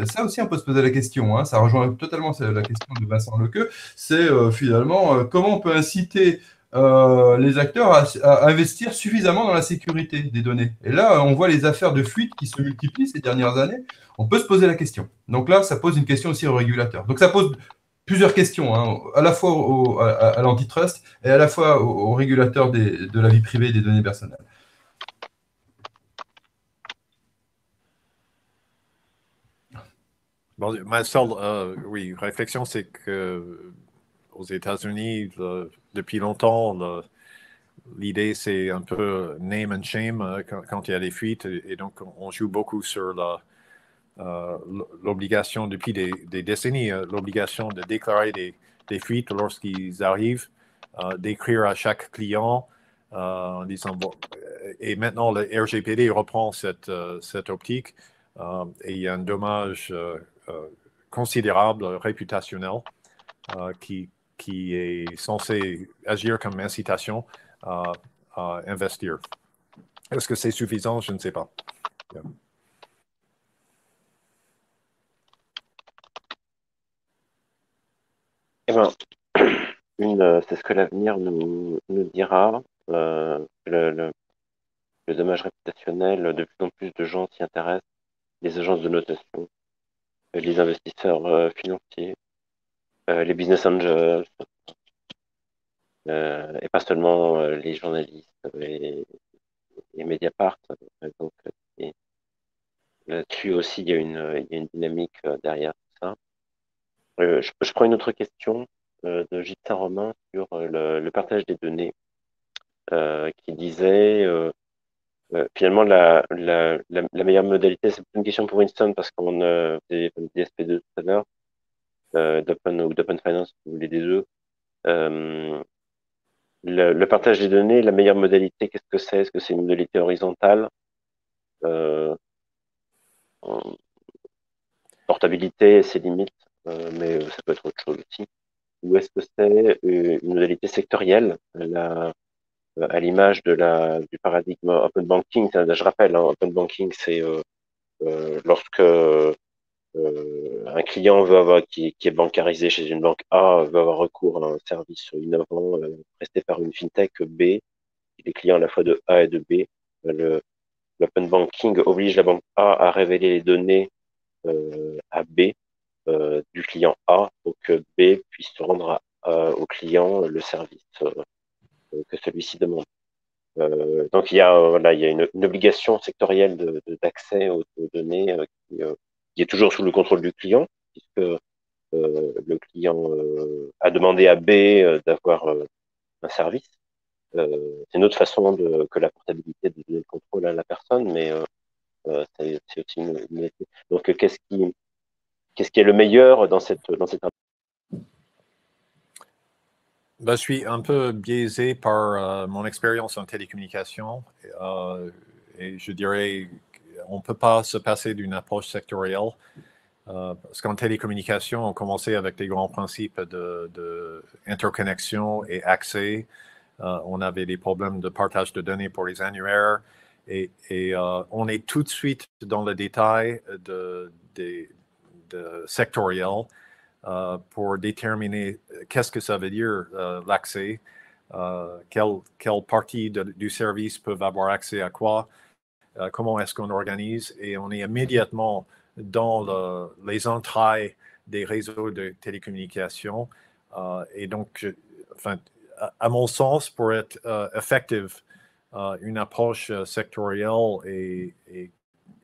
S3: Ça aussi, on peut se poser la question. Hein, ça rejoint totalement la question de Vincent Lequeux. C'est finalement comment on peut inciter les acteurs à investir suffisamment dans la sécurité des données. Et là, on voit les affaires de fuite qui se multiplient ces dernières années. On peut se poser la question. Donc là, ça pose une question aussi aux régulateurs. Donc ça pose plusieurs questions, hein, à la fois à l'antitrust et à la fois aux régulateurs de la vie privée et des données personnelles.
S4: Bon, ma seule oui, réflexion, c'est que aux États-Unis, depuis longtemps, l'idée, c'est un peu name and shame quand il y a des fuites. Et donc, on joue beaucoup sur l'obligation, depuis des décennies, l'obligation de déclarer des fuites lorsqu'ils arrivent, d'écrire à chaque client en disant, bon, et maintenant, le RGPD reprend cette optique et il y a un dommage considérable, réputationnel, qui est censé agir comme incitation à investir. Est-ce que c'est suffisant? Je ne sais pas. Yeah.
S2: Eh ben, c'est ce que l'avenir nous dira. Le dommage réputationnel, de plus en plus de gens s'y intéressent, les agences de notation, les investisseurs financiers, les business angels, et pas seulement les journalistes et Mediapart. Donc, là-dessus aussi, il y a une dynamique derrière tout ça. Je prends une autre question de Gilles Saint-Romain sur le partage des données, qui disait finalement la meilleure modalité, c'est une question pour Winston parce qu'on faisait des SP2 tout à l'heure, d'Open ou d'Open Finance, vous voulez des deux. le partage des données, la meilleure modalité, qu'est-ce que c'est? Est-ce que c'est une modalité horizontale? Portabilité, ses limites, mais ça peut être autre chose aussi. Ou est-ce que c'est une modalité sectorielle, à l'image du paradigme open banking? Je rappelle, hein, open banking, c'est lorsque un client qui est bancarisé chez une banque A veut avoir recours à un service innovant presté par une fintech B, les clients à la fois de A et de B. L'open banking oblige la banque A à révéler les données à B du client A pour que B puisse rendre au client le service que celui-ci demande. Donc il y a une obligation sectorielle d'accès aux données qui est toujours sous le contrôle du client, puisque le client a demandé à B d'avoir un service. C'est une autre façon que la portabilité de donner le contrôle à la personne, mais c'est aussi une. Donc qu'est-ce qui est le meilleur dans cette
S4: Ben, je suis un peu biaisé par mon expérience en télécommunication et je dirais qu'on ne peut pas se passer d'une approche sectorielle parce qu'en télécommunication, on commençait avec des grands principes de interconnexion et accès. On avait des problèmes de partage de données pour les annuaires et on est tout de suite dans le détail de sectoriel. Pour déterminer qu'est-ce que ça veut dire l'accès, quelle partie du service peuvent avoir accès à quoi, comment est-ce qu'on organise, et on est immédiatement dans les entrailles des réseaux de télécommunications. Et donc, à mon sens, pour être effective, une approche sectorielle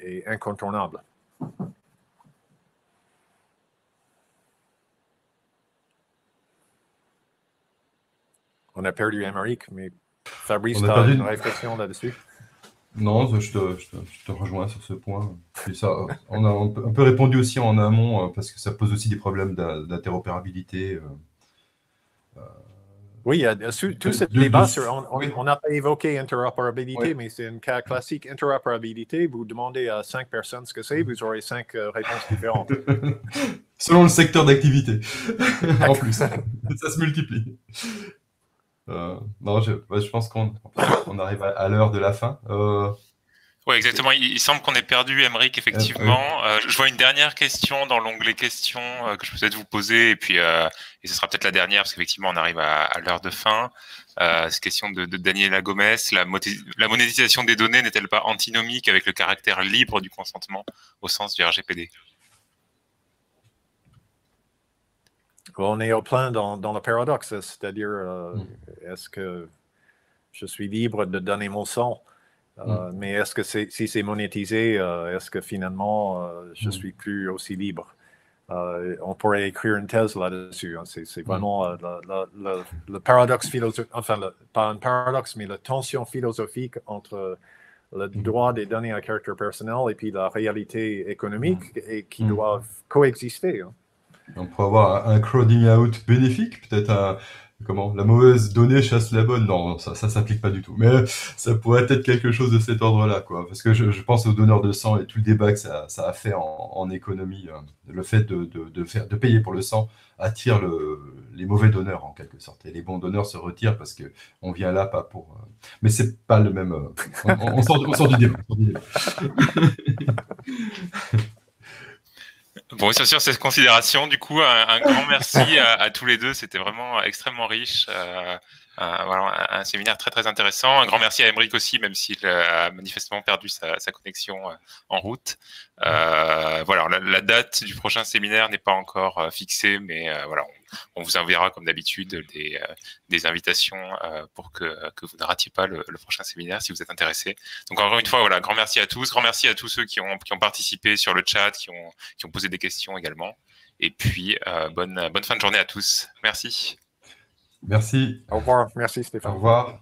S4: est incontournable. On a perdu Émeric, mais Fabrice, tu as une réflexion là-dessus?
S3: Non, je te rejoins sur ce point. Et ça, on a un peu répondu aussi en amont, parce que ça pose aussi des problèmes d'interopérabilité.
S4: Oui, il y a tout ce débat on n'a pas évoqué interopérabilité, mais c'est un cas classique. Interopérabilité, vous demandez à 5 personnes ce que c'est, vous aurez 5 réponses différentes.
S3: Selon le secteur d'activité, en plus. Ça se multiplie. Non, je pense qu'on arrive à l'heure de la fin.
S1: Oui, exactement. Il semble qu'on ait perdu Émeric, effectivement. Je vois une dernière question dans l'onglet questions que je peux peut-être vous poser, et puis et ce sera peut-être la dernière, parce qu'effectivement, on arrive à l'heure de fin. C'est question de Daniela Gomez. La monétisation des données n'est-elle pas antinomique avec le caractère libre du consentement au sens du RGPD?
S4: On est au plein dans le paradoxe, c'est-à-dire est-ce que je suis libre de donner mon sang, mais est-ce que si c'est monétisé, est-ce que finalement je suis plus aussi libre? On pourrait écrire une thèse là-dessus. Hein. C'est vraiment le paradoxe philosophique, enfin pas un paradoxe, mais la tension philosophique entre le droit des données à caractère personnel et puis la réalité économique et qui doivent coexister. Hein.
S3: On pourrait avoir un crowding out bénéfique, peut-être la mauvaise donnée chasse la bonne. Non, ça s'applique pas du tout. Mais ça pourrait être quelque chose de cet ordre-là, quoi. Parce que je pense aux donneurs de sang et tout le débat que ça a fait en économie. Le fait de payer pour le sang attire les mauvais donneurs, en quelque sorte. Et les bons donneurs se retirent parce que on vient là pas pour. Mais c'est pas le même. On sort du débat.
S1: Bon, c'est sur cette considération, du coup, un grand merci à tous les deux. C'était vraiment extrêmement riche. Voilà, un séminaire très très intéressant. Un grand merci à Émeric aussi, même s'il a manifestement perdu sa connexion en route. Voilà, la date du prochain séminaire n'est pas encore fixée, mais voilà, on vous enverra comme d'habitude des invitations pour que vous ne ratiez pas le prochain séminaire si vous êtes intéressé. Donc encore une fois, voilà, grand merci à tous ceux qui ont participé sur le chat, qui ont posé des questions également. Et puis bonne fin de journée à tous. Merci.
S3: Merci.
S4: Au revoir. Merci Stéphane.
S3: Au revoir.